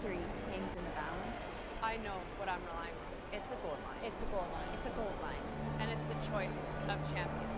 victory hangs in the balance. I know what I'm relying on. It's a gold line. It's a gold line. It's a gold line. And it's the choice of champions.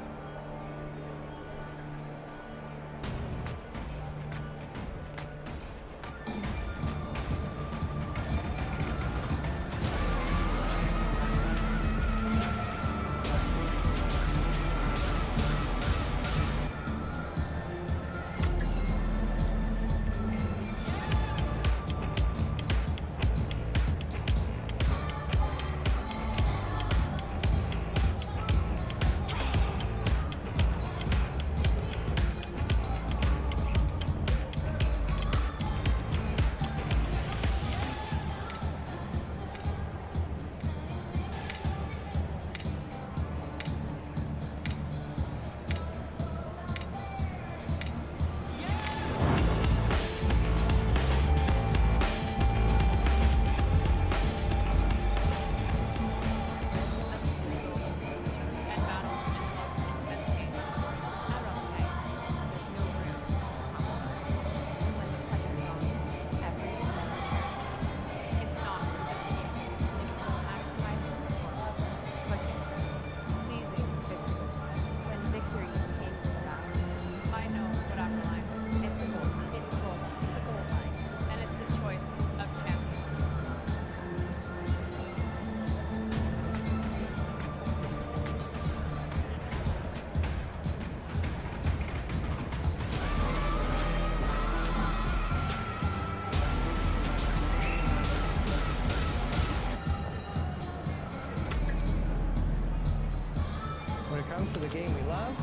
When it comes to the game we love,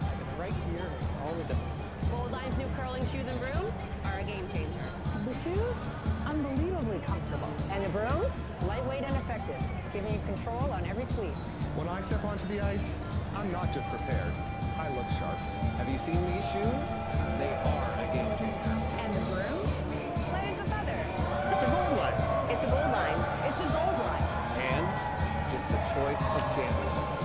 it's right here makes all the difference. Gold Line's new curling shoes and brooms are a game changer. The shoes, unbelievably comfortable. And the brooms, lightweight and effective, giving you control on every sweep. When I step onto the ice, I'm not just prepared, I look sharp. Have you seen these shoes? They are a game changer. And the brooms, light as a feather. It's a gold line. It's a gold line. It's a gold line. And it's the choice of champions.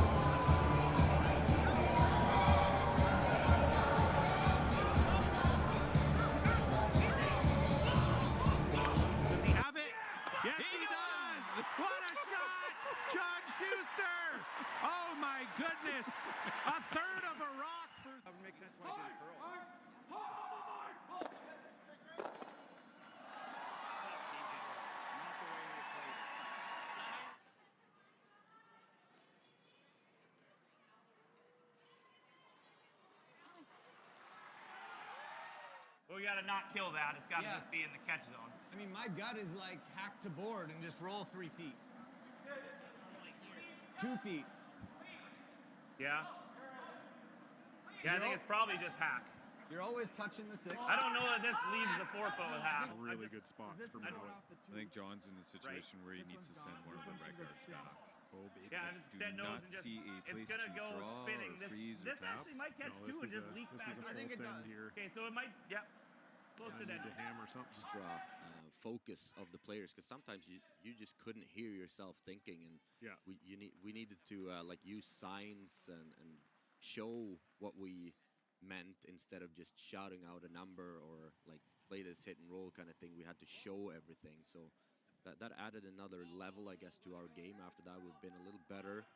Does he have it? Yes, he does! What a shot! John Schuster! Oh my goodness! A third of a rock for... That would make sense when I did curl. Well, we got to not kill that. It's got to just be in the catch zone. I mean, my gut is like hack to board and just roll 3 feet. 2 feet. Yeah? Yeah, I think it's probably just hack. You're always touching the 6. I don't know that this leaves the 4-foot with hack. Really good spots for Miller. I think John's in a situation where he needs to send one of the red guards back. Oh, baby. Yeah, if it's dead nose and just, it's going to go spinning. This actually might catch two and just leak back. I think it does. Okay, so it might, yep. Close to dead. Hammer something. Extra focus of the players, because sometimes you just couldn't hear yourself thinking, and yeah, we needed to like use signs and show what we meant instead of just shouting out a number or like play this hit and roll kind of thing. We had to show everything, so that added another level, I guess, to our game. After that, we've been a little better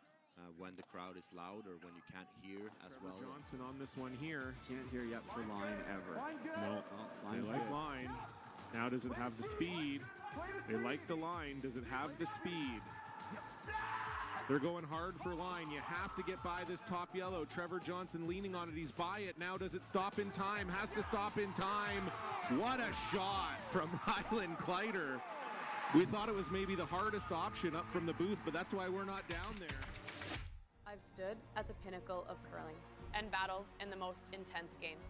when the crowd is loud or when you can't hear as well. Johnson on this one here. Can't hear yet for Line ever. No, they like Line. Now does it have the speed? They like the Line. Does it have the speed? They're going hard for Line. You have to get by this top yellow. Trevor Johnson leaning on it. He's by it. Now does it stop in time? Has to stop in time. What a shot from Ryland Kleider. We thought it was maybe the hardest option up from the booth, but that's why we're not down there. I've stood at the pinnacle of curling and battled in the most intense games.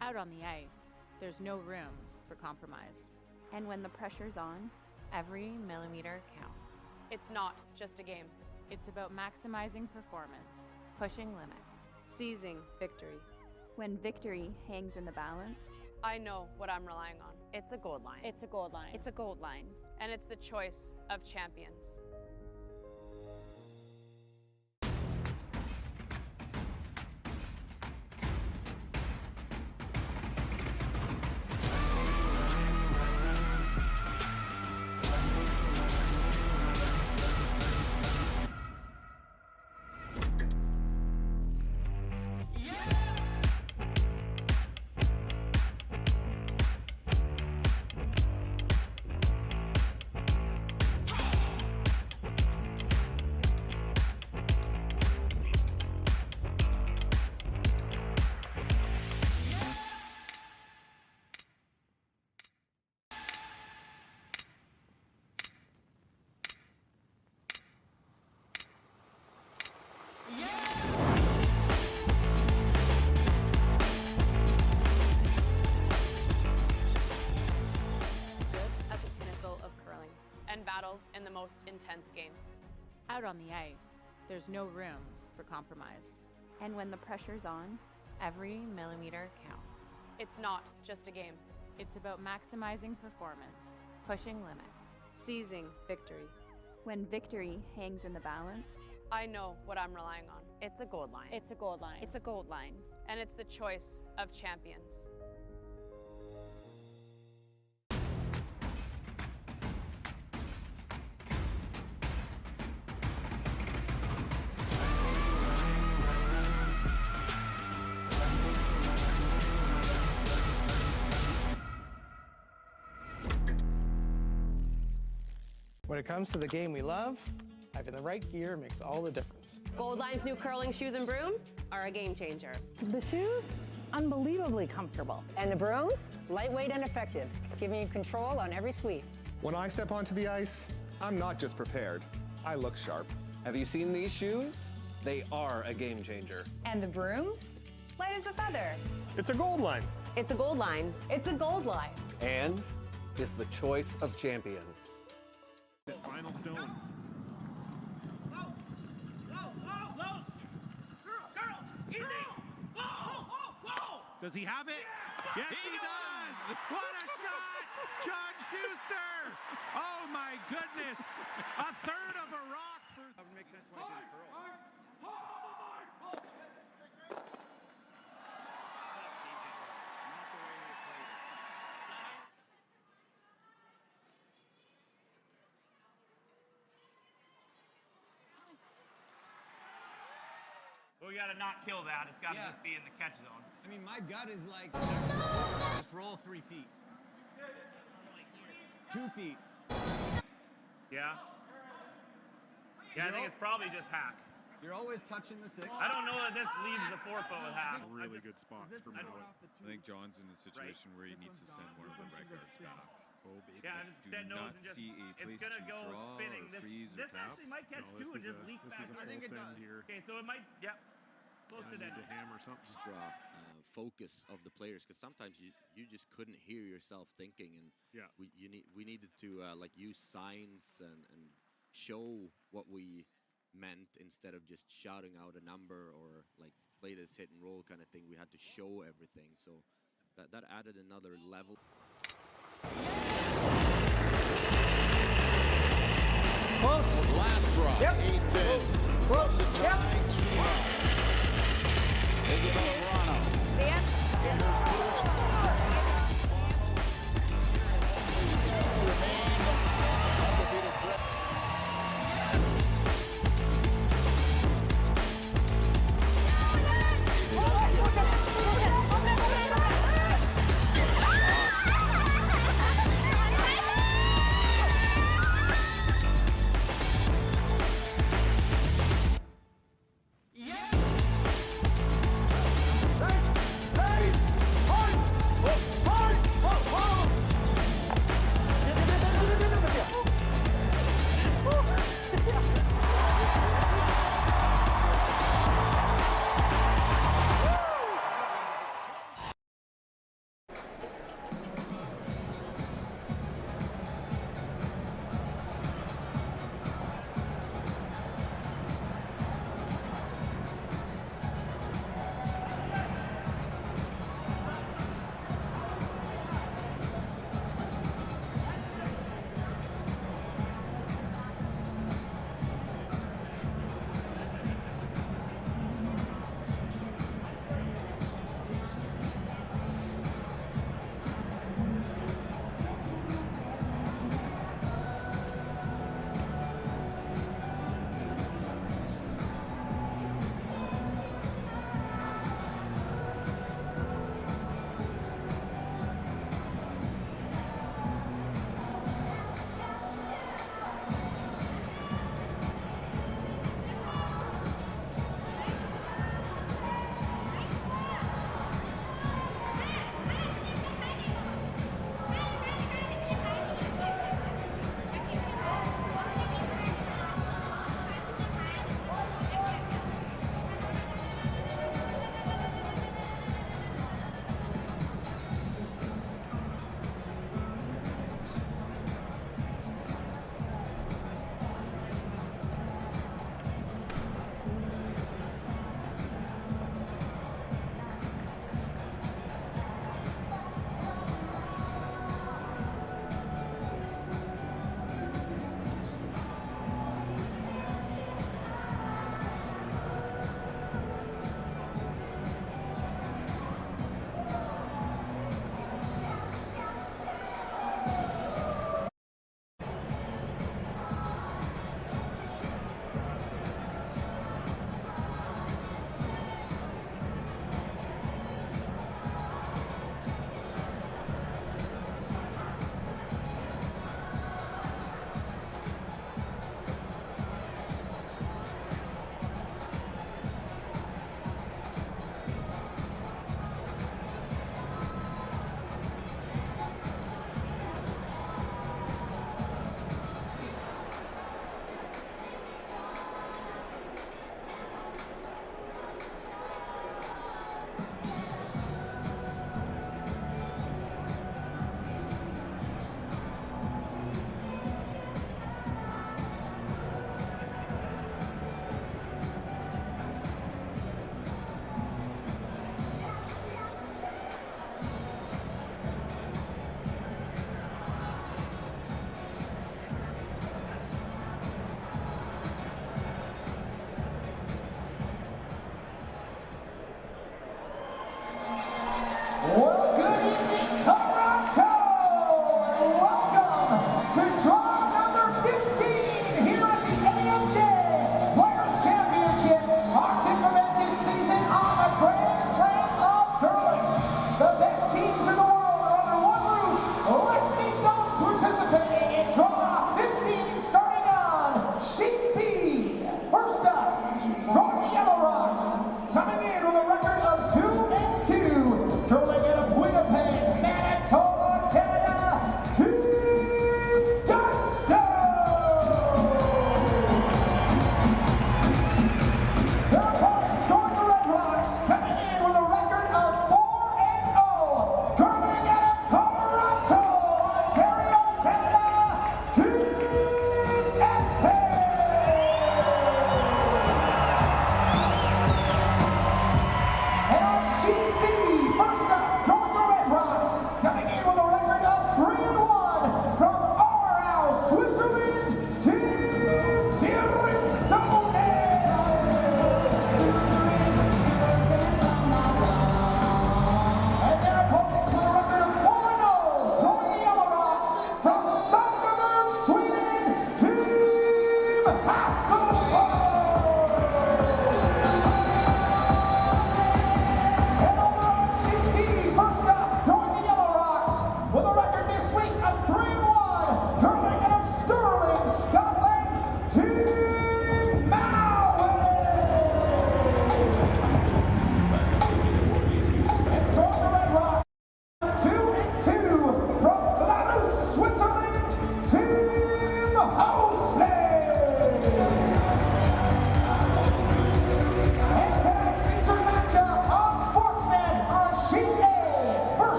Out on the ice, there's no room for compromise. And when the pressure's on, every millimeter counts. It's not just a game. It's about maximizing performance, pushing limits, Seizing victory. when victory hangs in the balance. I know what I'm relying on. It's a gold line. It's a gold line. It's a gold line. And it's the choice of champions. Out on the ice, there's no room for compromise. And when the pressure's on, every millimeter counts. It's not just a game. It's about maximizing performance, pushing limits, Seizing victory. when victory hangs in the balance. I know what I'm relying on. It's a gold line. It's a gold line. It's a gold line. And it's the choice of champions. When it comes to the game we love, having the right gear makes all the difference. Gold Line's new curling shoes and brooms are a game changer. The shoes, unbelievably comfortable. And the brooms, lightweight and effective, giving you control on every sweep. When I step onto the ice, I'm not just prepared. I look sharp. Have you seen these shoes? They are a game changer. And the brooms, light as a feather. It's a gold line. It's a Gold Line. It's a gold line. And is the choice of champions. Final stone. Whoa! Close! Girl! Easy! Whoa! Does he have it? Yes, he does! What a shot! John Schuster! Oh my goodness! A third of a rock for... That would make sense why he didn't curl. Well, we gotta not kill that. It's gotta just be in the catch zone. I mean, my gut is like, just roll 3 feet. 2 feet. Yeah? Yeah, I think it's probably just hack. You're always touching the 6. I don't know that this leaves the 4-foot with hack. Really good spots for Miller. I think John's in a situation where he needs to send one of the red guards back. Oh, baby. Yeah, and it's dead nose and just, it's gonna go spinning. This actually might catch two and just leak back. I think it does. Here. Okay, so it might, yep. Close to dead. To hammer something. Extra focus of the players, because sometimes you just couldn't hear yourself thinking, and we needed to like use signs and show what we meant instead of just shouting out a number or like play this hit and roll kind of thing. We had to show everything, so that added another level. Last drop. Yep. 8-10. From the tie to Isabel Verano.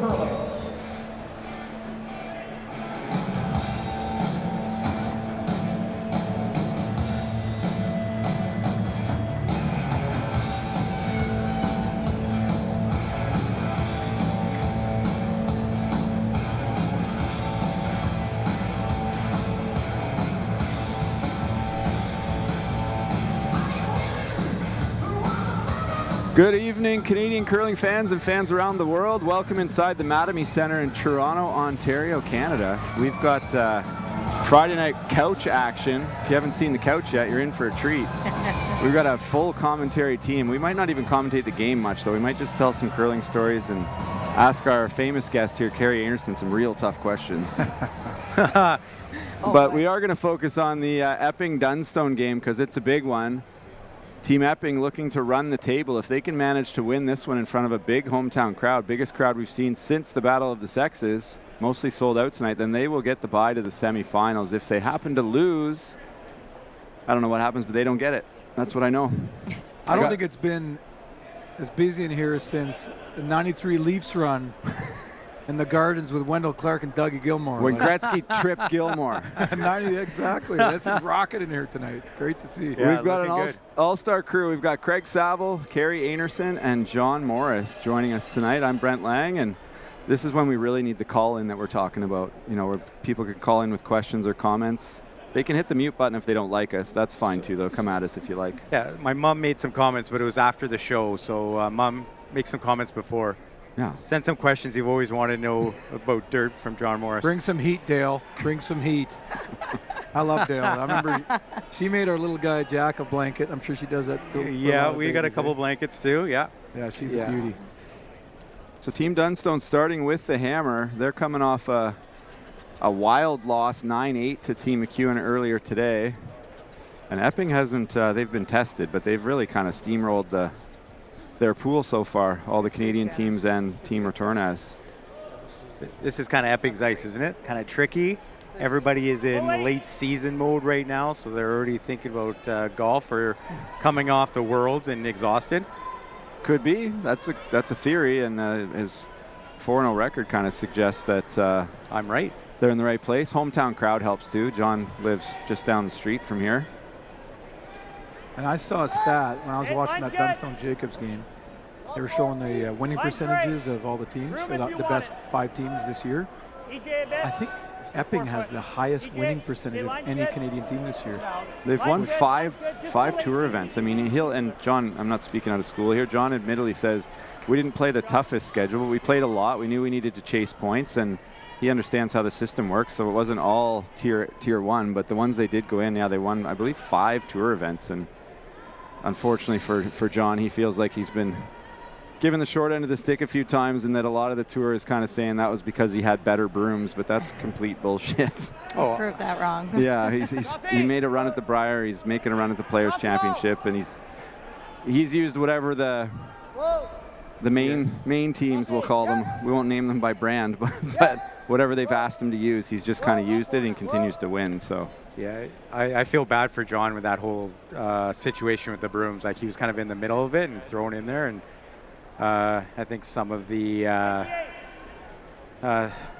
curling. Good evening, Canadian curling fans and fans around the world. Welcome inside the Mattamy Centre in Toronto, Ontario, Canada. We've got Friday night couch action. If you haven't seen the couch yet, you're in for a treat. We've got a full commentary team. We might not even commentate the game much, though. We might just tell some curling stories and ask our famous guest here, Carrie Anderson, some real tough questions. But we are going to focus on the Epping Dunstone game because it's a big one. Team Epping looking to run the table. If they can manage to win this one in front of a big hometown crowd, biggest crowd we've seen since the Battle of the Sexes, mostly sold out tonight, then they will get the bye to the semifinals. If they happen to lose, I don't know what happens, but they don't get it. That's what I know. I don't think it's been as busy in here since the 93 Leafs run in the Gardens with Wendell Clark and Dougie Gilmore. When Gretzky tripped Gilmore. 90, exactly. This is rocking in here tonight. Great to see. Yeah, we've got an all-star crew. We've got Craig Saville, Carrie Anderson, and John Morris joining us tonight. I'm Brent Lang, and this is when we really need the call-in that we're talking about, you know, where people can call in with questions or comments. They can hit the mute button if they don't like us. That's fine, too, though. Come at us if you like. Yeah, my mom made some comments, but it was after the show, so Mom, make some comments before. Yeah. Send some questions you've always wanted to know about dirt from John Morris. Bring some heat, Dale. Bring some heat. I love Dale. I remember she made our little guy Jack a blanket. I'm sure she does that too. Yeah, we got a couple blankets too. Yeah. Yeah, she's a beauty. So Team Dunstone starting with the hammer. They're coming off a wild loss, 9-8 to Team McEwen earlier today. And Epping hasn't, they've been tested, but they've really kind of steamrolled their pool so far, all the Canadian teams and Team Retornaz. This is kind of Epping's ice, isn't it? Kind of tricky. Everybody is in late season mode right now, so they're already thinking about golf or coming off the Worlds and exhausted. Could be. That's a theory, and his 4-0 record kind of suggests that I'm right. They're in the right place. Hometown crowd helps too. John lives just down the street from here. And I saw a stat when I was watching that Dunstone-Jacobs game. They were showing the winning percentages of all the teams, the best 5 teams this year. I think Epping has the highest winning percentage of any Canadian team this year. They've won five tour events. I mean, and John, I'm not speaking out of school here. John admittedly says we didn't play the toughest schedule, but we played a lot. We knew we needed to chase points, and he understands how the system works. So it wasn't all tier 1, but the ones they did go in, yeah, they won, I believe, 5 tour events. And unfortunately for John, he feels like he's been given the short end of the stick a few times, and that a lot of the tour is kind of saying that was because he had better brooms, but that's complete bullshit. He's proved that wrong. Yeah, he made a run at the Brier. He's making a run at the Players' Championship, and he's used whatever the main teams, we'll call them. We won't name them by brand, but whatever they've asked him to use, he's just kind of used it and continues to win. So. Yeah, I feel bad for John with that whole situation with the brooms. Like, he was kind of in the middle of it and thrown in there, and I think some of the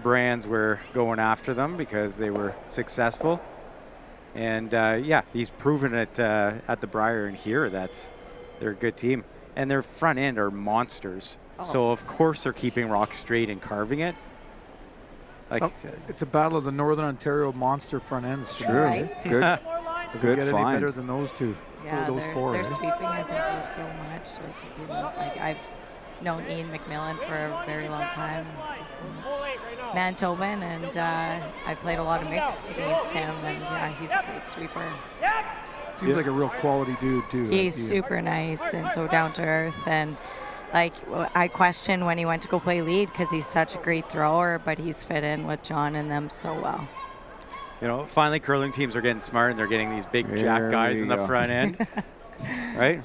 brands were going after them because they were successful. And yeah, he's proven it at the Brier and here that they're a good team. And their front end are monsters. Oh. So of course they're keeping rock straight and carving it. Like, so it's a battle of the Northern Ontario monster front ends. It's true. Right? Good. Good get find. Any better than those two? Yeah, those four. Their right? sweeping has improved so much. Like I've known Ian McMillan for a very long time. He's Manitoban, and I played a lot of mixed against him, and yeah, he's a great sweeper. Seems like a real quality dude too. He's super nice and so down to earth, and like I questioned when he went to go play lead because he's such a great thrower, but he's fit in with John and them so well. You know, finally curling teams are getting smart and they're getting these big jack guys in the front end. Right?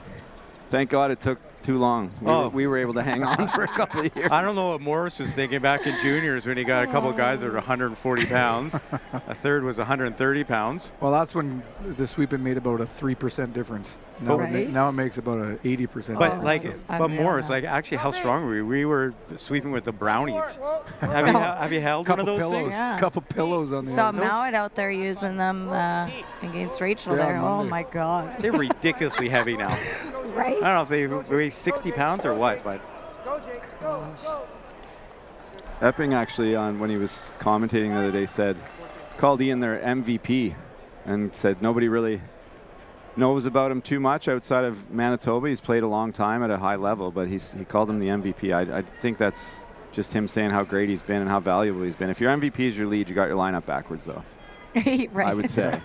Thank God it took too long. We were able to hang on for a couple of years. I don't know what Morris was thinking back in juniors when he got a couple of guys that were 140 pounds. A third was 130 pounds. Well, that's when the sweeping made about a 3% difference. Now, now it makes about an 80%. But Morris, actually, how strong were we? We were sweeping with the brownies. Have you held one of those things? A couple pillows on the Saw end. Mowat out there using them against Rachel there. Oh my God. They're ridiculously heavy now. Right? I don't know if they weigh 60 pounds or what, but. Epping actually, when he was commentating the other day, called Ian their MVP and said nobody really knows about him too much outside of Manitoba. He's played a long time at a high level, but he called him the MVP. I think that's just him saying how great he's been and how valuable he's been. If your MVP is your lead, you got your lineup backwards, though. Right. I would say.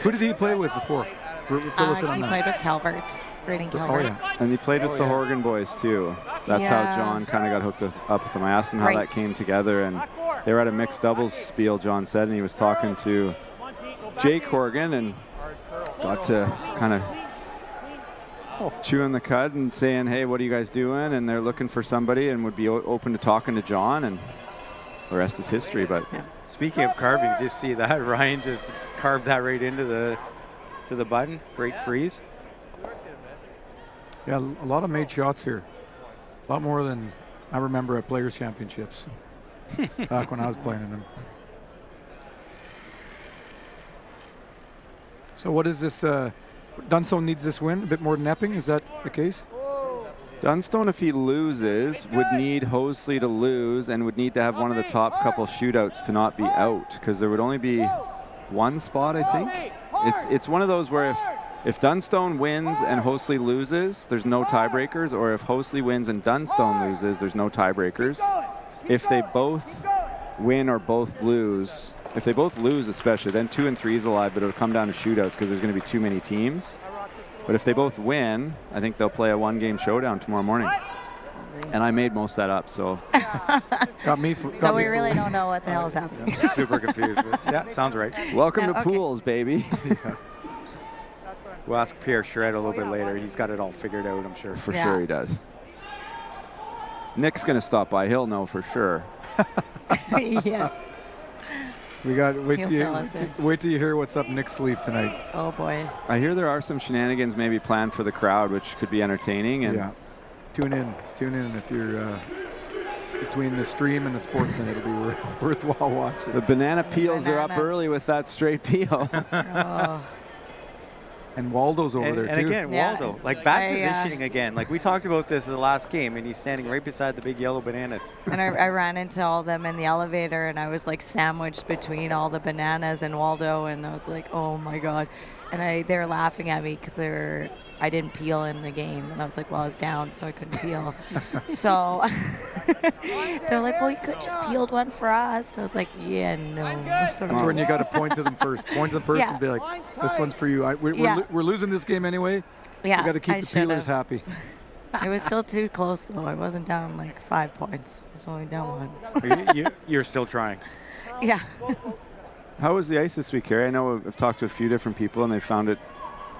Who did he play with before? He played with Calvert. Braden Calvert. Oh, yeah. And he played with the Horgan boys, too. That's how John kind of got hooked up with them. I asked him how that came together, and they were at a mixed doubles spiel, John said, and he was talking to Jake Horgan and got to kind of chewing the cud and saying, hey, what are you guys doing? And they're looking for somebody and would be open to talking to John, and the rest is history. But speaking of carving, just see that Ryan just carved that right into the button. Great freeze. Yeah, a lot of made shots here. A lot more than I remember at Players' Championships back when I was playing in them. So what is this? Dunstone needs this win a bit more than Epping. Is that the case? Dunstone, if he loses, would need Hosley to lose and would need to have one of the top couple shootouts to not be out, because there would only be one spot, I think. It's one of those where if Dunstone wins and Hosley loses, there's no tiebreakers, or if Hosley wins and Dunstone loses, there's no tiebreakers. If they both win or both lose, if they both lose especially, then 2 and 3 is alive, but it'll come down to shootouts because there's going to be too many teams. But if they both win, I think they'll play a one-game showdown tomorrow morning. And I made most of that up, so. So we really don't know what the hell is happening. Super confused. But yeah, sounds right. Welcome to pools, baby. We'll ask Pierre Charette a little bit later. He's got it all figured out, I'm sure. For sure he does. Nick's going to stop by. He'll know for sure. Yes. We got wait till you hear what's up Nick's sleeve tonight. Oh boy. I hear there are some shenanigans maybe planned for the crowd, which could be entertaining. And yeah. Tune in if you're between the stream and the sports, and it'll be worthwhile watching. The banana peels are up early with that straight peel. And Waldo's over there, too. And again, Waldo, back positioning again. Like, we talked about this in the last game, and he's standing right beside the big yellow bananas. And I ran into all of them in the elevator, and I was, sandwiched between all the bananas and Waldo, and I was like, oh, my God. And they were laughing at me because I didn't peel in the game. And I was like, well, I was down, so I couldn't peel. So they're like, well, you could just peeled one for us. I was like, yeah, no. That's when you got to point to them first. Point to them first and be like, this one's for you. We're losing this game anyway. Yeah, we got to keep the peelers happy. It was still too close, though. I wasn't down 5 points. I was only down 1. You're still trying. Yeah. How was the ice this week, Carrie? I know I've talked to a few different people, and they found it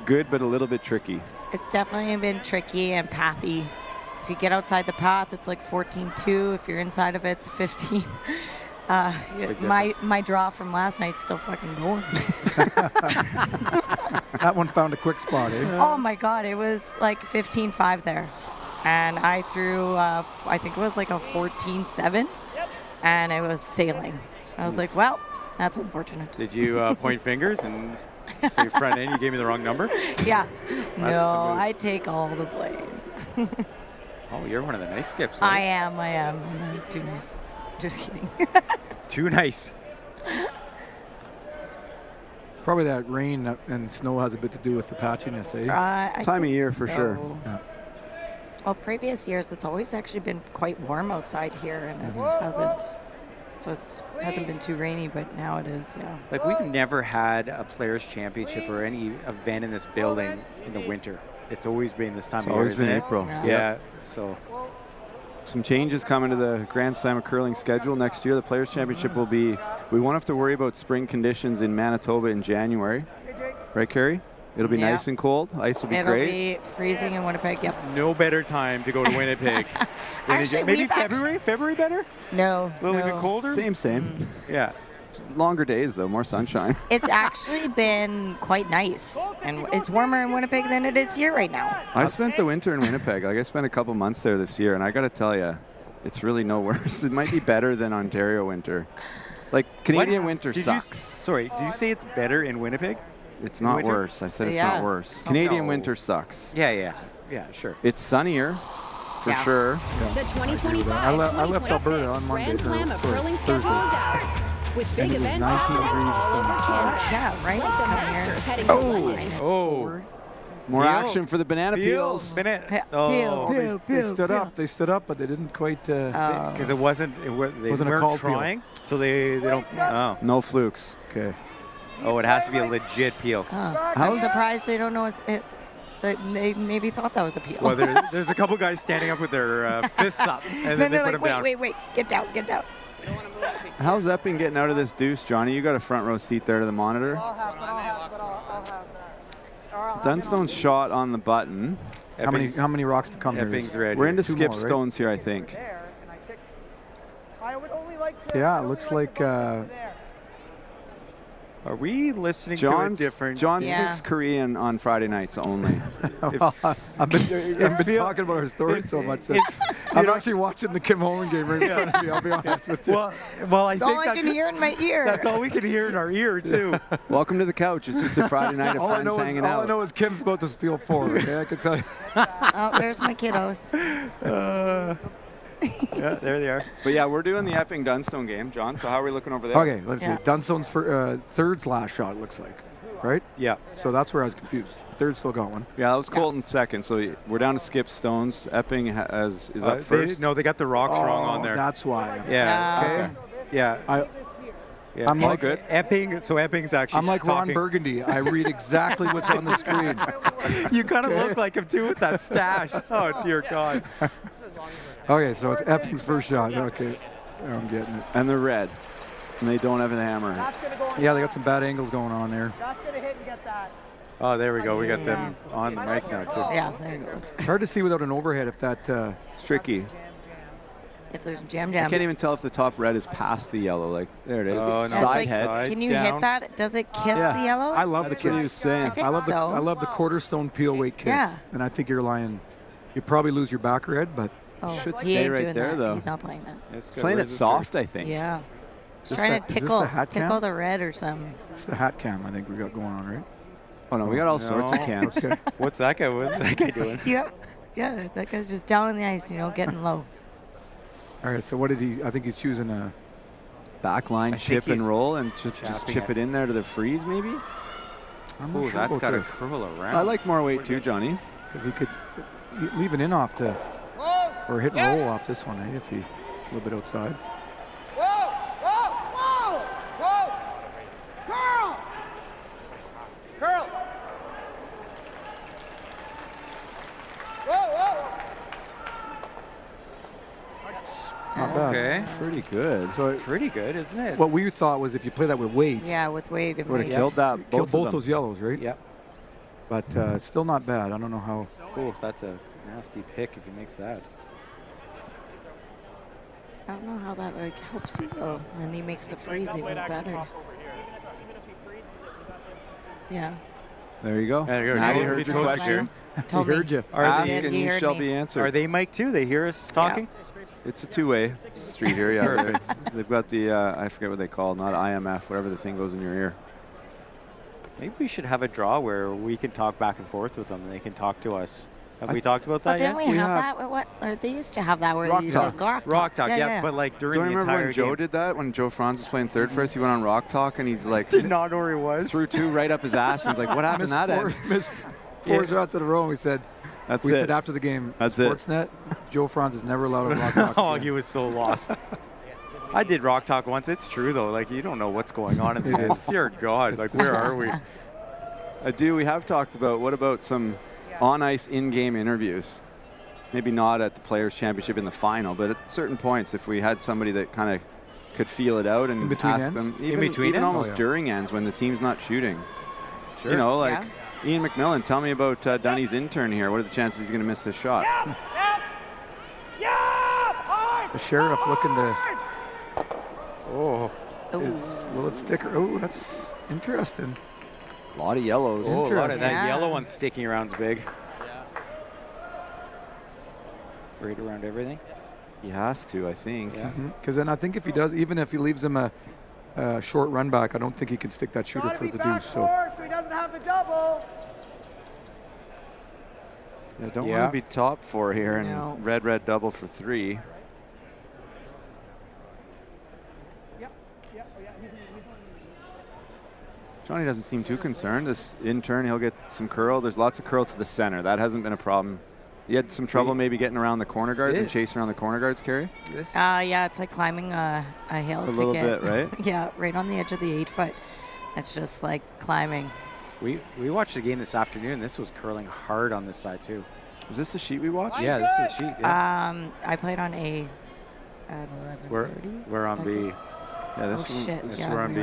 good, but a little bit tricky. It's definitely been tricky and pathy. If you get outside the path, it's 14-2. If you're inside of it, it's 15. My draw from last night's still fucking going. That one found a quick spot, eh? Oh my God, it was 15-5 there. And I threw, I think it was a 14-7, and it was sailing. I was like, well, that's unfortunate. Did you point fingers and say front end? You gave me the wrong number? Yeah. No, I take all the blame. Oh, you're one of the nice skips. Eh? I am. I'm not too nice. Just kidding. Too nice. Probably that rain and snow has a bit to do with the patchiness, eh? Time of year for sure. Yeah. Well, previous years, it's always actually been quite warm outside here, and it hasn't. So it hasn't been too rainy, but now it is, yeah. We've never had a Players' Championship or any event in this building in the winter. It's always been this time of year. It's always been isn't April. It? Yeah. So some changes coming to the Grand Slam of curling schedule next year. The Players' Championship we won't have to worry about spring conditions in Manitoba in January. Right, Carrie? It'll be Yeah. nice and cold. Ice will be It'll great. be freezing in Winnipeg. Yep. No better time to go to Winnipeg. Actually, maybe we've February? February better? No. A little no. bit colder? Same. Yeah. Longer days, though. More sunshine. It's actually been quite nice, and it's warmer in Winnipeg than it is here right now. I spent the winter in Winnipeg. Like I spent a couple months there this year, and I got to tell you, it's really no worse. It might be better than Ontario winter. Like Canadian winter sucks. Did you say it's better in Winnipeg? It's not winter? worse. I said it's Yeah. not worse. Canadian winter sucks. Yeah, sure. It's sunnier, for Yeah. sure. The 2025 I left Alberta on Monday. Grand Slam of sorry, Curling Thursday. schedule is out. With And big it was events 19 happening degrees all or over something. Canada. Yeah, right. Like the Come here. Masters heading to London. More Peel. action for the banana peels. They stood up. They stood up, but they didn't quite. Because it wasn't. They Wasn't a weren't called peel. trying, so they don't. Oh. No flukes. Okay. Oh, it has to be a legit peel. I'm How's- surprised they don't know it. That they maybe thought that was a peel. Well, there's a couple guys standing up with their fists up, and then then they they're put like, them down. wait, get down. How's Epping getting out of this deuce, Johnny? You got a front row seat there to the monitor. Dunstone's shot on the button. How many rocks to come here? Epping's ready. We're into Two skip more, right? stones here, I think. Yeah, it looks like. Are we listening John to a different? speaks Korean on Friday nights only. Well, I've been talking about our story so much that I'm actually watching the Kim Holland game right in front of me. I'll be honest with you. Well, I That's think all I can hear in my ear. that's all we can hear in our ear too. Welcome to the couch. It's just a Friday night of all I friends know hanging is, all out. I know is Kim's about to steal 4. Okay, I can tell you. Oh, there's my kiddos. Yeah, there they are. But yeah, we're doing the Epping Dunstone game, John. So how are we looking over there? Okay, let's Yeah. see. Dunstone's third's last shot, it looks like. Right? Yeah. So that's where I was confused. Third still got one. Yeah, that was Colton second. So we're down to skip stones. Epping is up first. They got the rocks wrong on there. That's why. Yeah. Okay. Yeah. I'm All like good. Epping. So Epping's actually. I'm like Ron talking. Burgundy. I read exactly what's on the screen. You kind of look like him too with that stash. Oh dear God. Okay, so it's Epping's first shot. Okay, I'm getting it. And they're red. And they don't have the hammer. Yeah, they got some bad angles going on there. That's going to hit and get that. Oh, there we go. We got them on the mic now too. Yeah, there it goes. It's hard to see without an overhead if that. It's tricky. If there's jam. I can't even tell if the top red is past the yellow. Like, there it is. Oh, no. It's Side like, head. can you down. hit that? Does it kiss Yeah. the yellows? I love That's the what he kiss. was saying. I think I love so. I love the quarterstone peel weight kiss. Yeah. And I think you're lying. You probably lose your back red, but Oh, Should he stay ain't right doing there, that. though. He's not playing that. It's playing it soft, I think. Yeah. Is Just trying that- to is this tickle the hat cam? the red or something. it's the hat cam I think we got going on, right? Oh, no, we got all sorts of cams. Okay. What's that guy? What's that guy doing? Yep. Yeah, that guy's just down on the ice, getting low. All right, so what did he? I think he's choosing a. Backline, think chip and he's roll, and just chapping chip it in there to the freeze, maybe? I'm not Oh, sure that's about got to this. curl around. I like more weight too, Johnny. Because he could leave an in off to, or hit and roll off this one, if he a little bit outside. Not bad. Okay. Pretty good. So Pretty good, isn't it? what we thought was if you play that with weight, Yeah, with Wade. It Would have makes- killed that. kill Both both of them. those yellows, right? Yep. But it's still not bad. I don't know how. Oh, that's a nasty pick if he makes that. I don't know how that helps you though, and he makes the freeze even better. Yeah. There you go. There you go. Now He you heard told your you. question. Told he me. heard you. Ask they- and he you heard shall me. be answered. Are they mic too? They hear us talking? It's a two-way street here. Yeah, they've got the I forget what they call, not IMF, whatever the thing goes in your ear. Maybe we should have a draw where we can talk back and forth with them and they can talk to us. Have we talked about But that didn't yet? we have that? What? Or they used to have that where Rock they used Talk. to Rock Talk, yeah, but like during Don't the you remember entire when Joe game. did that? When Joe Franz was playing third for us, he went on Rock Talk and he's like, Did not know where he was. threw two right up his ass. And he's like, what happened Missed that four, end? missed four shots in a row. And we said, That's we it. said after the game, That's it. Sportsnet, Joe Franz is never allowed to rock talk. Oh, again. he was so lost. I did Rock Talk once. It's true though. Like you don't know what's going on in the game. Dear God, like where are we? I do. We have talked about, what about some on-ice in-game interviews? Maybe not at the Players' Championship in the final, but at certain points, if we had somebody that kind of could feel it out and In between ask ends? them, In even, between even ends? almost Oh, yeah. during ends when the team's not shooting. Sure. You know, like Ian McMillan, tell me about Dunny's intern here. What are the chances he's going to miss this shot? The Sheriff looking to. Oh, will it stick? Oh, that's interesting. A lot of yellows. Oh, a lot of that yellow one sticking around's big. Right around everything. He has to, I think. Because then I think if he does, even if he leaves him a short run back, I don't think he can stick that shooter for the deuce. So he doesn't have the double. Yeah, don't want to be top 4 here and red double for 3. Johnny doesn't seem too concerned. This intern, he'll get some curl. There's lots of curl to the center. That hasn't been a problem. You had some trouble maybe getting around the corner guards and chasing around the corner guards, Carrie? Yeah, it's like climbing a hill A little bit, right? Yeah, right on the edge of the 8-foot. It's just like climbing. We watched the game this afternoon. This was curling hard on this side too. Was this the sheet we watched? Yeah, this is the sheet. Yeah. I played on A at 11:30. We're on B. Yeah, this shit. This Yeah, we're on B.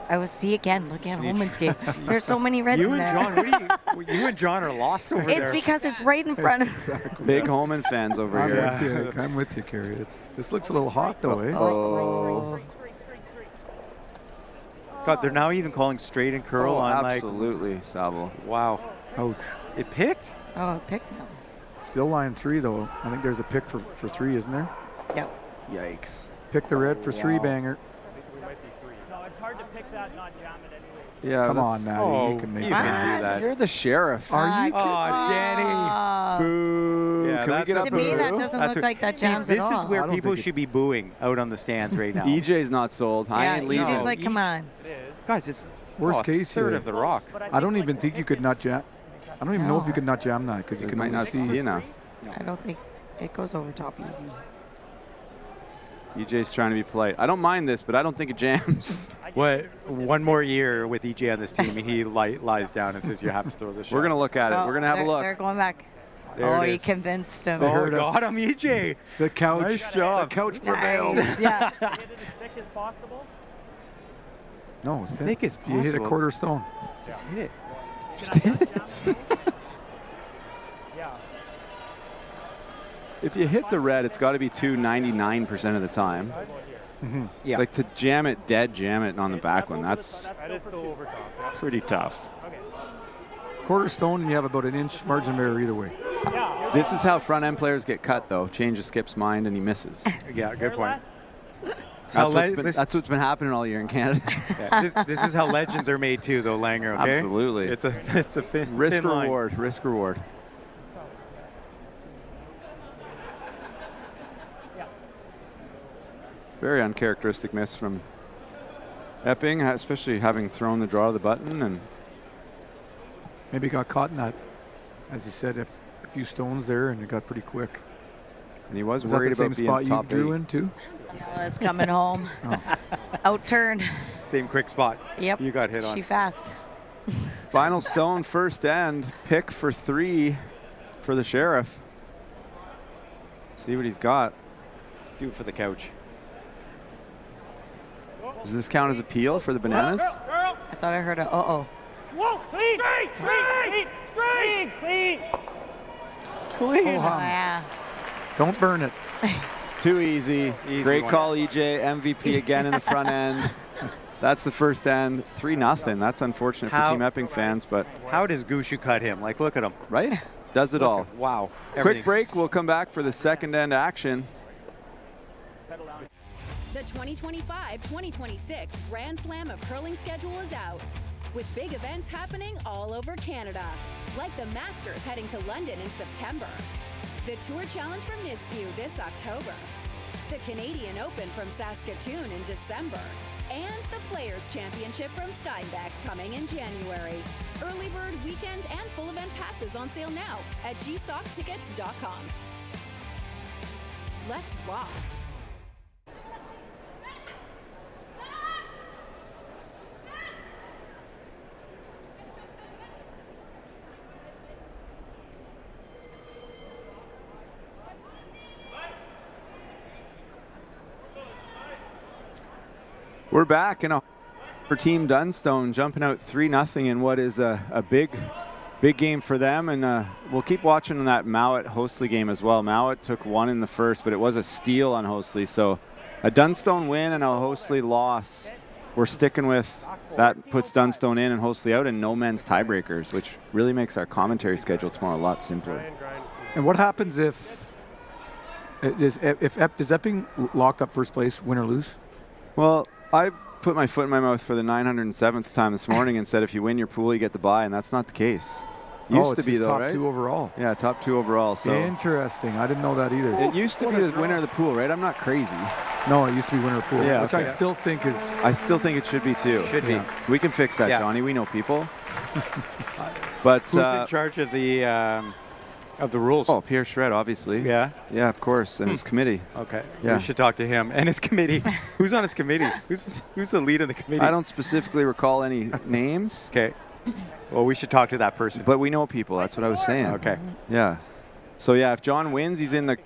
I was C again, looking at Holman's game. There's so many reds You in and there. John, you and John are lost over there. It's because it's right in front of Big Holman fans over here. I'm with you, Carrie. This looks a little hot though, eh? Oh. God, they're now even calling straight and curl on absolutely, Sabo. Wow. Ouch. It picked? Oh, it picked now. Still line 3 though. I think there's a pick for 3, isn't there? Yep. Yikes. Pick the red for 3, banger. No, it's hard to pick that, not jam it anyway. Yeah, come on, Maddie. You can make you can do that. You're the sheriff. Are you kidding? Oh, Danny. Boo. Yeah, Can we get To a me, boo? that doesn't look like that jams at all. This is where people should be booing out on the stands right now. EJ's not sold. I ain't leaving. EJ's like, come on. Guys, it's worst case third here. of the rock. I don't even think you could not jam. I don't even know if you could not jam that because you can might only not see enough. I don't think it goes over top easy. EJ's trying to be polite. I don't mind this, but I don't think it jams. What? One more year with EJ on this team, and he lies down and says you have to throw this shot. We're going to look at it. We're going to have a look. They're going back. There it you is. convinced him. Oh, got him, EJ. The couch. Nice job. The couch prevailed. Yeah. Hit it as thick as possible. No, thick as You hit a possible. quarter stone. Just hit it. Just hit it. Yeah. If you hit the red, it's got to be 99% of the time. Yeah. Like to jam it on the back one, that's That is still over top. pretty tough. Okay. Quarter stone, and you have about an inch margin of error either way. Yeah. This is how front end players get cut, though. Change of Skip's mind and he misses. Yeah, good point. That's what's been happening all year in Canada. Yeah, this is how legends are made too, though, Langer. Okay. Absolutely. It's a thin Risk thin line. reward. Risk reward. Very uncharacteristic miss from Epping, especially having thrown the draw of the button and Maybe got caught in that, as you said, a few stones there, and it got pretty quick. And he was that worried the same about being spot top you drew 8. in too? No, it's coming home. Outturned. Same quick spot. Yep. You got hit on. She fast. Final stone, first end, pick for 3 for the Sheriff. See what he's got. Do it for the couch. Does this count as a peel for the bananas? I thought I heard a uh-oh. Whoa, clean! Clean! Clean! Oh, Yeah. don't burn it. Too easy. Easy Great one. call, EJ. MVP again in the front end. That's the first end. 3-0. That's unfortunate for Team Epping fans, but How does Gushu cut him? Like, look at him. right? Does it all. Wow. Quick break. We'll come back for the second end action. The 2025-2026 Grand Slam of Curling schedule is out, with big events happening all over Canada, like the Masters heading to London in September, the Tour Challenge from Nisku this October, the Canadian Open from Saskatoon in December, and the Players' Championship from Steinbeck coming in January. Early bird weekend and full event passes on sale now at gsocktickets.com. Let's rock! We're back, and For Team Dunstone, jumping out 3-0 in what is a big game for them. And we'll keep watching that Mowat-Hostley game as well. Mowat took 1 in the first, but it was a steal on Hostley. So a Dunstone win and a Hostley loss. We're sticking with that, puts Dunstone in and Hostley out, and no men's tiebreakers, which really makes our commentary schedule tomorrow a lot simpler. And what happens if does Epping locked up first place, win or lose? Well, I put my foot in my mouth for the 907th time this morning and said if you win your pool, you get the bye, and that's not the case. Used to be, though, top right? 2 overall. Yeah, top 2 overall. So interesting. I didn't know that either. It used to be the winner of the pool, right? I'm not crazy. No, it used to be winner of pool, yeah, which I still think is. I still think it should be too. Should be. We can fix that, Johnny. We know people. But who's in charge of the rules? Oh, Pierre Shred, obviously. Yeah. Yeah, of course, and his committee. Okay. Yeah. We should talk to him and his committee. Who's on his committee? Who's the lead of the committee? I don't specifically recall any names. Okay. Well, we should talk to that person. But we know people. That's what I was saying. Okay. Yeah. So, yeah, if John wins, he's in the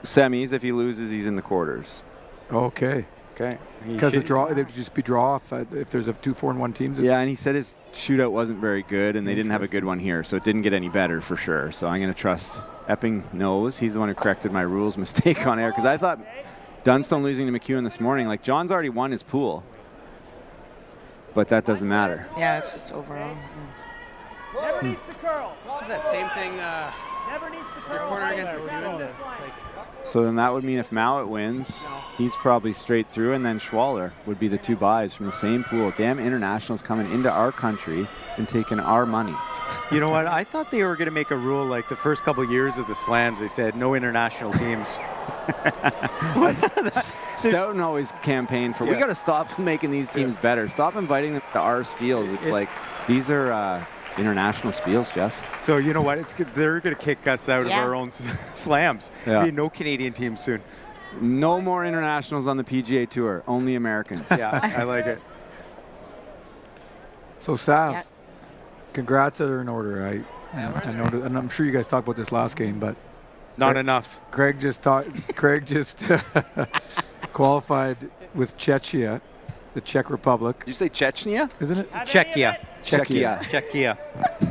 semis. If he loses, he's in the quarters. Okay. Okay. Because the draw, it would just be draw if there's a 2-4-1 teams. Yeah, and he said his shootout wasn't very good, and they didn't have a good one here, so it didn't get any better for sure. So I'm going to trust Epping knows. He's the one who corrected my rules mistake on air, because I thought Dunstone losing to McEwen this morning, like John's already won his pool. But that doesn't matter. Yeah, it's just overall. Never needs to curl. That same thing. Never needs to curl. Your corner against McEwen. So then that would mean if Mowat wins, he's probably straight through, and then Schwaller would be the 2 buys from the same pool. Damn internationals coming into our country and taking our money. You know what? I thought they were going to make a rule like the first couple of years of the slams. They said no international teams. Stoughton always campaigned for, we got to stop making these teams better. Stop inviting them to our spiels. It's like, these are international spiels, Jeff. So you know what? It's good. They're going to kick us out of our own slams. Yeah. Be no Canadian teams soon. No more internationals on the PGA Tour. Only Americans. Yeah, I like it. So Sav, congrats are in order. I know, and I'm sure you guys talked about this last game, but not enough. Craig just qualified with Czechia, the Czech Republic. Did you say Chechnya? Isn't it? Czechia.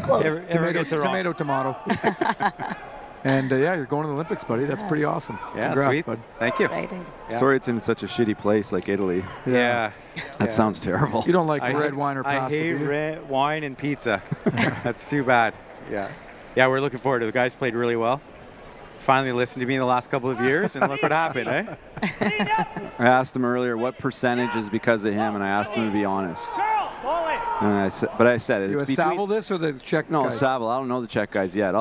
Close. Tomato. And you're going to the Olympics, buddy. That's pretty awesome. Yeah, congrats, sweet. bud. Thank you. Exciting. Yeah. Sorry it's in such a shitty place like Italy. Yeah. That sounds terrible. You don't like red wine or pasta, I hate do you? red wine and pizza. That's too bad. Yeah. Yeah, we're looking forward to it. The guys played really well. Finally listened to me in the last couple of years, and look what happened, eh? I asked him earlier what percentage is because of him, and I asked him to be honest. And I said it. You It's a Savile this or the Czech No, guys? Savile. I don't know the Czech guys yet.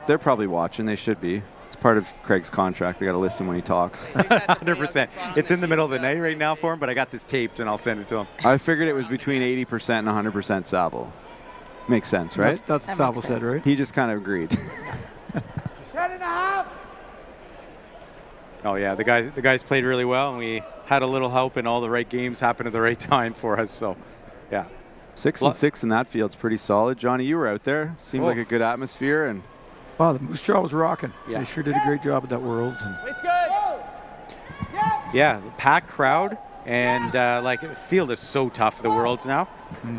They're probably watching. They should be. It's part of Craig's contract. They got to listen when he talks. 100%. It's in the middle of the night right now for him, but I got this taped, and I'll send it to him. I figured it was between 80% and 100% Savile. Makes sense, right? That's what Savile said, right? He just kind of agreed. 7.5. Oh yeah, the guys played really well, and we had a little help, and all the right games happened at the right time for us. So, yeah. 6-6 in that field's pretty solid. Johnny, you were out there. Seemed like a good atmosphere, and wow, the Moose Jaw was rocking. Yeah. They sure did a great job at that Worlds. And It's good. Yeah, packed crowd, and the field is so tough. The Worlds now,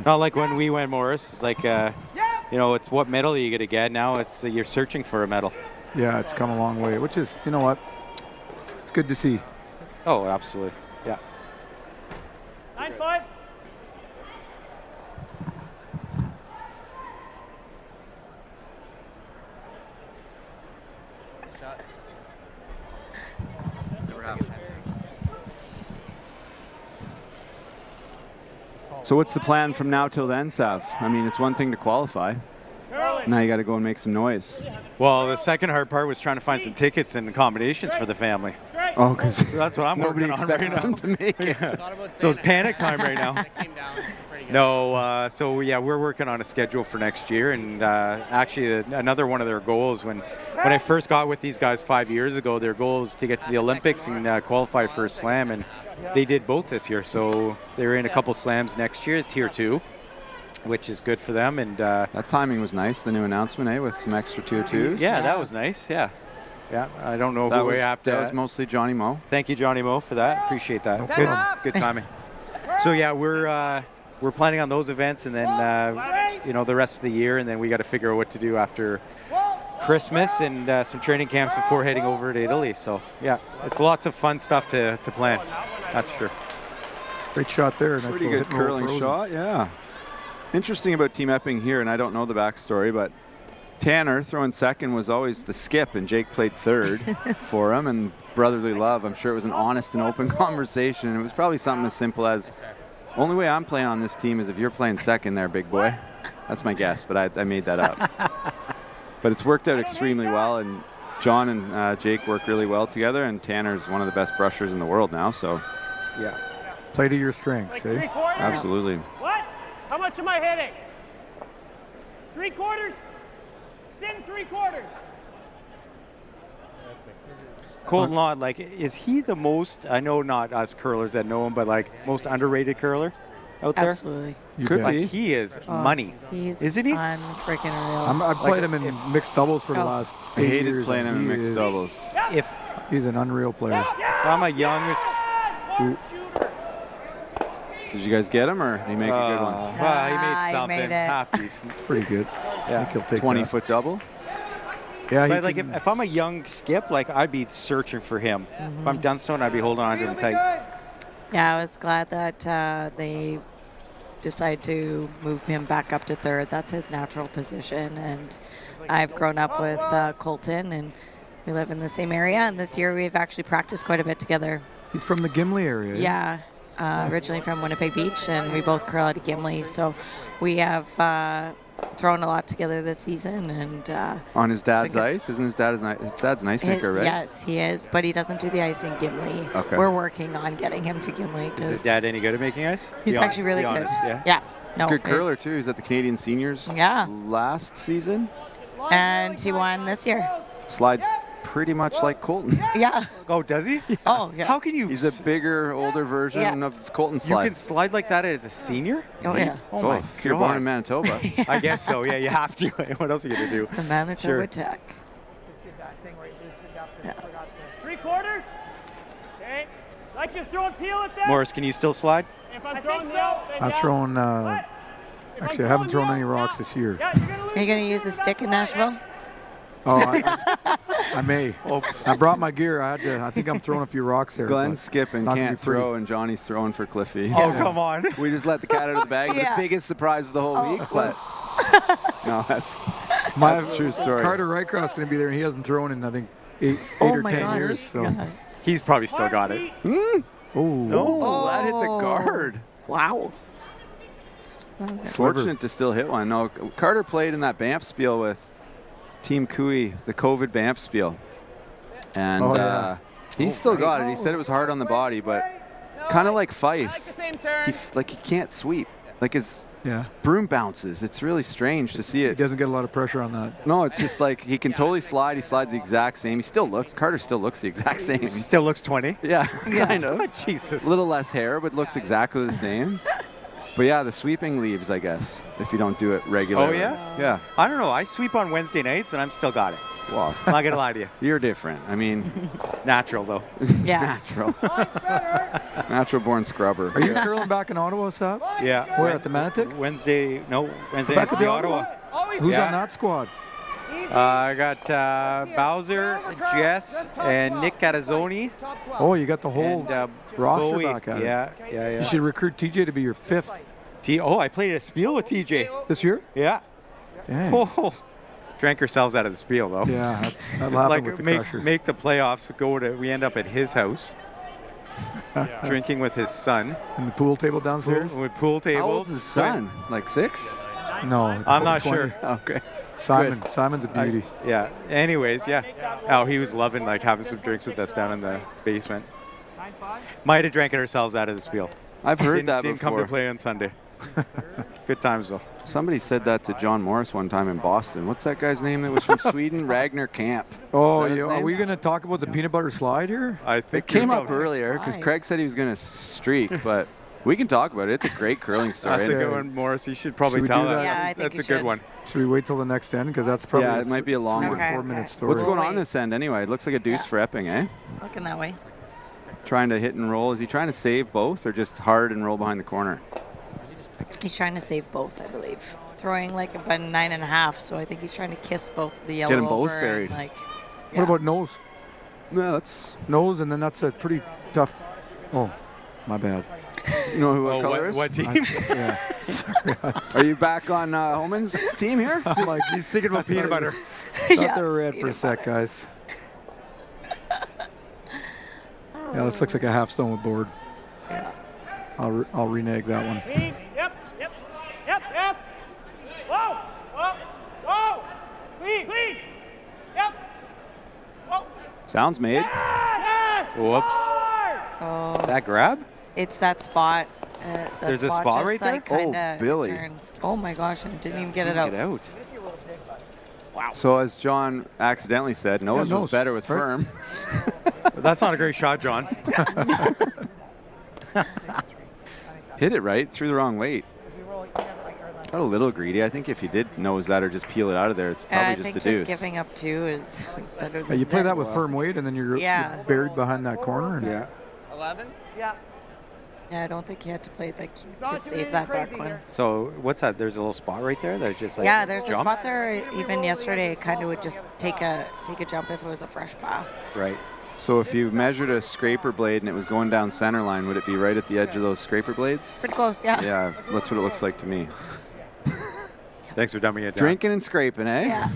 not like when we went Morris. It's like it's what medal are you gonna get now? It's you're searching for a medal. yeah, it's come a long way, which is, you know what, it's good to see. Oh, absolutely. Yeah. 9-5. Shot. so what's the plan from now till then, Sav? I mean, it's one thing to qualify. Now you got to go and make some noise. Well, the second hard part was trying to find some tickets and accommodations for the family. Oh, because So that's what I'm nobody working on right expected now. them to make it. So it's panic time right now. No, so yeah, we're working on a schedule for next year, and actually another one of their goals when I first got with these guys 5 years ago, their goal was to get to the Olympics and qualify for a slam, and they did both this year. So they're in a couple slams next year, tier 2, which is good for them. And that timing was nice. The new announcement, with some extra tier 2s. Yeah, that was nice. Yeah. Yeah, I don't know That who was, we have to. that was mostly Johnny Moe. Thank you, Johnny Moe, for that. Appreciate that. No problem. Good timing. So yeah, we're planning on those events, and then the rest of the year, and then we got to figure out what to do after Christmas and some training camps before heading over to Italy. So yeah, it's lots of fun stuff to plan. That's for sure. Great shot there. Nice Pretty good curling shot, yeah. Interesting about Team Epping here, and I don't know the backstory, but Tanner throwing second was always the skip, and Jake played third for him, and brotherly love. I'm sure it was an honest and open conversation, and it was probably something as simple as, only way I'm playing on this team is if you're playing second there, big boy. That's my guess, but I made that up. But it's worked out extremely well, and John and Jake work really well together, and Tanner's one of the best brushers in the world now, so. Yeah. Play to your strengths, eh? Absolutely. What? How much am I hitting? 3/4? Thin 3/4. Colton Law, like, is he the most, I know not us curlers that know him, but like most underrated curler out there? Absolutely. Could be. He is money. Isn't he? Unfreaking real. I've played him in mixed doubles for the last 8 years. I hated playing him in mixed doubles. He's an unreal player. If I'm a youngest. Did you guys get him, or did he make a good one? Well, he made something. He made it. Half decent. It's pretty good. Yeah. I think he'll take 20-foot double? Yeah, but like if I'm a young skip, like I'd be searching for him. If I'm Dunstone, I'd be holding on to him tight. Yeah, I was glad that they decided to move him back up to third. That's his natural position, and I've grown up with Colton, and we live in the same area, and this year we've actually practiced quite a bit together. He's from the Gimli area. Yeah, originally from Winnipeg Beach, and we both curl out of Gimli, so we have thrown a lot together this season. And on his dad's ice? Isn't his dad's an ice maker, right? Yes, he is, but he doesn't do the ice in Gimli. Okay. We're working on getting him to Gimli. Is his dad any good at making ice? He's actually really good. Yeah. Yeah. He's a good curler, too. He's at the Canadian Seniors last season. And he won this year. Slides pretty much like Colton. Yeah. Oh, does he? Yeah. Oh, yeah. How can you? He's a bigger, older version of Colton's slide. You can slide like that as a senior? Oh, yeah. Oh, my if you're born in Manitoba. I guess so. Yeah, you have to. What else are you going to do? The Manitoba Tech. Just did that thing where you loosened up and forgot to. 3/4? Okay. Like you're throwing peel at that? Morris, can you still slide? If I'm throwing out, then I've thrown, actually, I haven't thrown any rocks this year. Are you going to use a stick in Nashville? Oh, I may. I brought my gear. I think I'm throwing a few rocks there. Glenn's skipping, can't throw, and Johnny's throwing for Cliffy. Oh, come on. We just let the cat out of the bag. The biggest surprise of the whole week. But no, that's a true story. Carter Rycroft's going to be there, and he hasn't thrown in, I think, 8 or 10 years. So. He's probably still got it. Oh, that hit the guard. Wow. Fortunate to still hit one. No, Carter played in that Banff spiel with Team Cooey, the COVID Banff spiel. And he's still got it. He said it was hard on the body, but kind of like Fife. He can't sweep. Like his broom bounces. It's really strange to see it. He doesn't get a lot of pressure on that. No, it's just like he can totally slide. He slides the exact same. Carter still looks the exact same. Still looks 20? Yeah, kind of. Jesus. A little less hair, but looks exactly the same. But yeah, the sweeping leaves, I guess, if you don't do it regularly. Oh, yeah? Yeah. I don't know. I sweep on Wednesday nights, and I'm still got it. Well, I'm not going to lie to you. You're different. I mean, natural, though. Yeah. Natural. Natural-born scrubber. Are you curling back in Ottawa, Sap? Yeah. Where, at the Manitic? Wednesday nights Back in to Ottawa. Who's on that squad? I got Bowser, Jess, and Nick Catazzoni. Oh, you got the whole roster Bowie. back at it. Yeah. You should recruit TJ to be your 5th. I played a spiel with TJ. This year? Yeah. Dang. Oh. Drank ourselves out of the spiel, though. Yeah, that'll happen with the pressure. Make the playoffs, we end up at his house. Drinking with his son. In the pool table downstairs? With pool tables. How old's his son? Like 6? No. I'm not 20. sure. Okay. Simon's a beauty. Yeah. Anyways, yeah. Oh, he was loving having some drinks with us down in the basement. Might have drank it ourselves out of the spiel. I've heard that Didn't come to play on Sunday. Good times, though. Somebody said that to John Morris one time in Boston. What's that guy's name that was from Sweden? Ragnar Camp. Oh, are we going to talk about the peanut butter slide here? I think it came up earlier because Craig said he was going to streak, but we can talk about it. It's a great curling story. That's a good one, Morris. You should probably tell that. Yeah, I think that's a good one. Should we wait till the next end? Because that's probably it might be a long 4 minute story. What's going on this end anyway? It looks like a deuce for Epping, eh? Looking that way. trying to hit and roll? Is he trying to save both or just hard and roll behind the corner? He's trying to save both, I believe. Throwing like about 9.5, so I think he's trying to kiss both the yellow. Get them both over buried. And, like, What about nose? No, that's nose, and then that's a pretty tough. Oh, my bad. You know who what color is? What team? Yeah. Sorry. Are you back on Homan's team here? I'm like, he's thinking about peanut butter. Thought they were red for a sec, guys. Yeah, this looks like a half stone with board. Yeah. I'll renege that one. Clean. Yep. Whoa. Whoa. Clean. Yep. Whoa. Sounds made. Yes. Whoops. Oh, That grab? it's that spot. That There's a spot just, right there? like, kinda Billy. Turns. Oh my gosh, and didn't even get it out. Wow. So as John accidentally said, nose nose, was better with right? firm. That's not a great shot, John. Hit it right, threw the wrong weight. Got a little greedy. I think if you did nose that or just peel it out of there, it's probably I just think a just deuce. giving up 2 is better Yeah, than you play that this. with firm weight, and then you're buried behind that corner. And 11? Yeah. Yeah, I don't think you had to play that to save that back one. So what's that? There's a little spot right there that just like Yeah, there's a jumps? spot there. Even yesterday, it kind of would just take a jump if it was a fresh path. Right. So if you measured a scraper blade and it was going down center line, would it be right at the edge of those scraper blades? Pretty close, yeah. Yeah, that's what it looks like to me. Thanks for dumbing it down. Drinking and scraping, eh? Yeah.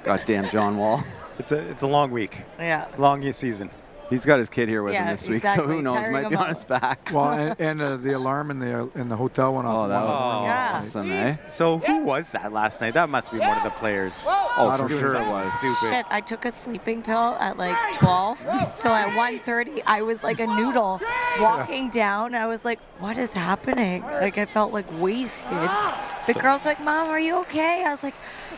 Goddamn John Wall. It's a long week. Yeah. Long season. He's got his kid here with him Yeah, this week, so exactly. who knows? Tiring Might be him on out. his back. Well, and the alarm in the hotel went off. Oh, that was Yeah. awesome, eh? So who was that last night? That must be one of the players. Oh, I for don't sure think it so. was. Stupid. Shit, I took a sleeping pill at like 12. So at 1:30, I was like a noodle walking down. I was like, what is happening? Like, I felt like wasted. The girls were like, Mom, are you okay? I was like,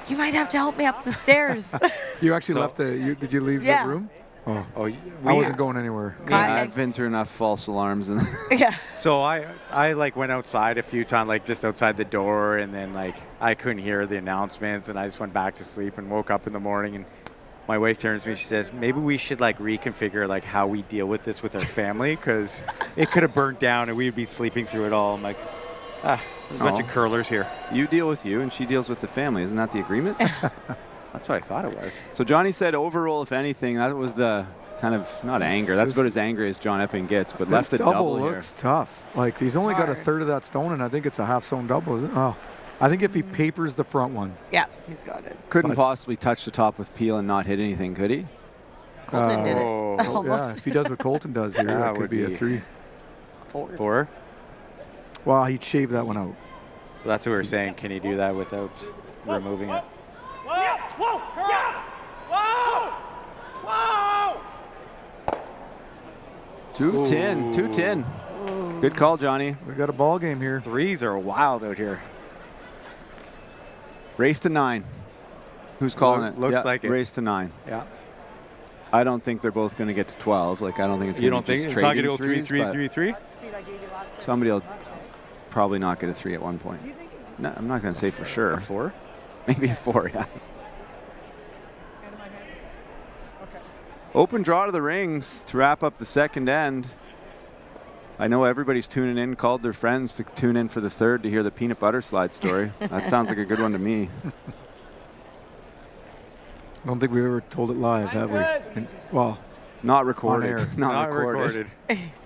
you might have to help me up the stairs. You actually left did you leave Yeah. the room? Oh, Oh, I wasn't going anywhere. Yeah, I've been through enough false alarms. And Yeah. So I like went outside a few times, like just outside the door, and then like I couldn't hear the announcements, and I just went back to sleep and woke up in the morning, and my wife turns to me, she says, maybe we should like reconfigure like how we deal with this with our family, because it could have burnt down and we'd be sleeping through it all. I'm like, there's a bunch of curlers here. you deal with you, and she deals with the family. Isn't that the agreement? That's what I thought it was. So Johnny said overroll, if anything. That was the kind of, not anger. That's about as angry as John Epping gets, but left a double here. Looks tough. Like he's only got a hard. third of that stone, and I think it's a half stone double, isn't it? Oh, I think if he papers the front one. Yeah, he's got it. Couldn't possibly touch the top with peel and not hit anything, could he? Colton did it. Oh, Almost. Yeah, if he does what Colton does here, That that could would be a be- 3. 4? Well, he'd shave that one out. Well, that's what we were saying. Can he do that without removing it? Whoa. Whoa. 210, 210. Good call, Johnny. We got a ball game here. Threes are wild out here. Race to 9. Who's calling it? Looks Yeah, like it. Race to 9. Yeah. I don't think they're both going to get to 12. Like, I don't think it's You going don't to be think just it's not going to trading go 3, threes, 3, but 3, 3? Somebody will probably not get a 3 at one point. No, I'm not going to say for sure. A 4? Maybe a 4, yeah. Open draw to the rings to wrap up the second end. I know everybody's tuning in, called their friends to tune in for the third to hear the peanut butter slide story. That sounds like a good one to me. I don't think we ever told it live, have we? Well, not recorded. On air. Not recorded.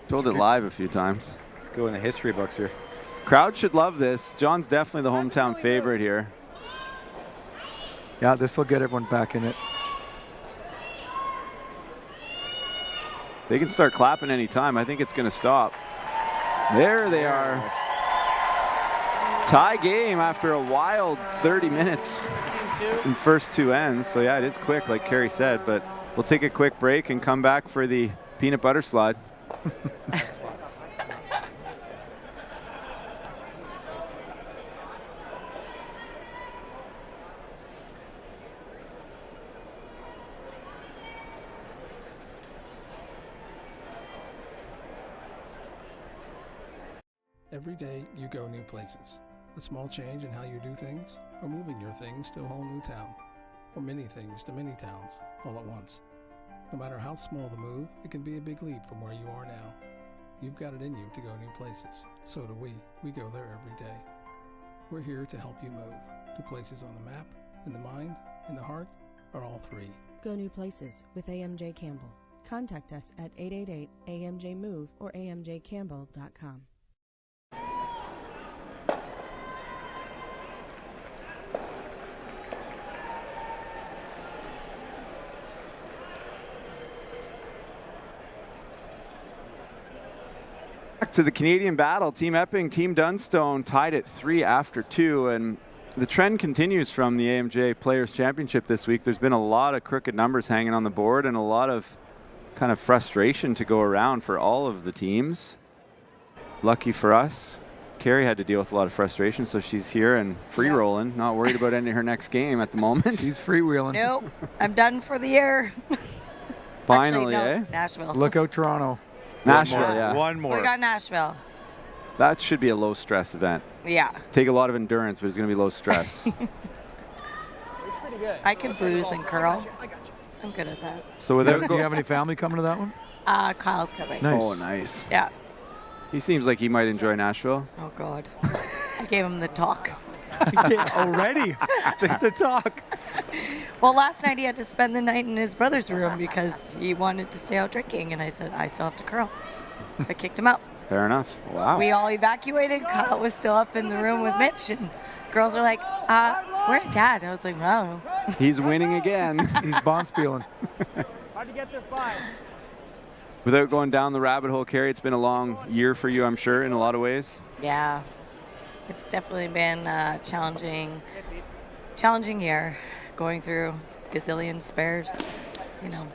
Told it live a few times. Go in the history books here. Crowd should love this. John's definitely the hometown favorite here. Yeah, this will get everyone back in it. They can start clapping any time. I think it's going to stop. There they are. Tie game after a wild 30 minutes in first 2 ends. So yeah, it is quick, like Carrie said, but we'll take a quick break and come back for the peanut butter slide. Every day you go new places. A small change in how you do things, or moving your things to a whole new town, or many things to many towns all at once. No matter how small the move, it can be a big leap from where you are now. You've got it in you to go new places. So do we. We go there every day. We're here to help you move to places on the map, in the mind, in the heart, or all three. Go new places with AMJ Campbell. Contact us at 888-AMJ-MOVE or amjcampbell.com. Back to the Canadian battle. Team Epping, Team Dunstone tied at 3 after 2, and the trend continues from the AMJ Players Championship this week. There's been a lot of crooked numbers hanging on the board and a lot of kind of frustration to go around for all of the teams. Lucky for us, Carrie had to deal with a lot of frustration, so she's here and free rolling, not worried about ending her next game at the moment. She's freewheeling. Nope, I'm done for the year. Finally, Actually, no, eh? Nashville. Look out, Toronto. Nashville, yeah. One more. We got Nashville. That should be a low stress event. Yeah. Take a lot of endurance, but it's going to be low stress. I can booze and curl. I'm good at that. So without Do you have any family coming to that one? Kyle's coming. Nice. Oh, nice. Yeah. He seems like he might enjoy Nashville. Oh, God. I gave him the talk. Already? the talk. Well, last night he had to spend the night in his brother's room because he wanted to stay out drinking, and I said, I still have to curl. So I kicked him out. Fair enough. Wow. We all evacuated. Kyle was still up in the room with Mitch, and girls are like, where's Dad? I was like, no. He's winning again. He's bonspieling. How'd you get this by? Without going down the rabbit hole, Carrie, it's been a long year for you, I'm sure, in a lot of ways. Yeah. It's definitely been a challenging year, going through gazillion spares. You know,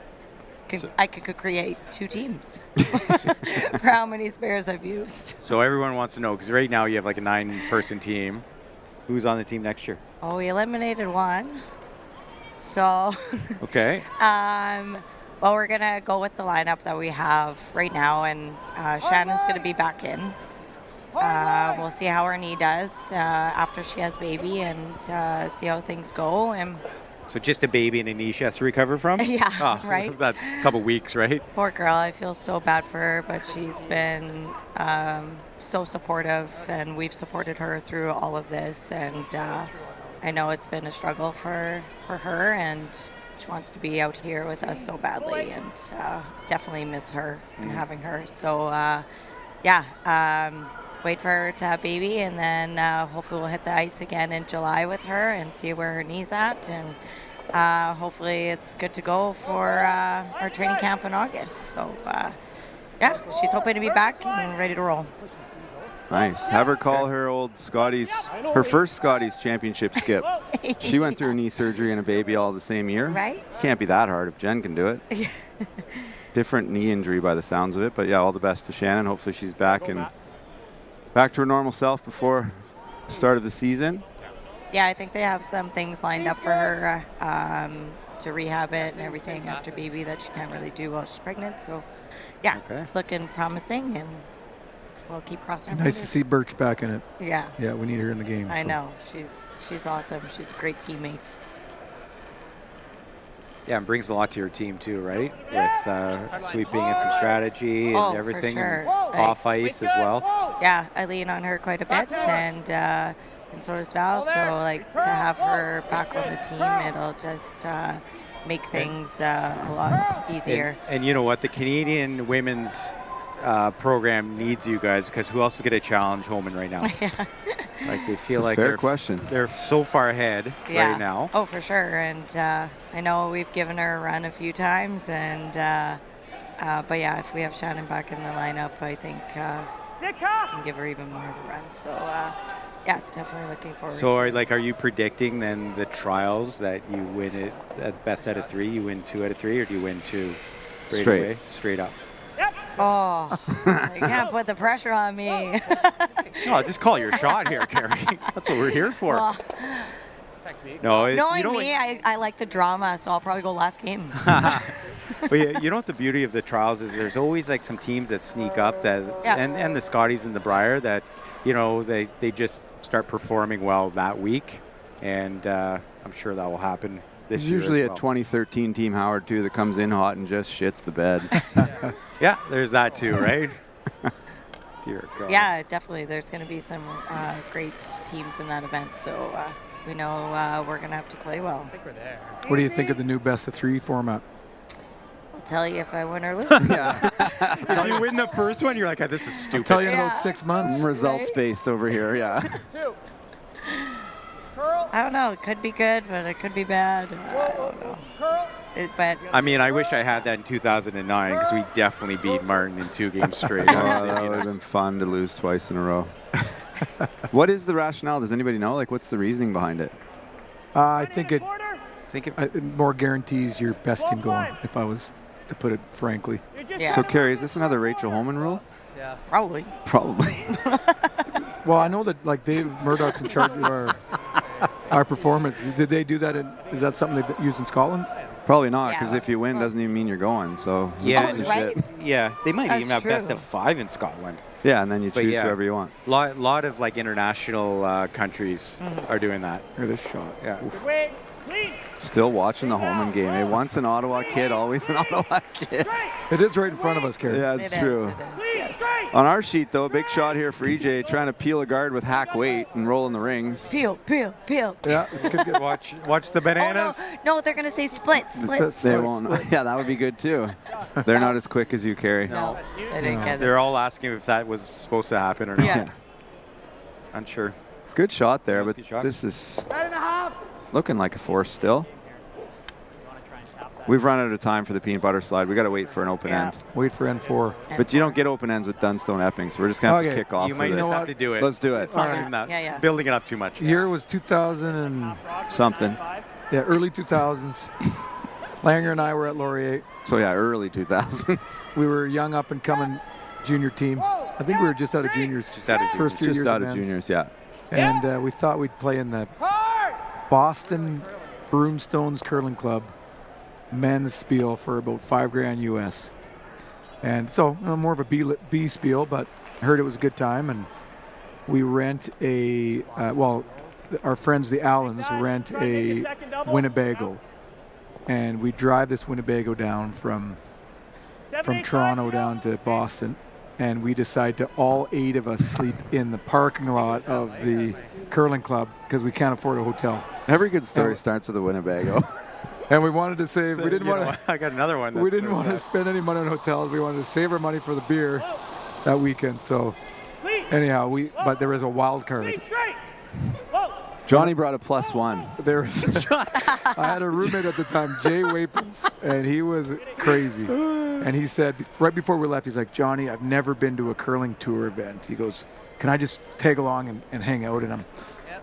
I could create 2 teams for how many spares I've used. So everyone wants to know, because right now you have like a 9-person team. Who's on the team next year? Oh, we eliminated one. So, Okay. well, we're going to go with the lineup that we have right now, and Shannon's going to be back in. We'll see how her knee does after she has baby and see how things go. And So just a baby and a knee she has to recover from? Yeah, Oh, right. That's a couple weeks, right? Poor girl, I feel so bad for her, but she's been so supportive, and we've supported her through all of this. And I know it's been a struggle for her, and she wants to be out here with us so badly, and definitely miss her and having her. So, wait for her to have baby, and then hopefully we'll hit the ice again in July with her and see where her knee's at, and hopefully it's good to go for our training camp in August. So she's hoping to be back and ready to roll. Nice. Have her call her her first Scotties championship skip. She went through knee surgery and a baby all the same year. Right? Can't be that hard if Jen can do it. Different knee injury by the sounds of it, but yeah, all the best to Shannon. Hopefully she's back and back to her normal self before the start of the season. Yeah, I think they have some things lined up for her to rehab it and everything after baby that she can't really do while she's pregnant. So, It's looking promising, and we'll keep crossing our Nice to fingers. see Birch back in it. Yeah. Yeah, we need her in the game. I so. know. She's awesome. She's a great teammate. Yeah, and brings a lot to your team too, right? With sweeping and some strategy and everything, for sure. and off ice as well. Yeah, I lean on her quite a bit, and so does Val. So to have her back on the team, it'll just make things a lot easier. And you know what? The Canadian women's program needs you guys, because who else is going to challenge Homan right now? Like they feel like fair question. They're so far ahead right now. Oh, for sure. And I know we've given her a run a few times, and but yeah, if we have Shannon back in the lineup, I think we can give her even more of a run. So definitely looking forward. So to it. are you predicting then the trials that you win it at best out of 3? You win 2 out of 3, or do you win 2 Straight. away? Straight up. Oh, you can't put the pressure on me. No, just call your shot here, Carrie. That's what we're here for. Well, knowing me, I like the drama, so I'll probably go last game. But you know what the beauty of the trials is? There's always like some teams that sneak up and the Scotties and the Briar that, they just start performing well that week, and I'm sure that will happen this There's year. usually as a well. 2013 Team Howard too that comes in hot and just shits the bed. Yeah, there's that too, right? Dear God. Yeah, definitely. There's going to be some great teams in that event, so we know we're going to have to play well. I think we're there. What do you think of the new best of 3 format? I'll tell you if I win or lose. If you win the first one, you're like, oh, this is stupid. I'll tell you in about 6 months. Results based over here, yeah. 2. I don't know. It could be good, but it could be bad. I don't know. But I mean, I wish I had that in 2009 because we definitely beat Martin in 2 games straight. Oh, that would have been fun to lose twice in a row. What is the rationale? Does anybody know? Like, what's the reasoning behind it? I think it more guarantees your best team going, if I was to put it frankly. Yeah. So, Carrie, is this another Rachel Holman rule? Yeah. Probably. Probably. Well, I know that like Dave Murdoch's in charge of our performance. Did they do that? Is that something they use in Scotland? Probably not, because if you win, doesn't even mean you're going. So Yeah, who gives a shit? yeah, they might That's even have best true. of 5 in Scotland. Yeah, and then you But choose yeah. whoever you want. Lot of like international countries are doing that. Or this shot. Yeah. Wait, clean. Still watching the Holman game. Eh? Once an Ottawa kid, always an Ottawa kid. It is right in front of us, Carrie. Yeah, it's It true. is, yes. On our sheet, though, big shot here for EJ, trying to peel a guard with hack weight and roll in the rings. Peel. Yeah, it's good. Watch the bananas. Oh, no, they're going to say split. They won't. Yeah, that would be good too. They're not as quick as you, Carrie. No, they didn't get it. They're all asking if that was supposed to happen or not. Yeah. Unsure. Good shot there, but Good shot. this is 10.5. looking like a force still. We've run out of time for the peanut butter slide. We got to wait for an open end. Wait for N4. But you don't get open ends with Dunstone Epping, so we're just going to have to Okay. kick off You for might this. just have to do it. Let's do it. It's not Alright. even that. Yeah. Building it up too much. Year was 2000 and Something. early 2000s. Langer and I were at Laurier. So yeah, early 2000s. We were young up and coming junior team. I think we were just out of juniors. Just out of First 2 Just years out of men's. juniors, yeah. And we thought we'd play in the Boston Broomstones Curling Club men's spiel for about $5,000 US. And so more of a B spiel, but I heard it was a good time. And we rent our friends the Allens rent a Winnebago, and we drive this Winnebago down from Toronto down to Boston, and we decide to all 8 of us sleep in the parking lot of the curling club because we can't afford a hotel. Every good story starts with a Winnebago. And we wanted to save. We didn't want to. I got another one. We didn't want to spend any money on hotels. We wanted to save our money for the beer that weekend. So anyhow, but there was a wild card. Johnny brought a +1. There was. I had a roommate at the time, Jay Waples, and he was crazy. And he said right before we left, he's like, Johnny, I've never been to a curling tour event. He goes, can I just tag along and hang out? And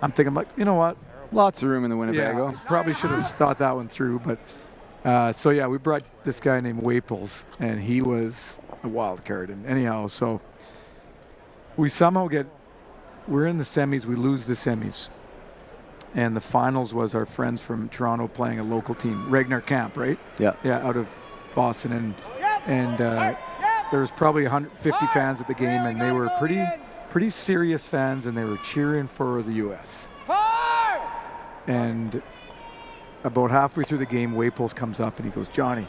I'm thinking, like, you know what? Lots of room in the Winnebago. Yeah, probably should have thought that one through. But so yeah, we brought this guy named Waples, and he was a wild card. And anyhow, so we somehow we're in the semis. We lose the semis. And the finals was our friends from Toronto playing a local team, Ragnar Camp, right? Yeah. Yeah, out of Boston. And there was probably 150 fans at the game, and they were pretty serious fans, and they were cheering for the U.S. And about halfway through the game, Waples comes up and he goes, Johnny,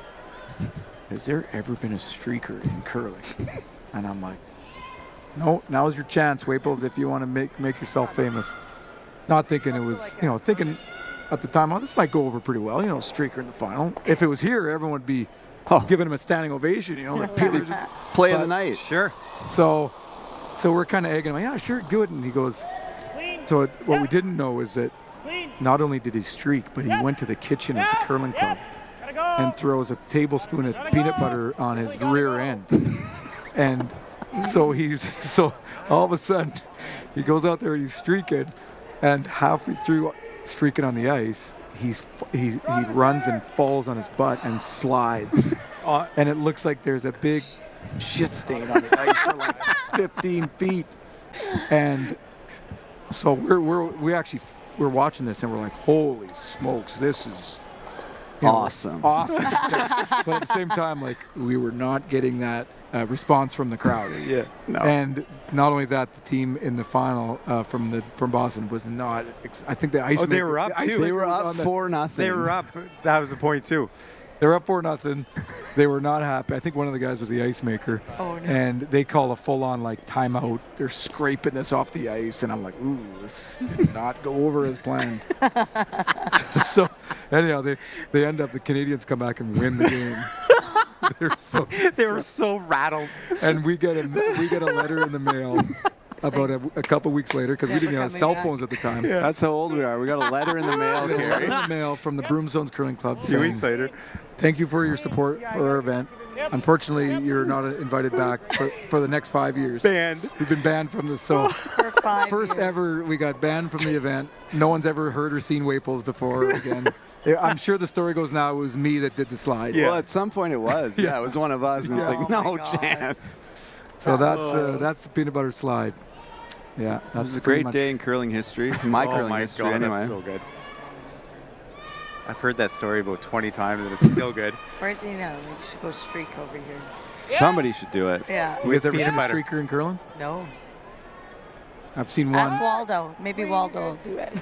has there ever been a streaker in curling? And I'm like, no, now's your chance, Waples, if you want to make yourself famous. Not thinking it was, thinking at the time, oh, this might go over pretty well, streaker in the final. If it was here, everyone would be giving him a standing ovation, like play of the night. Sure. So we're kind of egging him, yeah, sure, good. And he goes, so what we didn't know is that not only did he streak, but he went to the kitchen at the curling club and throws a tablespoon of peanut butter on his rear end. And so all of a sudden he goes out there and he's streaking, and halfway through streaking on the ice, he runs and falls on his butt and slides. And it looks like there's a big shit stain on the ice for like 15 feet. And so we're watching this and we're like, holy smokes, this is awesome. Awesome. But at the same time, like, we were not getting that response from the crowd. Yeah. No. And not only that, the team in the final from Boston was not. I think the ice. Oh, they were up too. They were up 4-0. They were up. That was the point too. They were up 4-0. They were not happy. I think one of the guys was the ice maker. Oh, no. And they call a full-on like timeout. They're scraping this off the ice, and I'm like, ooh, this did not go over as planned. So anyhow, they end up. The Canadians come back and win the game. They were so rattled. And we get a letter in the mail about a couple weeks later, because we didn't have cell phones at the time. Yeah. That's how old we are. We got a letter in the mail. In the mail from the Broomstones Curling Club. A few weeks later. Thank you for your support for our event. Unfortunately, you're not invited back for the next 5 years. Banned. We've been banned from this. So For 5 first years. ever, we got banned from the event. No one's ever heard or seen Waples before again. I'm sure the story goes now it was me that did the slide. Yeah. Well, at some point it was. Yeah, it was one of us, and it's like, no chance. So that's the peanut butter slide. Yeah, That was a great day in curling history. My curling history, God, anyway. That's so good. I've heard that story about 20 times, and it's still good. Where's he now? We should go streak over here. Somebody should do it. Yeah. You guys ever seen peanut a butter. streaker in curling? No. I've seen one. Ask Waldo. Maybe Waldo will do it.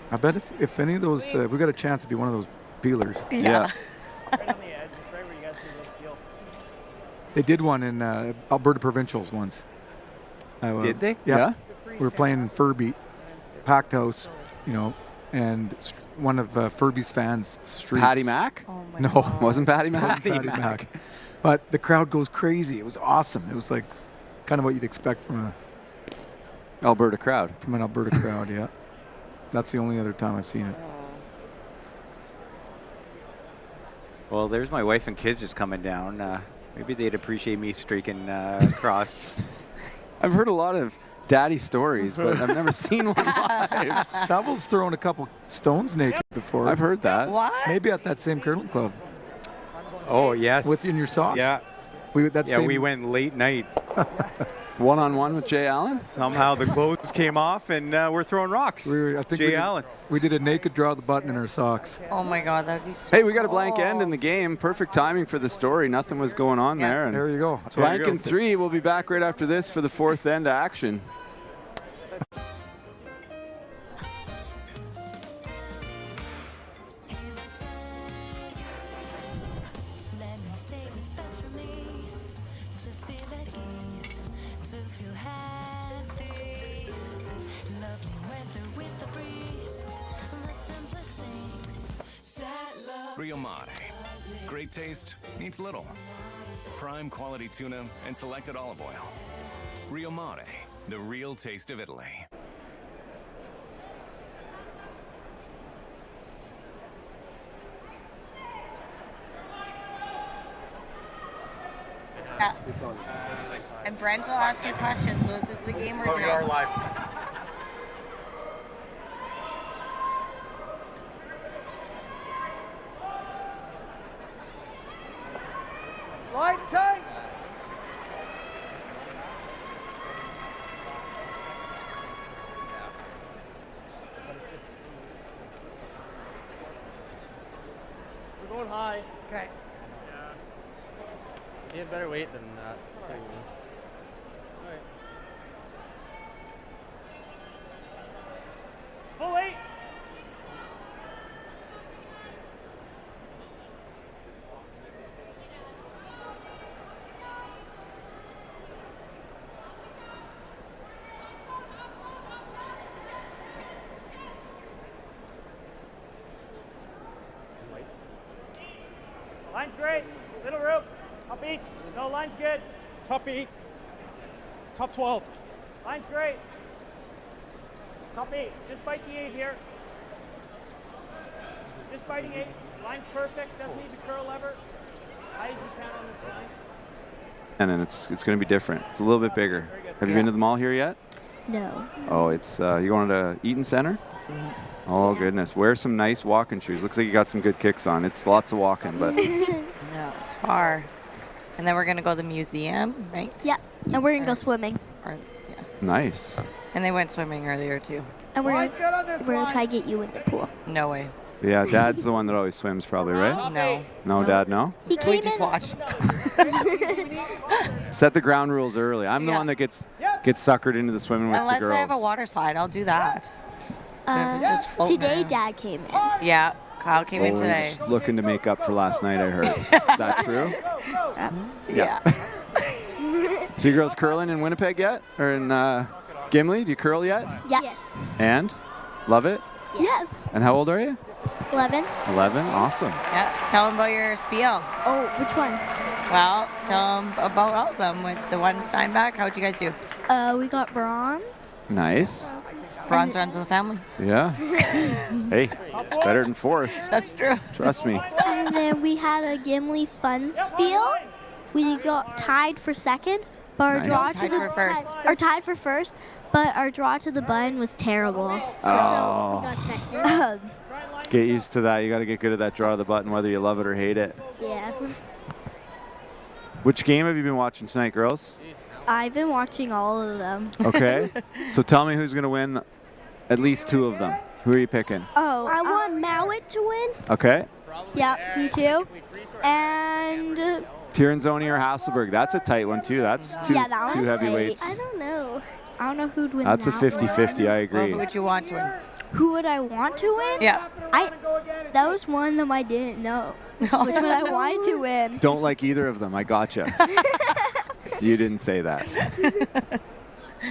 I bet if any of those, if we got a chance to be one of those peelers. Yeah. Right on the edge. It's right where you guys see those peels. They did one in Alberta Provincials once. Did they? Yeah. We were playing Furby, packed house, and one of Furby's fans streaks. Patty Mac? Oh my No, God. Wasn't Patty Mac? Patty Mac. But the crowd goes crazy. It was awesome. It was like kind of what you'd expect from Alberta crowd. an Alberta crowd. Yeah, that's the only other time I've seen it. Well, there's my wife and kids just coming down. Maybe they'd appreciate me streaking across. I've heard a lot of daddy stories, but I've never seen one live. Savil's thrown a couple stones naked before. I've heard that. What? Maybe at that same curling club Oh, yes. with you in your socks. Yeah. We went late night. One-on-one with Jay Allen? Somehow the clothes came off, and we're throwing rocks. Jay Allen. We did a naked draw the button in our socks. Oh my God, that would be so Hey, we got a blank cool. end in the game. Perfect timing for the story. Nothing was going on there. And There you go. blank in 3. We'll be back right after this for the 4th end action. Rio Mare. Great taste needs little. Prime quality tuna and selected olive oil. Rio Mare, the real taste of Italy. Yeah. And Brent will ask you questions. So is this the game we're doing? live. Lights tight. We're going high. Okay. You have better weight than that. All right. Full 8. Line's great. Little rope. Top 8. No, line's good. Top 8. Top 12. Line's great. Top 8. Just bite the 8 here. Just biting 8. Line's perfect. Doesn't need to curl lever. High as you can on this line. And it's going to be different. It's a little bit bigger. Have you been to the mall here yet? No. Oh, it's you going to Eaton Center? Oh, goodness. Wear some nice walking shoes. Looks like you got some good kicks on. It's lots of walking, but No, it's far. And then we're going to go to the museum, right? Yeah, and we're going to go swimming. nice. And they went swimming earlier, too. And we're going to try to get you in the pool. No way. Yeah, Dad's the one that always swims probably, right? No. No, Dad, no? He We came just in. watched. Set the ground rules early. I'm the one that gets suckered into the swimming with Unless the girls. I have a water slide, I'll do that. If it's just floating Today, around. Dad came in. Yeah, Kyle came in today. Just looking to make up for last night, I heard. Is that true? Yeah. So you girls curling in Winnipeg yet? Or in Gimli? Do you curl yet? Yes. And? Love it? Yes. And how old are you? 11. 11? Awesome. Yeah, tell them about your spiel. Oh, which one? Well, tell them about all of them. With the one Steinbach, how'd you guys do? We got bronze. Nice. Bronze runs in the family. Yeah. Hey, it's better than fourth. That's true. Trust me. And then we had a Gimli fun spiel. We got tied for second, but our Nice. draw Tied to the for first. Or tied for first, but our draw to the button was terrible. Oh. So we got second. Get used to that. You got to get good at that draw of the button, whether you love it or hate it. Yeah. Which game have you been watching tonight, girls? I've been watching all of them. Okay. So tell me who's going to win at least two of them. Who are you picking? Oh, I want Mowat to win. Okay. Yep, me too. And Tirinzoni or Hasselberg. That's a tight one, too. That's two that one's heavyweights. tight. I don't know. I don't know who'd win. That's a that 50-50, I Well, agree. who would you want to win? one. Who would I want to win? Yeah. That was one of them I didn't know. Which one I wanted to win. Don't like either of them. I gotcha. You didn't say that.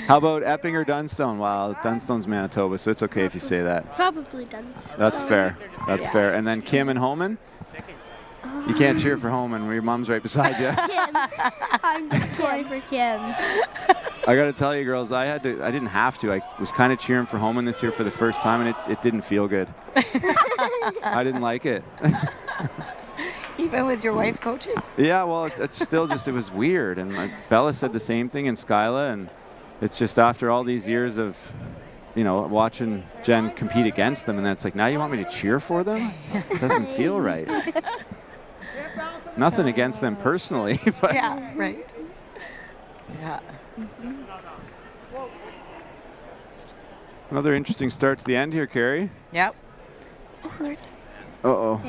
How about Epping or Dunstone? Well, Dunstone's Manitoba, so it's okay if you say that. Probably Dunstone. That's fair. That's fair. And then Kim and Homan? You can't cheer for Homan. Your mom's right beside you. Kim. I'm cheering for Kim. I got to tell you, girls, I didn't have to. I was kind of cheering for Homan this year for the first time, and it didn't feel good. I didn't like it. Even with your wife coaching? Yeah, well, it's still just, it was weird. And Bella said the same thing, and Skyla, and it's just after all these years of, watching Jen compete against them, and then it's like, now you want me to cheer for them? It doesn't feel right. Nothing against them personally, but Yeah, right. Yeah. another interesting start to the end here, Carrie. Yep. Uh-oh.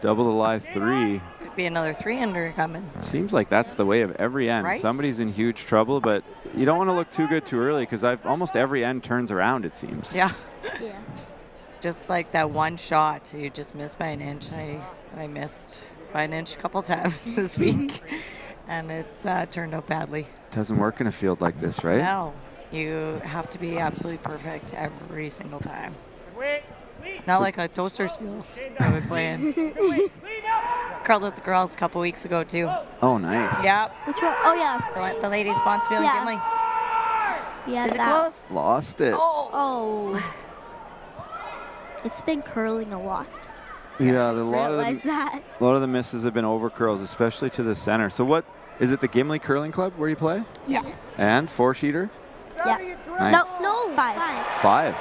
Double the live 3. Could be another 3-under coming. Seems like that's the way of every end. Right? Somebody's in huge trouble, but you don't want to look too good too early because almost every end turns around, it seems. Yeah. Yeah. Just like that one shot, you just missed by an inch. I missed by an inch a couple times this week, and it's turned out badly. Doesn't work in a field like this, right? No, you have to be absolutely perfect every single time. Not like a toaster skills I would play in. Curled with the girls a couple weeks ago too. Oh, nice. Yeah. Which one? Oh, yeah. The ladies' sponsor in Yeah. Gimli. Yeah, Is it that. close? Lost it. Oh. It's been curling a lot. Yeah, a lot Realize that. of the misses have been over curls, especially to the center. So what is it? The Gimli Curling Club where you play? Yes. And 4-sheeter? Yeah. Nice. No, 5. 5.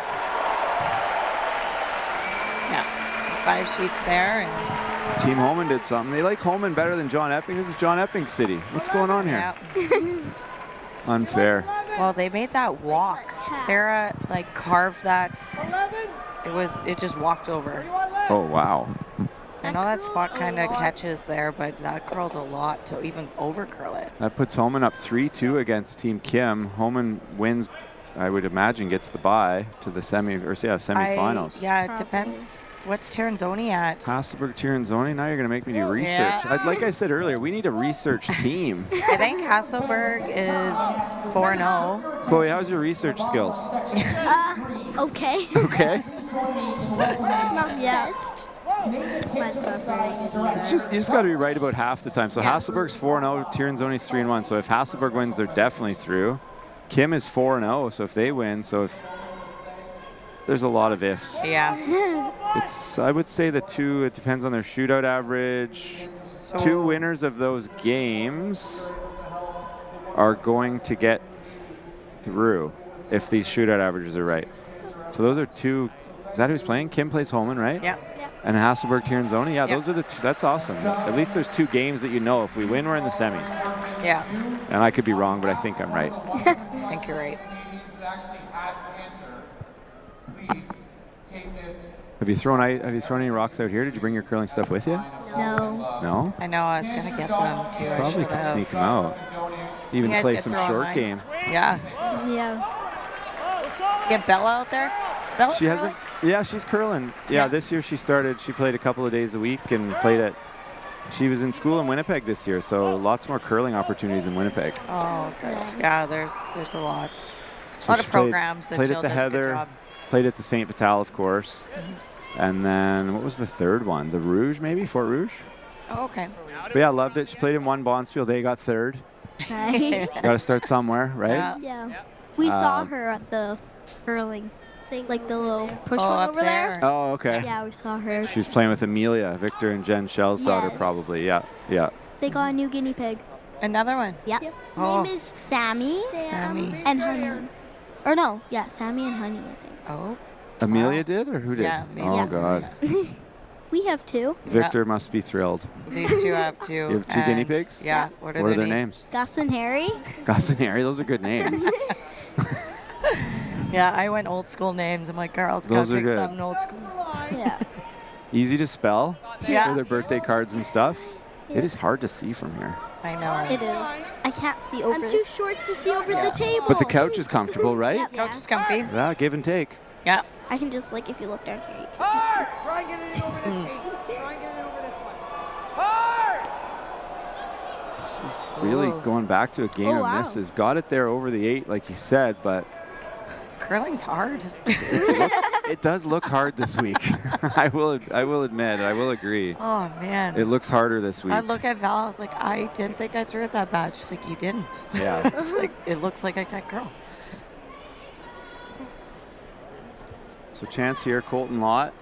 Yeah. 5 sheets there, and Team Homan did something. They like Homan better than John Epping. This is John Epping's city. What's going on here? yeah. Unfair. Well, they made that walk. Sarah carved that. It just walked over. Oh, wow. I know that spot kind of catches there, but that curled a lot to even over curl it. That puts Homan up 3-2 against Team Kim. Homan wins, I would imagine, gets the bye to the semifinals. Yeah, it depends. What's Tirinzoni at? Hasselberg, Tirinzoni. Now you're going to make me do research. Yeah. Like I said earlier, we need a research team. I think Hasselberg is 4-0. Chloe, how's your research skills? Okay. Okay. Not best. Mine's not very good. You just got to be right about half the time. So Hasselberg's 4-0, Tirinzoni's 3-1. So if Hasselberg wins, they're definitely through. Kim is 4-0, so if they win, there's a lot of ifs. Yeah. I would say it depends on their shootout average. 2 winners of those games are going to get through if these shootout averages are right. So those are 2. Is that who's playing? Kim plays Homan, right? Yeah. And Hasselberg, Tirinzoni? Yeah, those are the 2. That's awesome. At least there's 2 games that if we win, we're in the semis. Yeah. And I could be wrong, but I think I'm right. I think you're right. Have you thrown any rocks out here? Did you bring your curling stuff with you? No. No? I know, I was going to get them too. I Probably should could have. sneak them out. Even You guys play could some throw on short mine. game. Yeah. Yeah. Get Bella out there? Is Bella She curling? hasn't. Yeah, she's curling. Yeah, this year she played a couple of days a week and played at. She was in school in Winnipeg this year, so lots more curling opportunities in Winnipeg. Oh, good. Yeah, there's a lot. So A lot she of programs that played Jill at the does a good Heather, job. played at the St. Vital, of course. And then what was the third one? The Rouge, maybe? Fort Rouge? Oh, okay. But yeah, loved it. She played in one Bonspiel. They got third. Nice. Got to start somewhere, right? Yeah. We saw her at the curling thing, like the little push one up over there. Oh, okay. Yeah, we saw her. She was playing with Amelia, Victor and Jen Shell's daughter, Yes. probably. Yeah, yeah. They got a new guinea pig. Another one? Yeah. Oh. Name is Sammy. Sammy. And Honey. Or no, yeah, Sammy and Honey, I think. Oh. Amelia did, or who did? Yeah, maybe. Oh, Yeah. God. We have two. Victor must be thrilled. These two have two. You have two guinea and- pigs? Yeah. What are What are their their names? names? Gus and Harry. Gus and Harry, those are good names. Yeah, I went old school names. I'm like, girls, Those gotta are pick good. something old school. Yeah. Easy to spell Yeah. for their birthday cards and stuff. It is hard to see from here. I know. It is. I can't see over. I'm too short to see over the table. But the couch is comfortable, right? Yep. Couch is comfy. Yeah, give and take. Yeah. I can just, like, if you look down here, you can Hard! Try and get it in over this way. Try and get it over this one. Hard! This is really going back to a game Oh, of wow. misses. Got it there over the 8, like he said, but Curling's hard. it does look hard this week. I will admit, I will agree. Oh, man. It looks harder this week. I look at Val, I was like, I didn't think I threw it that bad. She's like, you didn't. Yeah. It's like, it looks like I can't curl. So chance here, Colton Lott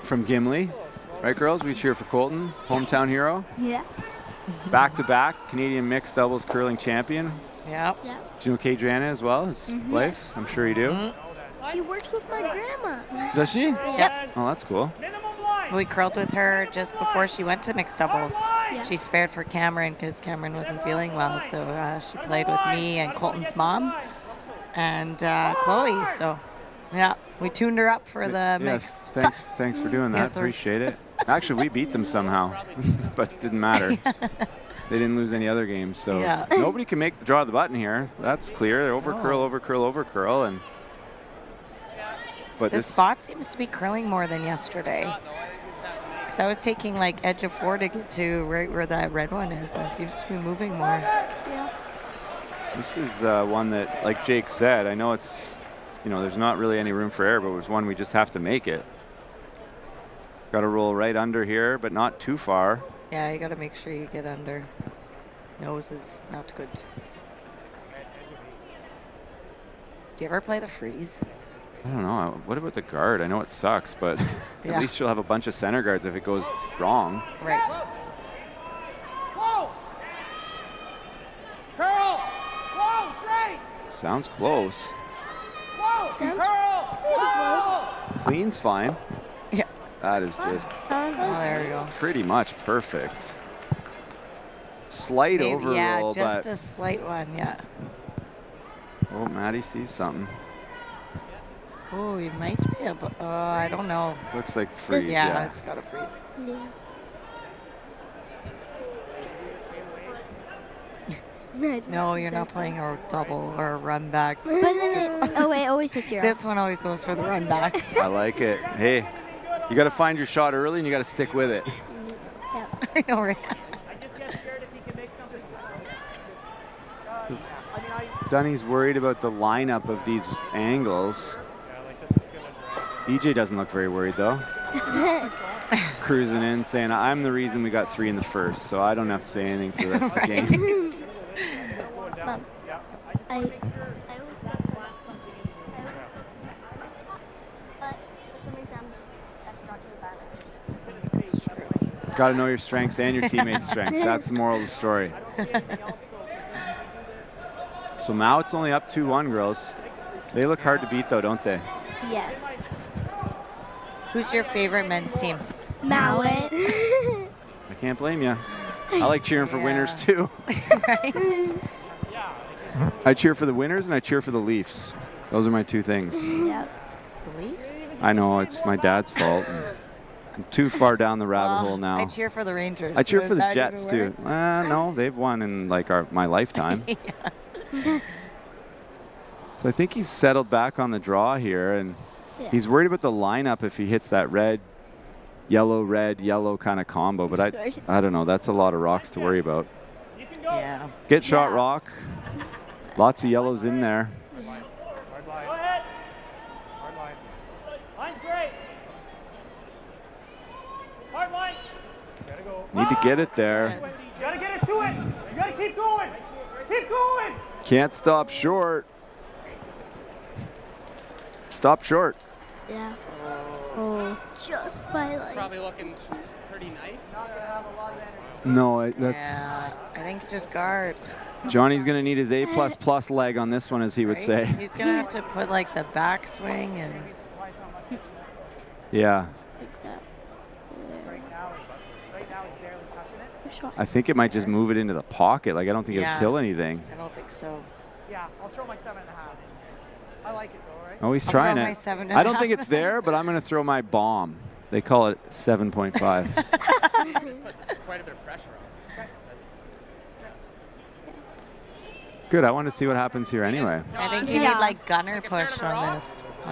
from Gimli. Right, girls? We cheer for Colton, hometown hero. Yeah. Back-to-back Canadian mixed doubles curling champion. Yep. Yeah. Do you know Kadriana as well, his wife? Yes. I'm sure you do. She works with my grandma. Does she? Yep. Oh, that's cool. We curled with her just before she went to mixed doubles. Yeah. She spared for Cameron because Cameron wasn't feeling well. So she played with me and Colton's mom and Chloe. So, yeah, we tuned her up for the mix. Thanks for doing that. Yes, sir. Appreciate it. Actually, we beat them somehow, but it didn't matter. They didn't lose any other games, so Yeah. nobody can make the draw of the button here. That's clear. They're over curl, over curl, over curl, and but The this spot seems to be curling more than yesterday. Because I was taking like edge of 4 to get to right where that red one is. So it seems to be moving more. Yeah. This is one that, like Jake said, I know it's, there's not really any room for error, but it was one we just have to make it. Got to roll right under here, but not too far. Yeah, you got to make sure you get under. Nose is not good. Do you ever play the freeze? I don't know. What about the guard? I know it sucks, but Yeah. at least you'll have a bunch of center guards if it goes wrong. Right. Whoa! Curl! Whoa, straight! Sounds close. Whoa! Sounds Curl! Whoa! Clean's fine. Yeah. That is just Oh, there you go. pretty much perfect. Slight Maybe, overroll, yeah, just but a slight one, yeah. oh, Maddie sees something. Oh, you might be able. I don't know. Looks like freeze. Yeah, Yeah. it's got to freeze. No, you're not playing a double or a run back. But then it always hits your This one always goes for the run back. I like it. Hey, you got to find your shot early and you got to stick with it. I know, right? I just get scared if he can make something. Dunny's worried about the lineup of these angles. EJ doesn't look very worried though. Cruising in, saying, I'm the reason we got 3 in the first, so I don't have to say anything for the rest of the game. I always want something. But for some reason, I brought to the banner. Got to know your strengths and your teammates' strengths. That's the moral of the story. So now it's only up 2-1, girls. They look hard to beat though, don't they? Yes. Who's your favorite men's team? Mowat. I can't blame you. I like cheering for winners too. Right? I cheer for the winners and I cheer for the Leafs. Those are my 2 things. Yep. The Leafs? I know, it's my dad's fault. I'm too far down the rabbit hole now. I cheer for the Rangers. I cheer so for is the that Jets even too. worse? No, they've won in like my lifetime. So I think he's settled back on the draw here, and he's worried about the lineup if he hits that red, yellow kind of combo. But I don't know. That's a lot of rocks to worry about. Yeah. Get shot rock. Lots of yellows in there. Hard line. Go ahead. Hard line. Line's great. Hard line. Gotta go. Need to get it there. You gotta get it to it. You gotta keep going. Keep going. Can't stop short. Stop short. Yeah. Oh, just by like. Probably looking pretty nice. No, that's. Yeah, I think just guard. Johnny's going to need his A++ leg on this one, as he would say. He's going to have to put like the backswing and. Yeah. Right now he's barely touching it. I think it might just move it into the pocket. Like, I don't think it'll Yeah. kill anything. I don't think so. Yeah, I'll throw my 7.5. I like it though, right? Oh, he's I'll trying throw it. my 7.5. I don't think it's there, but I'm going to throw my bomb. They call it 7.5. Quite a bit of pressure on. Good. I want to see what happens here anyway. I think you need like gunner push on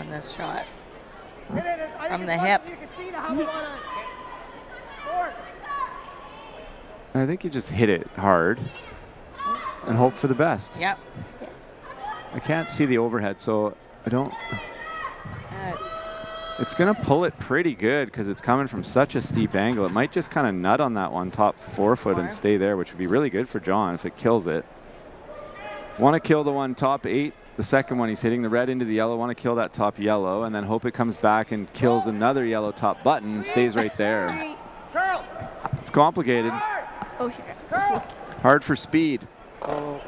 this shot. From the hip. I think you just hit it hard and hope for the best. Yep. I can't see the overhead, so I don't. It's going to pull it pretty good because it's coming from such a steep angle. It might just kind of nut on that one top 4 foot and stay there, which would be really good for John if it kills it. Want to kill the one top 8. The second one, he's hitting the red into the yellow. Want to kill that top yellow and then hope it comes back and kills another yellow top button and stays right there. It's complicated. Oh, here. Just look. Hard for speed. Oh.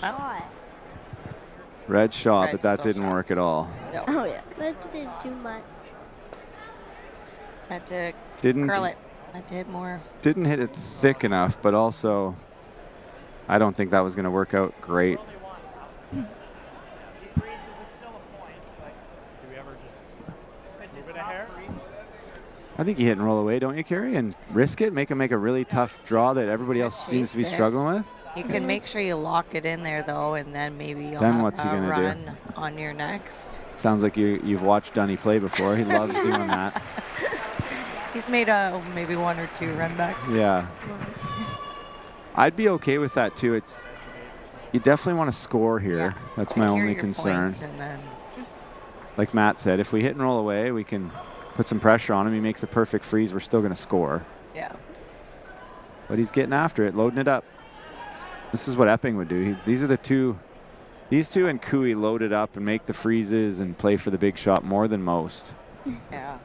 Shot. Red shot, Red but that still didn't shot. work at all. No. Oh, yeah. That didn't do much. Had to Didn't curl it. I did more. Didn't hit it thick enough, but also I don't think that was going to work out great. I think you hit and roll away, don't you, Carrie? And risk it, make him make a really tough draw that everybody else seems to be struggling with. You can make sure you lock it in there though, and then maybe you'll Then have what's he a gonna do? run on your next. Sounds like you've watched Dunny play before. He loves doing that. He's made maybe 1 or 2 run backs. Yeah. I'd be okay with that too. You definitely want to score here. Yeah. That's my Secure only your concern. point and then Like Matt said, if we hit and roll away, we can put some pressure on him. He makes a perfect freeze. We're still going to score. yeah. But he's getting after it, loading it up. This is what Epping would do. These two and Cooey load it up and make the freezes and play for the big shot more than most. Yeah.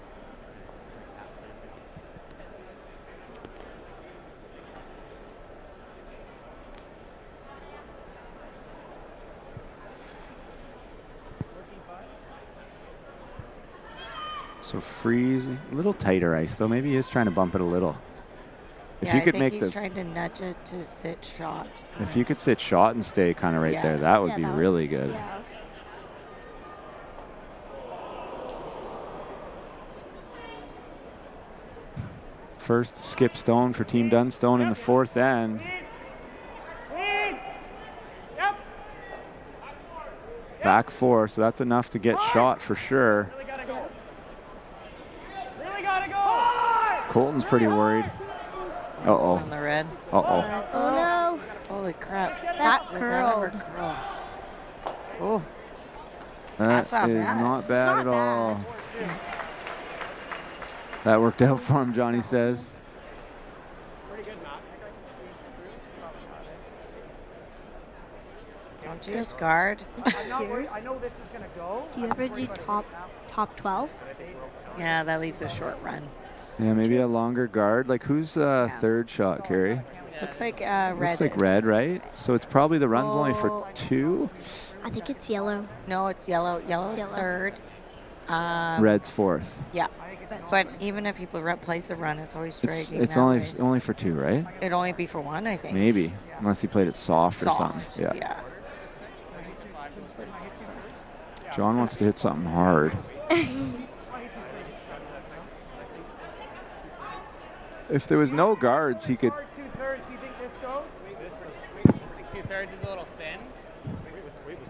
So freeze, a little tighter ice though. Maybe he is trying to bump it a little. If Yeah, you could I think make he's the, trying to nudge it to sit shot. if you could sit shot and stay kind of right there, that would be really good. Yeah. First skip stone for Team Dunstone in the 4th end. Back 4, so that's enough to get shot for sure. Colton's pretty worried. Uh-oh. On the red. Uh-oh. Oh, no. Holy crap. That Did curled. ever curl? Oh. That That's not is bad. not bad at all. That worked out for him, Johnny says. Don't you discard? I know this is going to go. Do you ever do top 12? Yeah, that leaves a short run. Yeah, maybe a longer guard. Like, who's third shot, Carrie? Looks like red. Looks like red, right? So it's probably the run's only for 2. I think it's yellow. No, it's yellow. Yellow's Yellow. third. Red's 4th. Yeah. But even if you place a run, it's always striking. It's that only way. for 2, right? It'd only be for 1, I think. Maybe, unless he played it soft or Soft. something. Yeah. John wants to hit something hard. If there was no guards, he could. 2/3, do you think this goes? Like 2/3 is a little thin.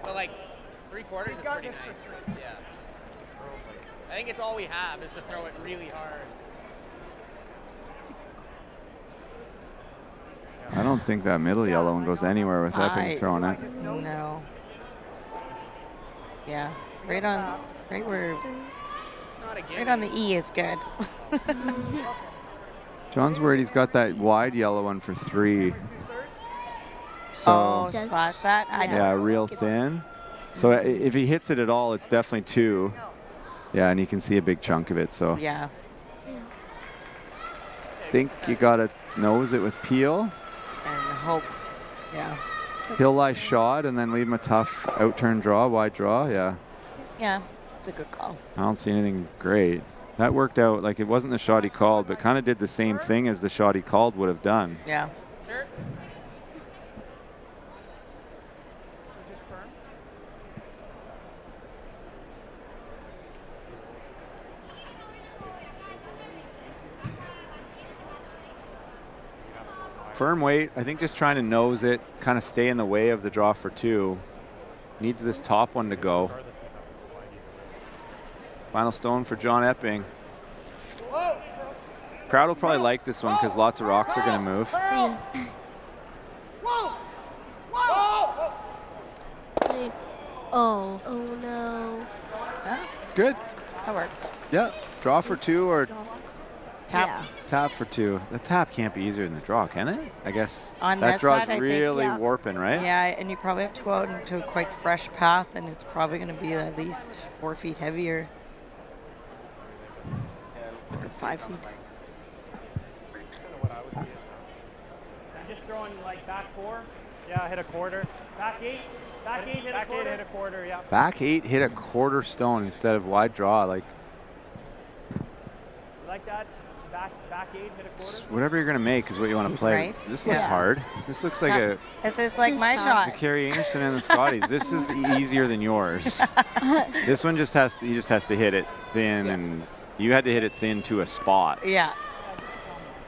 But like 3/4 is pretty nice. Yeah. I think it's all we have is to throw it really hard. I don't think that middle yellow one goes anywhere with Epping throwing it. No. Yeah, right on the E is good. John's worried he's got that wide yellow one for 3. So slash that? yeah, real thin. So if he hits it at all, it's definitely 2. Yeah, and you can see a big chunk of it. So yeah. Think you got to nose it with Peel. And hope, yeah. He'll lie shot and then leave him a tough out-turn draw, wide draw. Yeah. Yeah, it's a good call. I don't see anything great. That worked out. Like, it wasn't the shot he called, but kind of did the same thing as the shot he called would have done. Yeah. Sure. Firm weight. I think just trying to nose it, kind of stay in the way of the draw for 2. Needs this top one to go. Final stone for John Epping. Crowd will probably like this one because lots of rocks are going to move. Oh no. Good. That worked. Yeah. Draw for 2 or tap. Yeah. Tap for 2. The tap can't be easier than the draw, can it? I guess On that this draw's side, I think, really yeah. warping, right? Yeah, and you probably have to go out into a quite fresh path, and it's probably going to be at least 4 feet heavier. Or 5 feet. I'm just throwing like back 4. Yeah, hit a quarter. Back 8. Back 8 hit a quarter. Hit a quarter, yeah. Back 8 hit a quarter stone instead of wide draw. Like, You like that? Back 8 hit a quarter. whatever you're going to make is what you want to play. Right? This looks hard. This looks like a This is like my shot. the Carrie Anderson and the Scotties. This is easier than yours. This one just has to, he just has to hit it thin, and you had to hit it thin to a spot. Yeah.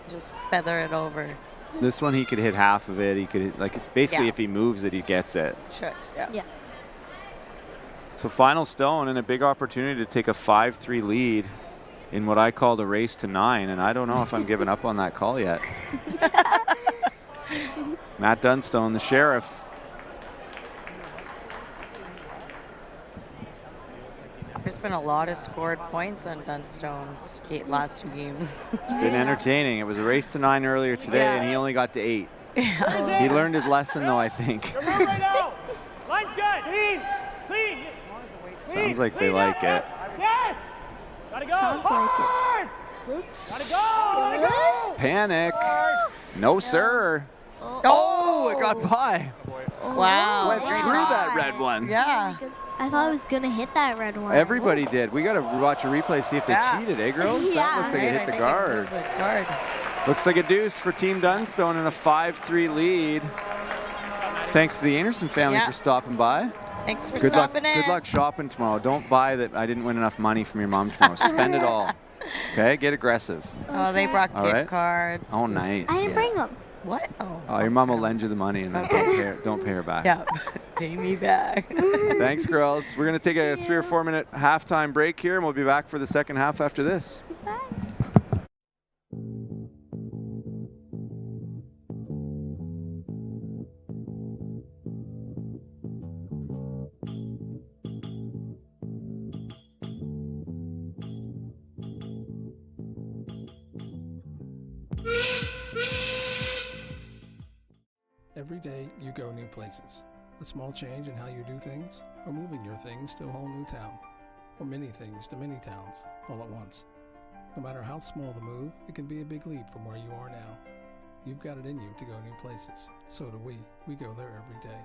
Just feather it over. This one he could hit half of it. He could hit, like, basically Yeah. if he moves it, he gets it. Should, yeah. Yeah. So final stone and a big opportunity to take a 5-3 lead in what I called a race to 9, and I don't know if I'm giving up on that call yet. Matt Dunstone, the sheriff. There's been a lot of scored points on Dunstone's last 2 games. It's been entertaining. It was a race to 9 earlier today, Yeah. and he only got to 8. Yeah. He learned his lesson, though, I think. Right now. Line's good. Clean. Clean. Sounds like they like it. Yes. Gotta go. Sounds like Hard. Looks Gotta go. Gotta go. Panic. No, sir. Oh, it got by. Wow. Went through that red one. Yeah. I thought I was gonna hit that red one. Everybody did. We got to watch a replay, see if they cheated, eh, girls? Yeah. That looks like it hit the guard. The guard. Looks like a deuce for Team Dunstone and a 5-3 lead. Thanks to the Anderson family Yeah. for stopping by. Thanks for Good luck. stopping in. Good luck shopping tomorrow. Don't buy that I didn't win enough money from your mom tomorrow. Spend it all. Okay, get aggressive. Oh, they brought All gift right. cards. Oh, nice. I didn't bring them. What? Oh. Oh, your mom will lend you the money and then don't pay her back. Yeah. Pay me back. Thanks, girls. We're going to take a 3 or 4 minute halftime break here, and we'll be back for the second half after this. Every day you go new places. A small change in how you do things, or moving your things to a whole new town, or many things to many towns all at once. No matter how small the move, it can be a big leap from where you are now. You've got it in you to go new places. So do we. We go there every day.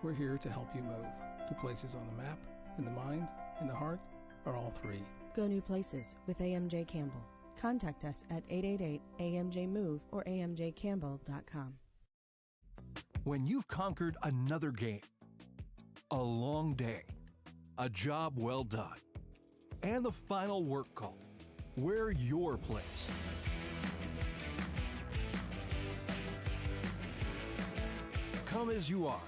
We're here to help you move to places on the map, in the mind, in the heart, or all 3. Go new places with AMJ Campbell. Contact us at 888-AMJ-MOVE or amjcampbell.com. When you've conquered another game, a long day, a job well done, and the final work call. We're your place. Come as you are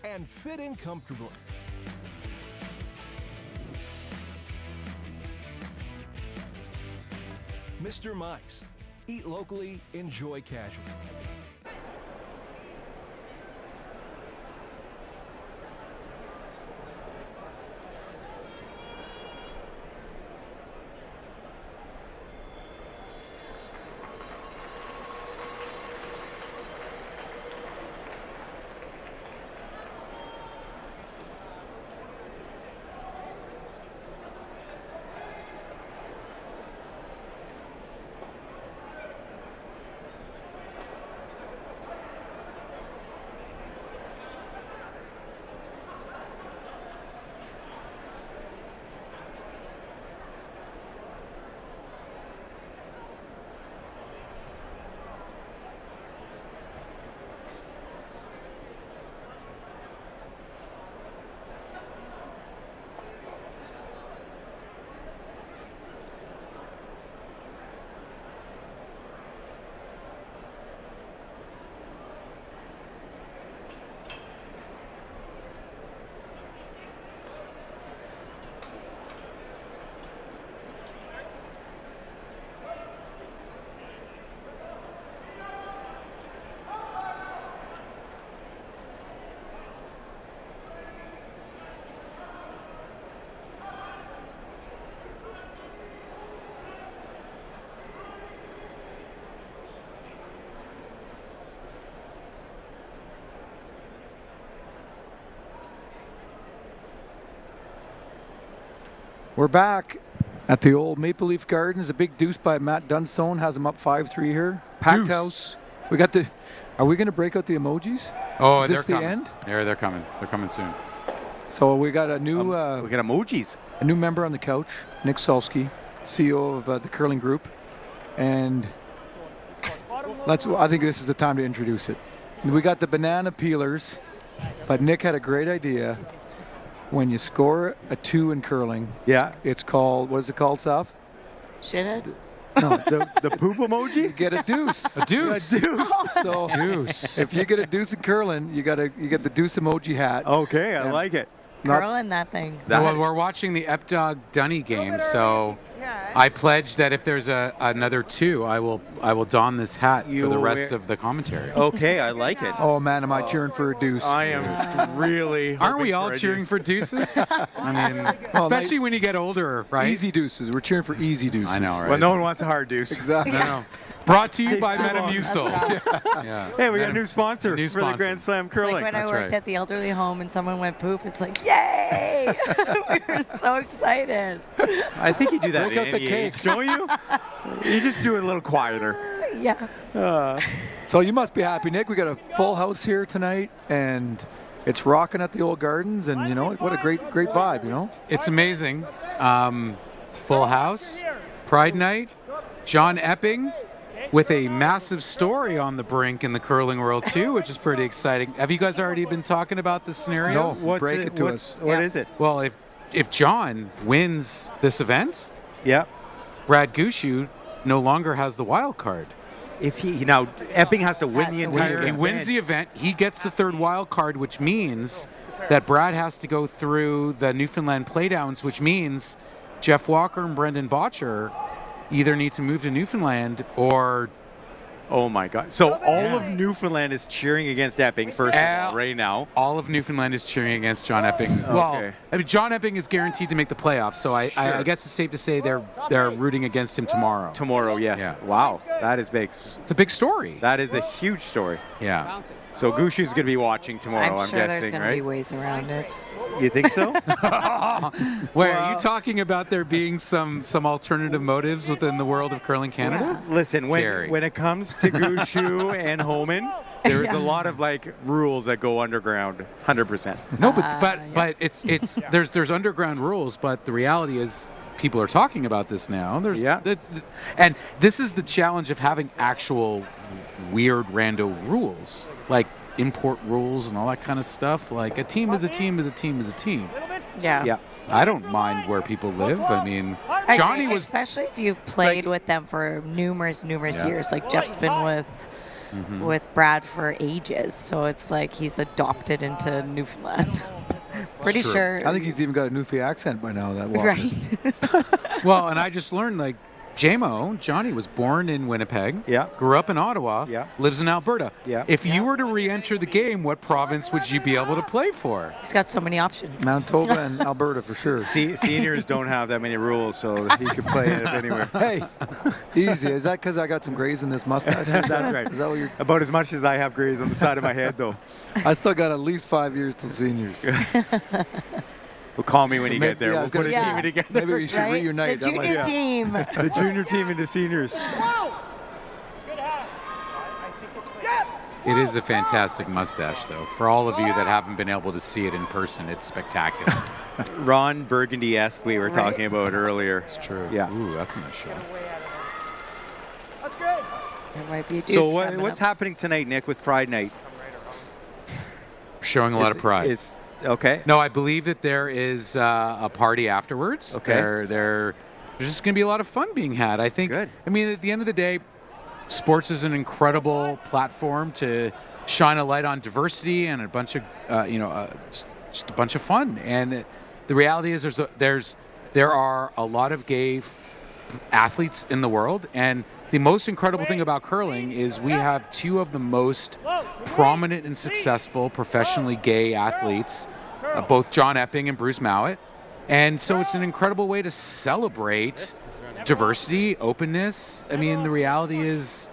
and fit in comfortably. Mr. Mike's. Eat locally, enjoy casual. We're back at the old Maple Leaf Gardens. A big deuce by Matt Dunstone has him up 5-3 here. Packed Deuce. house. We got the. Are we going to break out the emojis? Oh, is they're this the coming. end? Yeah, they're coming. They're coming soon. So we got a new. We got emojis. A new member on the couch, Nick Solsky, CEO of the curling group, and I think this is the time to introduce it. We got the banana peelers, but Nick had a great idea. When you score a 2 in curling, it's called, what is it called, Saf? Shithead? No, the poop emoji? You get a deuce. A deuce. A deuce. So Deuce. if you get a deuce in curling, you get the deuce emoji hat. Okay, I like it. Curling that thing. Well, we're watching the Epdog Dunny game, so I pledge that if there's another 2, I will don this hat for the rest of the commentary. Okay, I like it. Oh man, am I cheering for a deuce? I am really. Aren't we hoping all for a cheering deuce. for deuces? I mean, especially when you get older, right? Easy deuces. We're cheering for easy deuces. I know, right? Well, no one wants a hard deuce. Exactly. No. Brought to you Takes by too long. Metamucil. Yeah. Hey, we got a new sponsor New for the sponsor. Grand Slam It's curling. like when I That's worked right. at the elderly home and someone went poop, it's like, yay! We were so excited. I think you do that Break at out the any cake. age, don't you? You just do it a little quieter. Yeah. So you must be happy, Nick. We got a full house here tonight, and it's rocking at the old gardens, and what a great vibe, It's amazing. Full house, Pride Night, John Epping with a massive story on the brink in the curling world too, which is pretty exciting. Have you guys already been talking about the scenarios? No, break it to us. What is it? Well, if John wins this event, Yeah. Brad Gushue no longer has the wild card. If Epping has to win the entire He event. wins the event, he gets the third wild card, which means that Brad has to go through the Newfoundland playdowns, which means Jeff Walker and Brendan Botcher either need to move to Newfoundland or... Oh my God! So all of Newfoundland is cheering against Epping first of all, right now. All of Newfoundland is cheering against John Epping. Well, I mean, John Epping is guaranteed to make the playoffs, so I guess it's safe to say they're rooting against him tomorrow. Tomorrow, yes. Yeah. Wow, that is big. It's a big story. That is a huge story. Yeah. So Gushue's going to be watching tomorrow, I'm sure guessing, there's going to right? be ways around it. You think so? Wait, are you talking about there being some alternative motives within the world of curling Canada? Listen, when it comes to Gushu and Homan, there is a lot of rules that go underground, 100%. No, but it's there's underground rules, but the reality is people are talking about this now. And this is the challenge of having actual weird rando rules. Like import rules and all that kind of stuff. Like a team is a team is a team is a team. Yeah. Yeah. I don't mind where people live. I mean, I Johnny agree, was especially if you've played with them for numerous Yeah. years. Like Jeff's been with Brad for ages, so it's like he's adopted into Newfoundland. Pretty True. sure. I think he's even got a Newfie accent by now. That Walker. Right. Well, and I just learned like Johnny was born in Winnipeg. Yeah. Grew up in Ottawa. Yeah. Lives in Alberta. Yeah. If you were to re-enter the game, what province would you be able to play for? He's got so many options. Manitoba and Alberta for sure. Seniors don't have that many rules, so he could play it anywhere. Hey, easy. Is that because I got some grays in this mustache? That's right. Is that what you're? About as much as I have grays on the side of my head, though. I still got at least 5 years till seniors. Well, call me when you get there. Yeah, I We'll was put a gonna say, team together. maybe we should Right? reunite. The That might- junior team. The junior team into seniors. It is a fantastic mustache, though. For all of you that haven't been able to see it in person, it's spectacular. Ron Burgundy-esque we were talking about earlier. It's true. Yeah. Ooh, that's a nice shot. There might be a So deuce what, coming what's up. happening tonight, Nick, with Pride Night? Showing a lot of pride. Okay. No, I believe that there is a party afterwards. Okay. There's just going to be a lot of fun being had. I think. Good. I mean, at the end of the day, sports is an incredible platform to shine a light on diversity and a bunch of, just a bunch of fun. And the reality is, there are a lot of gay athletes in the world, and the most incredible thing about curling is we have two of the most prominent and successful professionally gay athletes, both John Epping and Bruce Mowat. And so it's an incredible way to celebrate diversity, openness. I mean, the reality is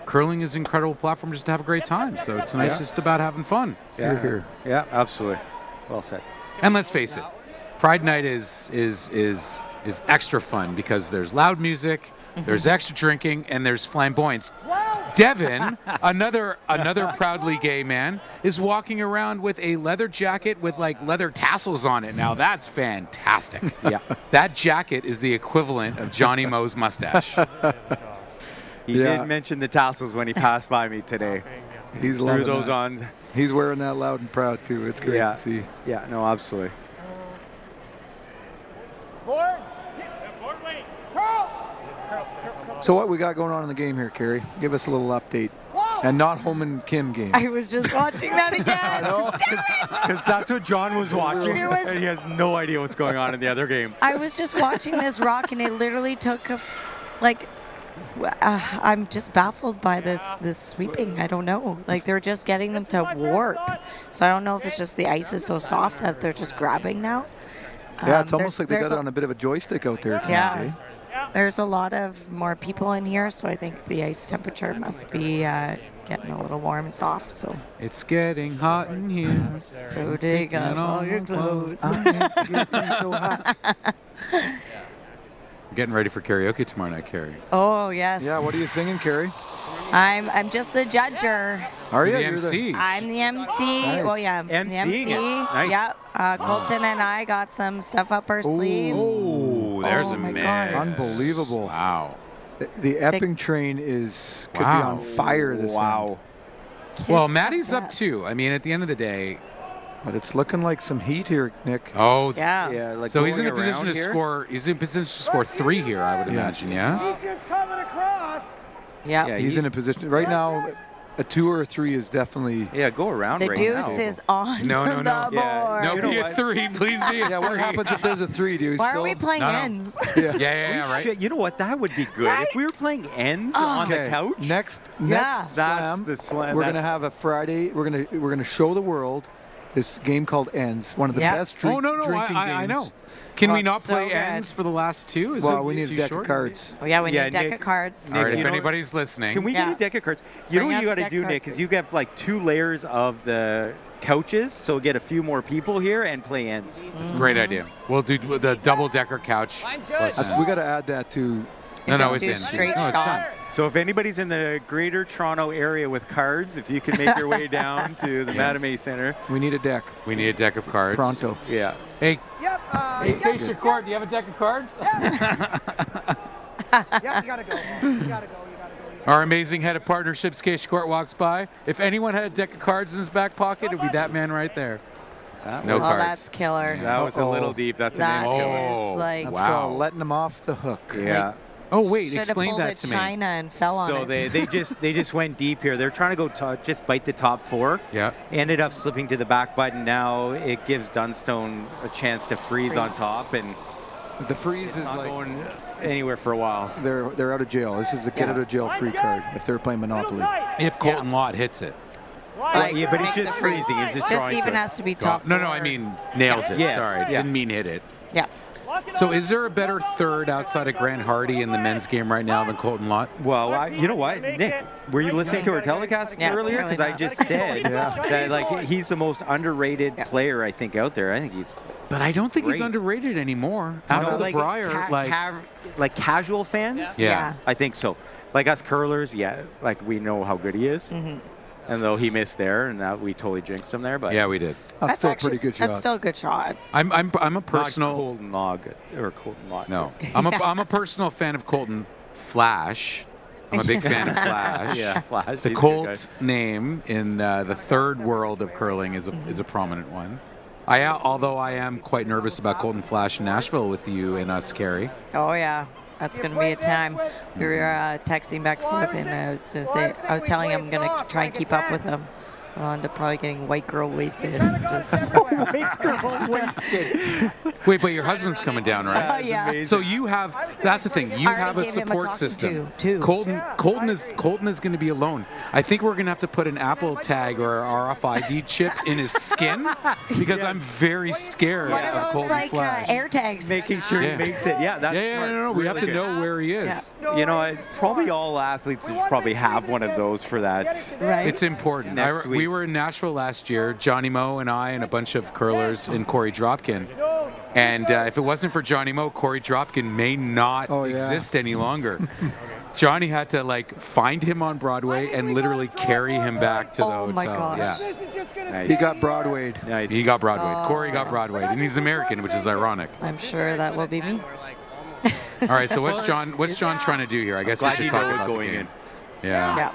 curling is an incredible platform just to have a great time. So it's nice just about having fun. Yeah. Here. Yeah, absolutely. Well said. And let's face it, Pride Night is extra fun because there's loud music, there's extra drinking, and there's flamboyance. Devin, another proudly gay man, is walking around with a leather jacket with like leather tassels on it. Now that's fantastic. Yeah. That jacket is the equivalent of Johnny Moe's mustache. He did mention the tassels when he passed by me today. He's Threw loving those that. on. He's wearing that loud and proud too. It's great to see. Yeah, no, absolutely. Board. Board wait. Curl. So what we got going on in the game here, Carrie? Give us a little update. And not home and Kim game. I was just watching that again. Because that's what John was watching, It was- and he has no idea what's going on in the other game. I was just watching this rock, and it literally took I'm just baffled by this sweeping. I don't know. Like they're just getting them to warp. So I don't know if it's just the ice is so soft that they're just grabbing now. Yeah, it's almost like they there's got it on a bit of a joystick out there tonight. Yeah. Eh? There's a lot of more people in here, so I think the ice temperature must be getting a little warm and soft. So It's getting hot in here. go dig up all your clothes. So hot. Getting ready for karaoke tomorrow night, Carrie. Oh yes. Yeah, what are you singing, Carrie? I'm just the judger. Are you? The You're MC. I'm the MC. Nice. Well, yeah, MC-ing the MC. it. Nice. Yeah. Colton and I got some stuff up our sleeves. Oh, there's Oh a my man. God. Unbelievable. Wow. The Epping train could be on fire this Wow. Well, Kiss Maddie's up up that. too. I mean, at the end of the day, But it's looking like some heat here, Nick. oh, Yeah. Yeah, like so he's in a going position around to here. score. He's in a position to score 3 here, I would imagine. Yeah. He's just coming across. Yeah. Yeah, He's in a position right now. A 2 or a 3 is definitely. Yeah, go around The right deuce now. is on No, no, the no. board. Yeah. No, You know be a what? 3. Please be a 3. Yeah, what happens if there's a 3, dude? Why are we playing No, no. ends? Yeah, right. Shit, you know what? That would be good. Right? If we were playing ends on the couch. Next Yeah. That's slam, the slam. we're That's- gonna have a Friday. We're gonna show the world this game called Ends. One of the Yeah. best Oh no, drinking I games. know. Can we not So play good. ends for the last 2? Is Well, it we need too a deck short? of cards. Oh, yeah, we need Yeah, a deck Nick- of cards. All right, Nick, if you know- anybody's listening. Can we Yeah. get a deck of cards? You know Bring what you us got a to deck do, of Nick, cards, is you get like 2 layers of the couches, so get a few more people here and play ends. Great idea. We'll do the double-decker couch. Plus That's, ends. we got to add that to. No, Just it's do in. straight No, it's done. shots. So if anybody's in the greater Toronto area with cards, if you can make your way down to the Matamé Center. We need a deck. We need a deck of cards. Pronto. Yeah. Hey, Yep. Acacia Court, do you have a deck of cards? Yep. You gotta go. You gotta go. You gotta go. You gotta Our amazing head of partnerships, Kay Short, walks by. If anyone had a deck of cards in his back pocket, it would be that man right there. No cards. That's killer. That was a little deep. That's That an is killer. like That's called letting him off the hook. Yeah. Like, oh wait, should have explain pulled that a to me. China and fell on So it. they just went deep here. They're trying to go just bite the top 4. Yeah. Ended up slipping to the back button. Now it gives Dunstone a chance to freeze on top, and the freeze is not like going anywhere for a while. they're out of jail. This is the get out of jail free card if they're playing Monopoly. If Colton Lott hits it. Like, yeah, but he's makes just the free- freezing. He's just Just drawing even to it. has to be top. No, four. I mean nails it. Yes, Sorry, yeah. didn't mean hit it. Yeah. So is there a better third outside of Grant Hardy in the men's game right now than Colton Lott? Well, you know what, Nick? Were you listening to our telecast earlier? Because I just said that like he's the most underrated player I think out there. I think he's. But I don't think he's great. underrated anymore. After the Briar, like casual fans. Yeah. I think so. Like us curlers, like we know how good he is. Mm-hmm. And though he missed there, and that we totally jinxed him there, but Yeah, we did. That's still a pretty good shot. That's still a good shot. I'm a personal. Not Colton Log or Colton Lott. No, I'm a personal fan of Colton Flash. I'm a big fan of Flash. Yeah, Flash. The He's a good Colt name in the third world of curling is a prominent one. Although I am quite nervous about Colton Flash in Nashville with you and us, Carrie. Oh yeah, that's going to be a time. We were texting back and forth, and I was going to say, I was telling him I'm going to try and keep up with him. On to probably getting white girl wasted. White girl wasted. Wait, but your husband's coming down, right? Oh, yeah. So you have. That's the thing. You I already have a gave him a support talking system. to, too. Colton is going to be alone. I think we're going to have to put an Apple tag or RFID chip in his skin because I'm very scared One of of those Colton like Flash. air tags. Making sure he makes it. Yeah, that's smart. No. We have Really to good. know where he is. You know, probably all athletes should probably have one of those for that. Right. It's important. Next week. We were in Nashville last year, Johnny Moe and I and a bunch of curlers and Corey Dropkin. And if it wasn't for Johnny Moe, Corey Dropkin may not exist any longer. Johnny had to find him on Broadway and literally carry him back to the hotel. my gosh. Yeah. Nice. He got Broadwayed. Nice. He got Broadwayed. Corey got Broadwayed, and he's American, which is ironic. I'm sure that will be me. All right, so what's John trying to do here? I guess we glad should you talk know it about going the game. in. Yeah.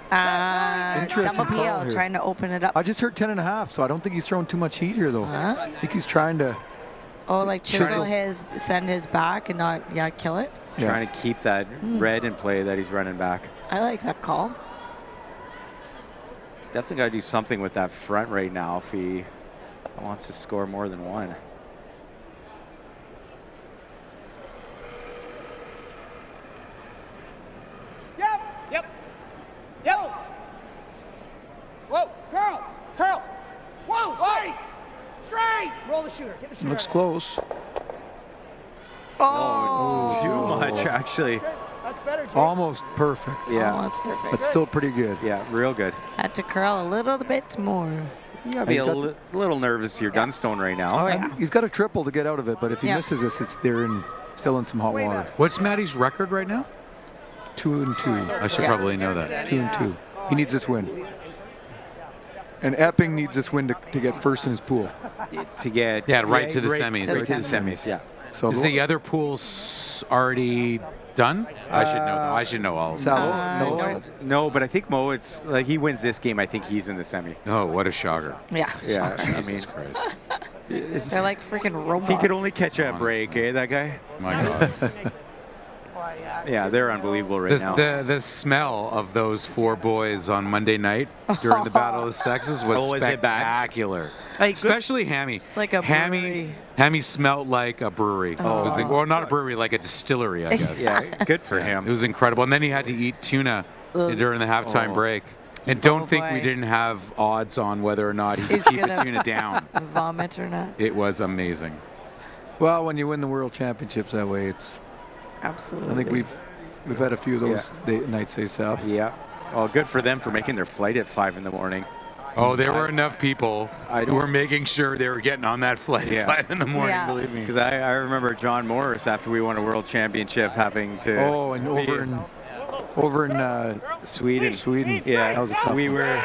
Interesting double call PL, here. trying to open it up. I just heard 10.5, so I don't think he's throwing too much heat here, though. I think he's trying to. Oh, like chisel Chisel. send his back and not, kill it. Trying to keep that red in play that he's running back. I like that call. He's definitely got to do something with that front right now if he wants to score more than one. Yep. Whoa, curl. Whoa, straight. Roll the shooter. Get the shooter. Looks close. Oh. Too much, actually. That's better, Jake. Almost perfect. Yeah. Almost perfect. But still pretty good. Yeah, real good. Had to curl a little bit more. You got to be He's a got little nervous here, Dunstone, right now. Oh, yeah. He's got a triple to get out of it, but if he Yeah. misses this, they're still in some hot water. What's Maddie's record right now? 2-2. I should probably know that. 2-2. He needs this win. And Epping needs this win to get first in his pool. To get right to the semis. Right to the semis, yeah. So Is the other pool's already done? I should know. I should know all of them. Sal, No, but I think Mo, it's like he wins this game. I think he's in the semi. Oh, what a shocker! Yeah. Yeah, I mean, Jesus Christ. They're like freaking robots. He could only catch a break, that guy? My God. Yeah, they're unbelievable right now. The smell of those four boys on Monday night during the Battle of the Sexes was Oh, is it bad? spectacular. Hey, Especially Hammy. It's like a brewery. Hammy smelled like a brewery. Oh. It was, well, not a brewery, like a distillery, I guess. Yeah, good for It him. was incredible. And then he had to eat tuna during the halftime break. And don't think we boy. didn't have odds on whether or not he He's could keep the gonna- tuna down. Vomit or not. It was amazing. well, when you win the World Championships that way, it's. Absolutely. I think we've had a few of those nights, say, Sal. Yeah. Well, good for them for making their flight at 5 in the morning. Oh, there were enough people who were making sure they were getting on that flight at 5 in the morning, Yeah. believe me. Because I remember John Morris, after we won a World Championship, having to. Oh, and over in Sweden. Yeah, that was a tough we one. were.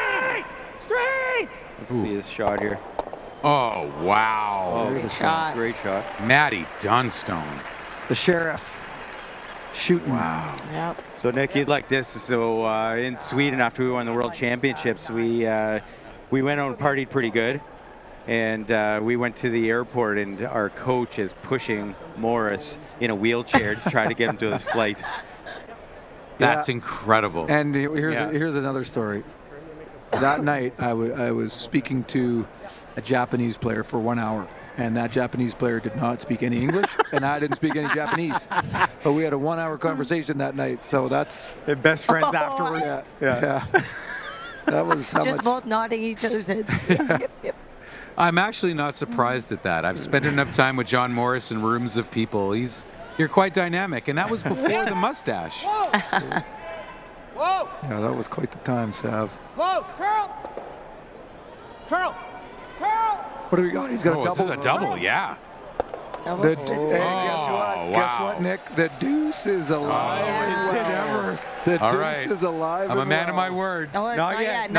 Straight. Let's see his shot here. Oh, wow. Oh, There's a shot. Great shot. Maddie Dunstone. The sheriff. shooting. Wow. Yep. So Nick, you'd like this. So in Sweden, after we won the World Championships, we went out and partied pretty good. And we went to the airport, and our coach is pushing Morris in a wheelchair to try to get him to his flight. That's incredible. And here's another story. That night, I was speaking to a Japanese player for 1 hour, and that Japanese player did not speak any English, and I didn't speak any Japanese. But we had a 1 hour conversation that night, so that's... They're best friends afterwards. Yeah. That was how Just much... both nodding each other's heads. Yep. I'm actually not surprised at that. I've spent enough time with John Morris in rooms of people. You're quite dynamic, and that was before the mustache. Whoa! Yeah, that was quite the time, Sav. Close! Curl! What do we got? He's got a double. This is a double, yeah. Hey, guess what? Guess what, Nick? The deuce is alive and well. The All deuce right. is alive. I'm a and man of well. my word. Oh, it's not yet.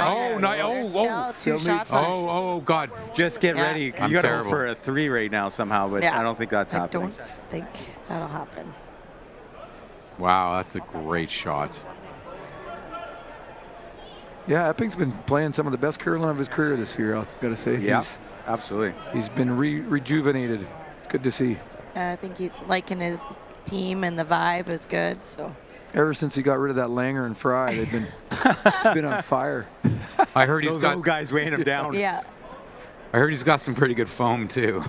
Still two shots left. Oh, God. Just get ready. I'm You got to go terrible. for a 3 right now somehow, but Yeah. I don't think that's I happening. don't think that'll happen. Wow, that's a great shot. Yeah, Epping's been playing some of the best curling of his career this year, I've got to say. Yeah, absolutely. He's been rejuvenated. It's good to see. I think he's liking his team, and the vibe is good. So Ever since he got rid of that Langer and Fry, they've been it's been on fire. I heard he's Those got old guys weighing him down. yeah. I heard he's got some pretty good foam too.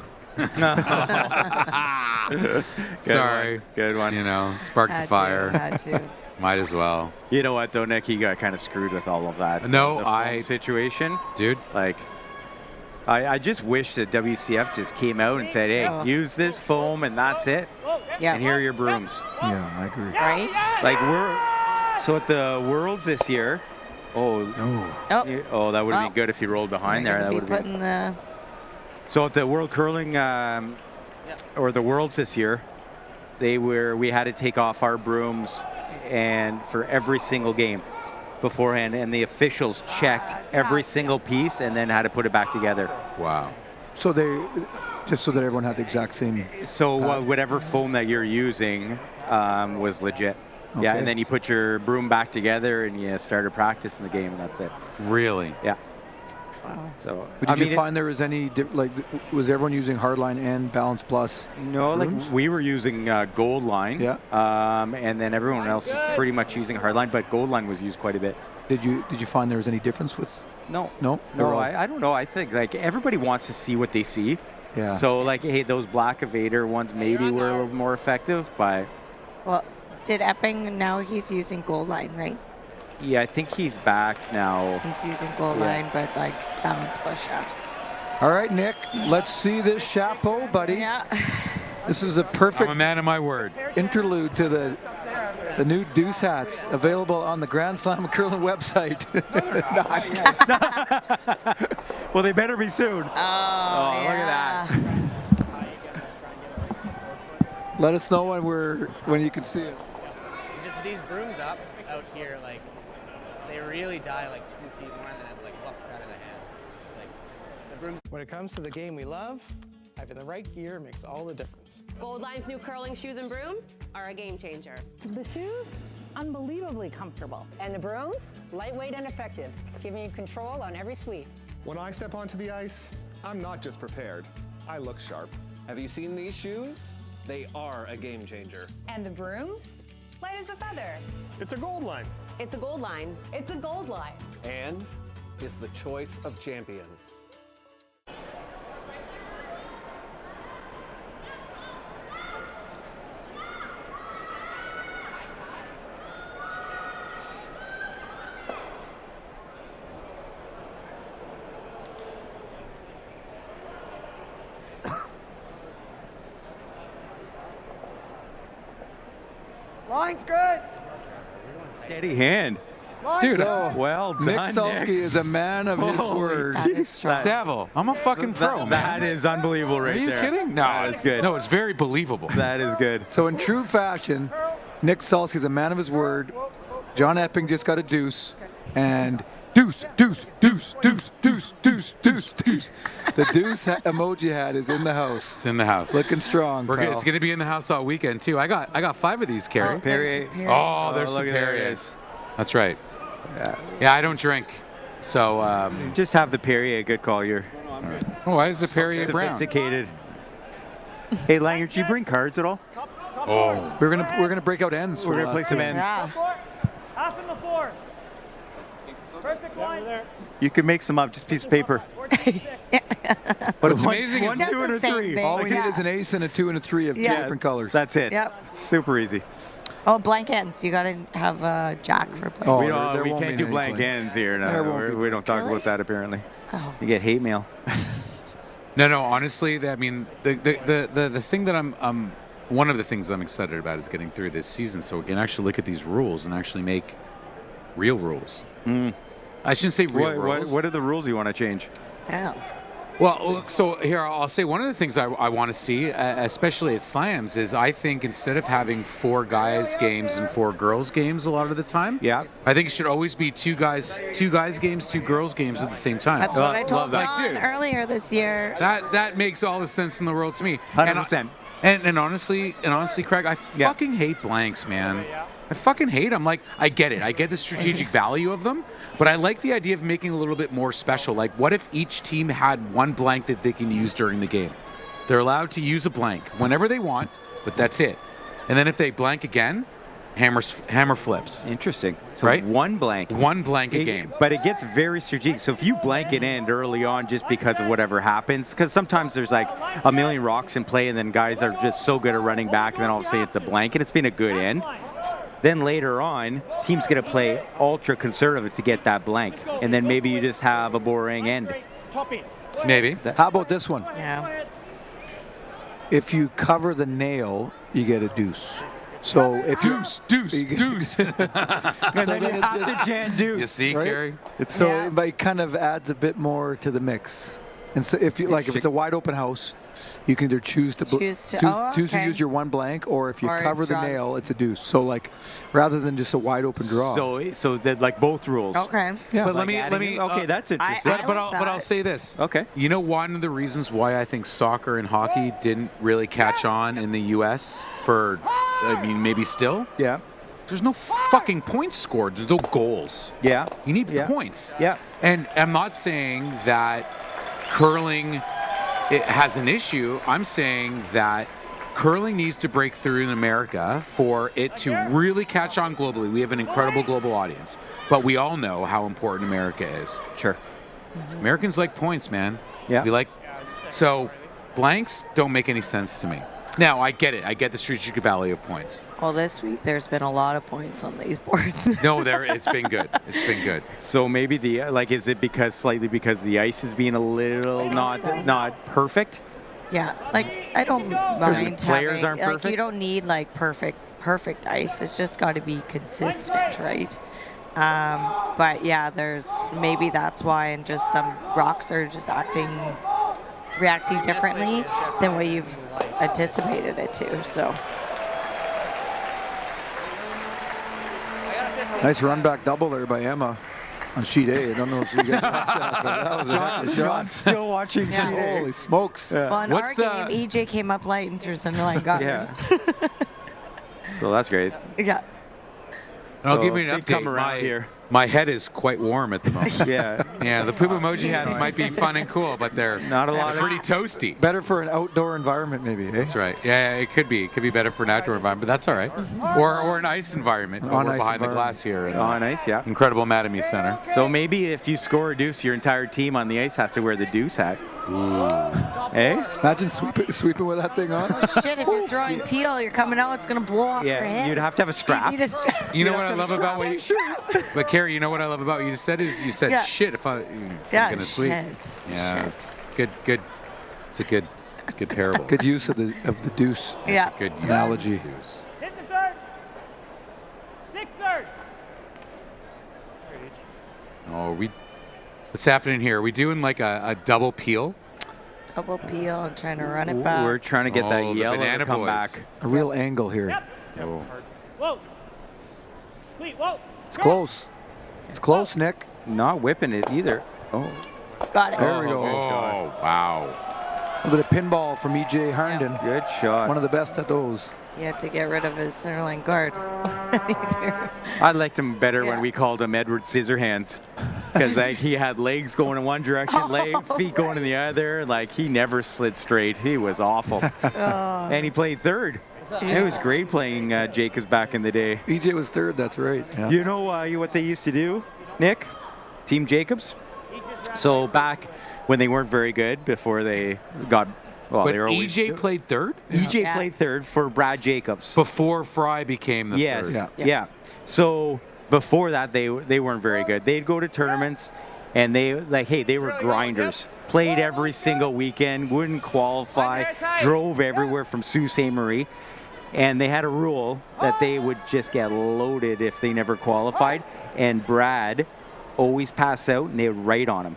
Sorry. Good one. You know, spark the fire. Had to. Might as well. You know what, though, Nick? He got kind of screwed with all of that. No, the foam situation. Dude. Like, I just wish that WCF just came out and said, hey, use this foam and that's it. Yeah. And here are your brooms. Yeah, I agree. Right? Like, so at the Worlds this year, that would have been good if he rolled behind there. That would have been. So at the World Curling, or the Worlds this year, we had to take off our brooms and for every single game beforehand, and the officials checked every single piece and then had to put it back together. Wow. So just so that everyone had the exact same. So whatever foam that you're using was legit. Yeah, Okay. and then you put your broom back together and you started practicing the game, and that's it. Really? Yeah. Wow. So, But did you find there was any was everyone using Hardline and Balance Plus? No, brooms? like we were using Gold Line. Yeah. And then everyone else is pretty much using Hardline, but Gold Line was used quite a bit. Did you find there was any difference with? No. No. I don't know. I think like everybody wants to see what they see. Yeah. So like, hey, those Black Evader ones maybe were a little more effective, but Well, did Epping, now he's using Gold Line, right? yeah, I think he's back now. He's using Gold Line, but like Balance Plus shafts. All right, Nick, let's see this chapeau, buddy. Yeah. This is a perfect I'm a man of my word. interlude to the new Deuce hats available on the Grand Slam Curling website. Well, they better be soon. Oh, Look at that. Let us know when you can see it. Just these brooms out here, like, they really die like 2 feet more than it like bucks out of the hand. Like, the brooms. When it comes to the game we love, having the right gear makes all the difference. Gold Line's new curling shoes and brooms are a game changer. The shoes, unbelievably comfortable. And the brooms, lightweight and effective, giving you control on every sweep. When I step onto the ice, I'm not just prepared. I look sharp. Have you seen these shoes? They are a game changer. And the brooms? Light as a feather. It's a Gold Line. It's a Gold Line. It's a Gold Line. And is the choice of champions. Line's good. Steady hand. Dude, well Nick done, Salsky Nick. is a man of his word. Saville, I'm a fucking pro, man. That is unbelievable right Are you there. kidding? No, That is good. No, it's very believable. That is good. So in true fashion, Nick Salsky is a man of his word. John Epping just got a deuce, and Deuce, deuce, deuce, deuce, deuce, deuce, deuce, deuce. The deuce emoji hat is in the house. It's in the house. Looking strong. We're good. pal. It's going to be in the house all weekend too. I got 5 of these, Carrie. Perrier. Oh, there's some look at there it Perrier. is. That's right. Yeah. Yeah, I don't drink. So Just have the Perrier. Good call. You're oh, why is the Perrier brown? sophisticated. Hey, Langer, did you bring cards at all? Oh, We're gonna break out ends. We're for gonna play last some game. ends. Half in the 4. Perfect line. You can make some up. Just piece of paper. But it's amazing. One, is- two, and a 3. All we need is an ace and a 2 and a 3 of different colors. That's it. Yep. Super easy. Oh, blank ends. You got to have a jack for blank. Oh, we won't can't be do any blank blanks. ends here. There won't No, be we don't talk about that apparently. You get hate mail. No. Honestly, I mean, the thing that I'm one of the things I'm excited about is getting through this season, so we can actually look at these rules and actually make real rules. I shouldn't say real rules. What are the rules you want to change? Yeah. Well, look, so here I'll say one of the things I want to see, especially at slams, is I think instead of having 4 guys games and 4 girls games a lot of the time, I think it should always be 2 guys games, 2 girls games at the same time. That's what I told John dude, earlier this year. that makes all the sense in the world to me. 100%. And honestly, Craig, I fucking hate blanks, man. I fucking hate them. Like, I get it. I get the strategic value of them, but I like the idea of making a little bit more special. Like, what if each team had one blank that they can use during the game? They're allowed to use a blank whenever they want, but that's it. And then if they blank again, hammer flips. Interesting. So right? One blank a game. But it gets very strategic. So if you blank it end early on just because of whatever happens, because sometimes there's like a million rocks in play and then guys are just so good at running back and then all of a sudden it's a blank and it's been a good end. Then later on, team's going to play ultra conservative to get that blank. And then maybe you just have a boring end. Maybe. How about this one? Yeah. If you cover the nail, you get a deuce. So if deuce. and then you have to jam deuce. You see, right? Gary? So it kind of adds a bit more to the mix. And so if it's a wide open house, you can either choose to Choose to use your one blank, or if you Or cover the draw. nail, it's a deuce. So like, rather than just a wide open draw. So that like both rules. Okay. Yeah. But let Like me. okay, that's interesting. But I'll say this. Okay. You know, one of the reasons why I think soccer and hockey didn't really catch on in the U.S. for, I mean, maybe still. Yeah. There's no fucking points scored. There's no goals. Yeah. You need points. Yeah. And I'm not saying that curling it has an issue. I'm saying that curling needs to break through in America for it to really catch on globally. We have an incredible global audience, but we all know how important America is. Sure. Americans like points, man. Yeah. We like so blanks don't make any sense to me. Now I get it. I get the strategic value of points. Well, this week there's been a lot of points on these boards. No, it's been good. It's been good. So maybe is it because the ice is being a little not perfect? Yeah, like I don't mind players having, aren't like perfect? you don't need like perfect ice. It's just got to be consistent, right? But yeah, maybe that's why, and just some rocks are just reacting differently than what you've anticipated it to. So Nice run back double there by Emma on sheet A. I don't know if you guys watched that, but that was a heck of a shot. John's still watching sheet A. Holy smokes. well, in our game, EJ came up light and through center line got Yeah. So that's great. Yeah. I'll So give you an they update. come around here. My head is quite warm at the moment. Yeah. Yeah, the poop emoji hats might be fun and cool, but they're pretty toasty. Better for an outdoor environment, maybe. Eh? That's right. Yeah, it could be. It could be better for an outdoor environment, but that's all right. Or an ice environment. On We're ice behind the environment. glass here. in On ice, yeah. Incredible Mattamy Center. So maybe if you score a deuce, your entire team on the ice has to wear the deuce hat. Ooh. Eh? Imagine sweeping with that thing on. Oh, shit, if you're throwing peel, you're coming out, it's going to blow off your Yeah, head. you'd have to have a strap. You need a strap. You know what I love about what you But Carrie, you know what I love about what you just said is you said Yeah. shit if I'm gonna sweep. Shit. Yeah, Shit. it's good. It's a good parable. Good use of the deuce Yeah. Good use of analogy. the deuce. Hit the third. 6 third. Oh, what's happening here? Are we doing like a double peel? Double peel and trying to run it back. We're trying to get that the yellow banana to come boys. back. A real angle here. Oh. Whoa. Wait, whoa. It's close. It's close, Nick. not whipping it either. Oh. Got it. There we go. Oh, wow. A little bit of pinball from E.J. Herndon. Good shot. One of the best at those. He had to get rid of his center line guard. I liked him better when we called him Edward Scissorhands, because like he had legs going in one direction, feet going in the other. Like he never slid straight. He was awful, and he played third. It was great playing Jacobs back in the day. EJ was third. That's right. Yeah. You know what they used to do, Nick? Team Jacobs. So back when they weren't very good, before they got. Well, but EJ played third? EJ played third for Brad Jacobs. Before Fry became the third. Yeah. So before that, they weren't very good. They'd go to tournaments, and they were grinders. Played every single weekend, wouldn't qualify, drove everywhere from Sault Ste. Marie. And they had a rule that they would just get loaded if they never qualified. And Brad always passed out, and they would write on him,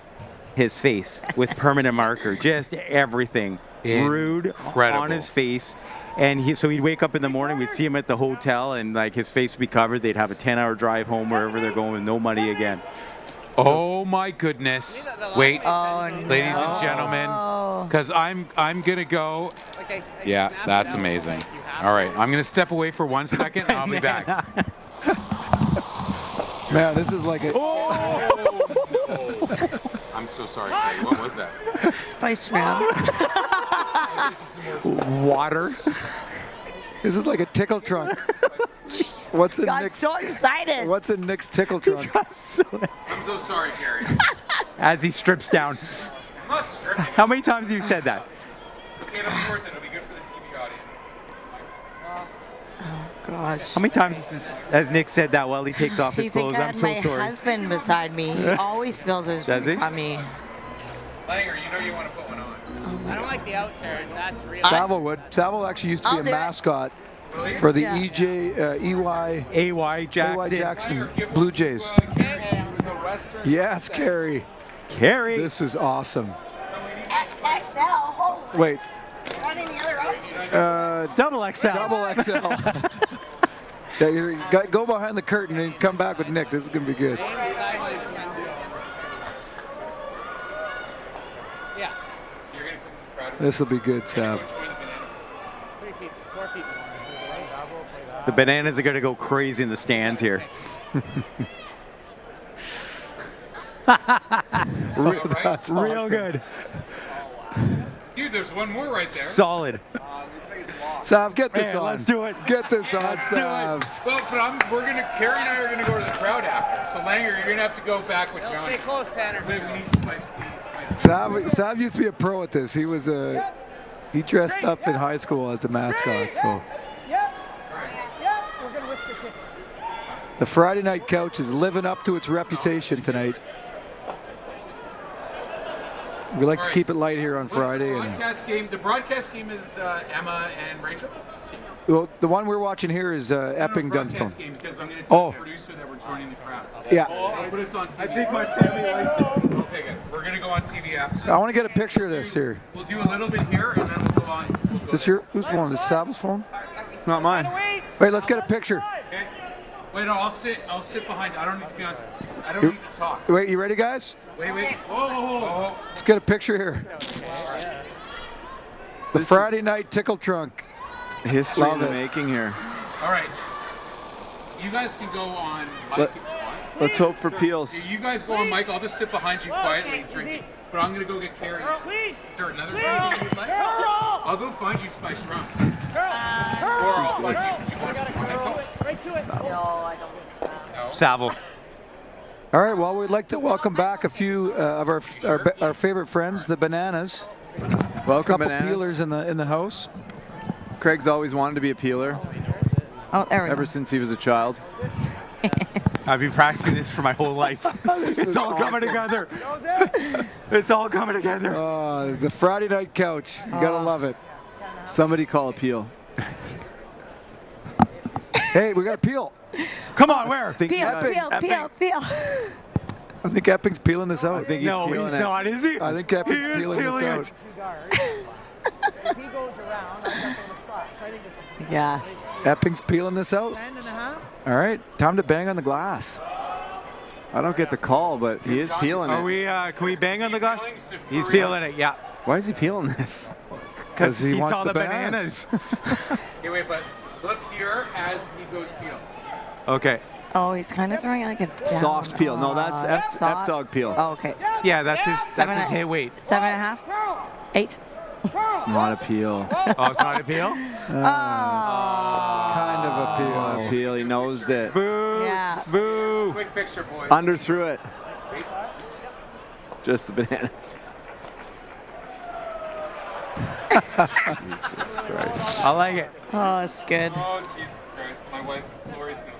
his face, with permanent marker, just everything. Rude on his face. And so he'd wake up in the morning, we'd see him at the hotel, and like his face would be covered. They'd have a 10-hour drive home wherever they're going with no money again. Oh my goodness. Wait, ladies and gentlemen, because I'm going to go. Yeah, that's amazing. All right, I'm going to step away for 1 second, and I'll be back. Man, this is like a... I'm so sorry, Kay. What was that? Spice round. Water. This is like a tickle trunk. What's in Got Nick's, so excited. What's in Nick's tickle trunk? I'm so sorry, Gary. As he strips down. I'm not stripping. How many times have you said that? Okay, it'll be worth it. It'll be good for the TV audience. Gosh. How many times has Nick said that while he takes off his clothes? I'm so my sorry. husband beside me. He always spills his Does drink he? on me. Langer, you know you want to put one on. I don't like the outside. That's real. Saville would. Saville actually used to be a mascot for the AY Jackson Blue Jays. Yes, Carrie. Carrie. This is awesome. XXL. Holy. Wait. Got any other options? Double XL. Double XL. Yeah, go behind the curtain and come back with Nick. This is going to be good. Yeah. This will be good, Sav. 3 feet, 4 feet more. The Bananas are going to go crazy in the stands here. That's Real awesome. good. Dude, there's one more right there. Solid. Sav, get this on. Let's do it. Get this on, Sav. Well, but Carrie and I are gonna go to the crowd after. So Langer, you're gonna have to go back with John. Stay close, Tanner. Sav used to be a pro at this. He dressed up in high school as a mascot. So Yep. We're gonna whisker chicken. the Friday night couch is living up to its reputation tonight. We like to keep it light here on Friday. The broadcast game is Emma and Rachel. Well, the one we're watching here is Epping Dunstone. Game because I'm going to tell the producer that we're joining the crowd. Yeah. I'll put us on TV. I think my family likes it. Okay, good. We're going to go on TV after. I want to get a picture of this here. We'll do a little bit here and then we'll go on. Whose phone? Is Saville's phone? Not mine. Wait, let's get a picture. Okay. Wait, no, I'll sit behind. I don't need to be on. I don't need to talk. Wait, you ready, guys? Wait. Whoa. Let's get a picture here. The Friday night tickle trunk. History in the making here. All right. You guys can go on mic if you want. Let's hope for peels. You guys go on mic. I'll just sit behind you quietly drinking. But I'm going to go get Carrie. Is there another drink that you would like? I'll go find you Spice Rum. Or I'll find you. You want to Right to it. No, I don't. Saville. All right, well, we'd like to welcome back a few of our favorite friends, the Bananas. Welcome, Couple Bananas. peelers in the house. Craig's always wanted to be a peeler. Oh, there we go. Ever since he was a child. I've been practicing this for my whole life. It's all coming together. It's all coming together. The Friday night couch. You gotta love it. Somebody call a peel. Hey, we got a peel. Come on, where? Peel. I think Epping's peeling this out. No, he's not, is he? I think Epping's He is peeling this peeling out. it. If he goes around, I'm not going to slash. I think this is Yes. Epping's peeling this out. 10 and a half. All right, time to bang on the glass. I don't get the call, but he is peeling Are it. we? Can we bang on the Gus? He's peeling it. Yeah. Why is he peeling this? Because he wants saw the the bananas. Okay, wait, but look here as he goes peel. Okay. Oh, he's kind of throwing like a down. Soft peel. No, that's soft. F-dog peel. Oh, okay. Yeah, that's his hey, wait. 7.5? 8? It's not a peel. Oh, it's not a peel? Kind of a peel. Not a peel. He nosed it. Boo! Yeah. Boo! Quick picture, boys. Underthrew it. Just the bananas. Jesus Christ. I like it. Oh, it's good. Oh, Jesus Christ. My wife, Lori's going to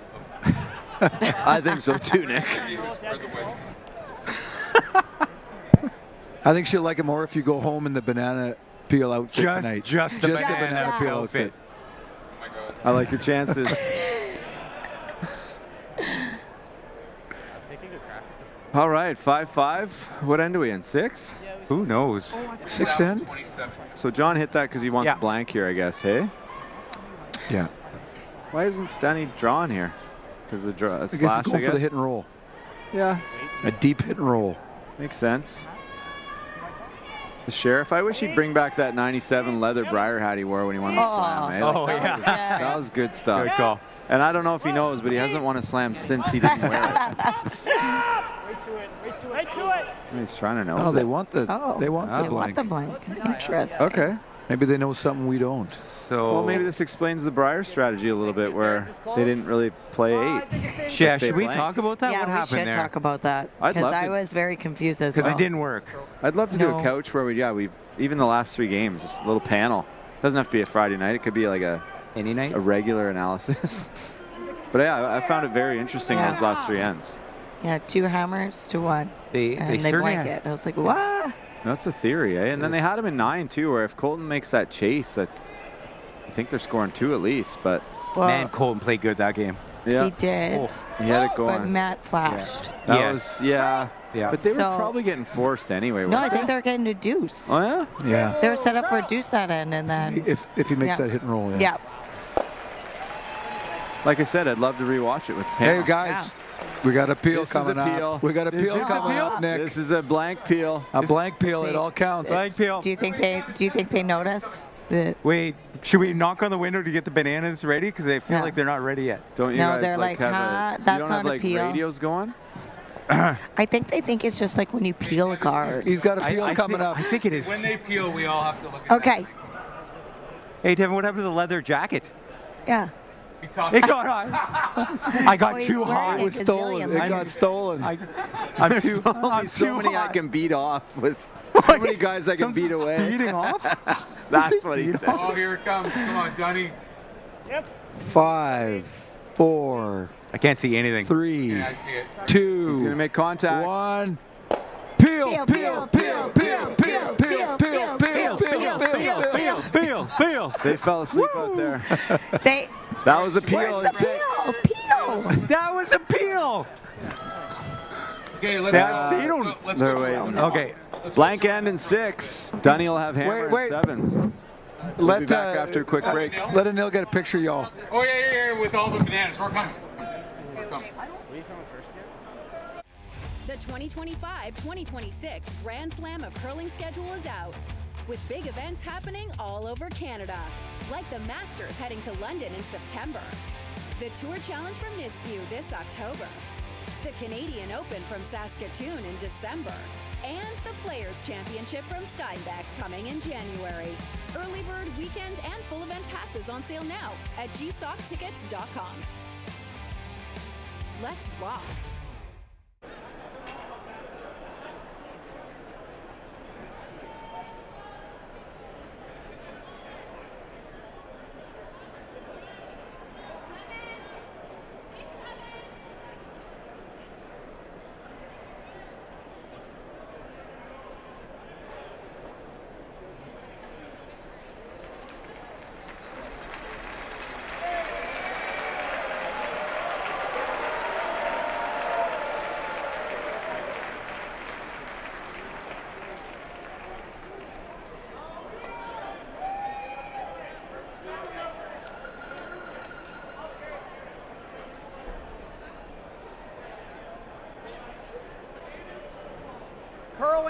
love it. I think so too, Nick. I think she'll like it more if you go home in the banana peel outfit tonight. Just the banana peel outfit. Oh my God. I like your chances. All right, 5-5. What end are we in? 6? Who knows? 6 in? 27. So John hit that because he wants a blank here, I guess, hey? Yeah. Why isn't Danny drawn here? Because the draw. I guess he's going for the hit and roll. Yeah. A deep hit and roll. Makes sense. The Sheriff, I wish he'd bring back that 97 leather Briar hat he wore when he won the slam. Eh? Oh, yeah. That was good stuff. Good call. And I don't know if he knows, but he hasn't won a slam since he didn't wear it. Wait to it. He's trying to know. Oh, they want the they want the They want blank. the blank. Interesting. Okay. Maybe they know something we don't. So Well, maybe this explains the Briar strategy a little bit, where they didn't really play 8. Yeah, They should we blanked. talk about that? Yeah, What we happened should there? talk about that. I'd Because love I to. was very confused as Because well. it didn't work. I'd love to do No. a couch where we even the last 3 games, just a little panel. Doesn't have to be a Friday night. It could be like Any night? a regular analysis. But yeah, I found it very interesting those last 3 ends. Yeah, 2 hammers to 1. They And they certainly blank had- it. I was like, what? That's the theory, eh? And then they had him in 9 too, where if Colton makes that chase, that I think they're scoring 2 at least. But Well, Man, Colton played good that game. yeah, he did. he had it But going. Matt flashed. That Yes. was yeah. But they were So- probably getting forced anyway. No, weren't I think they? they're getting a deuce. Oh yeah. Yeah. They were set up for a deuce that end, and then If he makes Yeah. that hit and roll, yeah. yeah. Like I said, I'd love to rewatch it with Hey panel. guys, we got a peel This is coming a peel. up. We got a Is peel this a coming peel? up, Nick. This is a blank peel. A blank peel. It all counts. Blank peel. Do you think they notice? Wait, should we knock on the window to get the bananas ready? Because I feel Yeah. like they're not ready yet. Don't you No, guys they're like, have huh, you that's don't not have a like peel. radios going? I think they think it's just like when you peel a card. He's got a peel coming up. I think it is. When they peel, we all have to look at Okay. Hey, Devin, what happened to the leather jacket? Yeah. We talked. It got high. I got Oh, he's too wearing high. a It was stolen. It gazillion got stolen. I'm too. I'm so too many I hot. can beat off with. So many guys I can beat away. Beating off? That's what he said. Oh, here it comes. Come on, Dunny. 5, 4, I can't see anything. 3, Yeah, I see it. 2, He's gonna make contact. 1. Peel, peel, peel, peel, peel, peel, peel, peel, peel, peel, Peel. They fell asleep out there. They. That was a peel Where's in the 6. peel? That was a peel. Okay, let's They don't. let's They're go. waiting. Okay. Blank end in 6. Dunny will have hammer Wait. in 7. We'll be back after a quick break. Let Anil get a picture, y'all. Oh yeah, with all the bananas. We're coming. We're coming. The 2025-2026 Grand Slam of Curling schedule is out, with big events happening all over Canada, like the Masters heading to London in September, the Tour Challenge from Nisku this October, the Canadian Open from Saskatoon in December, and the Players' Championship from Steinbeck coming in January. Early bird weekend and full event passes on sale now at gsoctickets.com. Let's rock!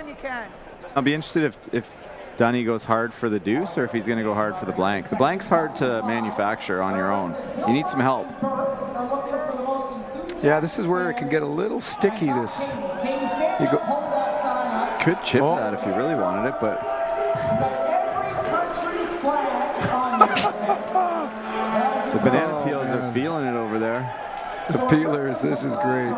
when you can. I'll be interested if Dunny goes hard for the deuce or if he's going to go hard for the blank. The blank's hard to manufacture on your own. You need some help. Yeah, this is where it can get a little sticky. This you could chip that if you really wanted it, but the banana peels are feeling it over there. The peelers, this is great.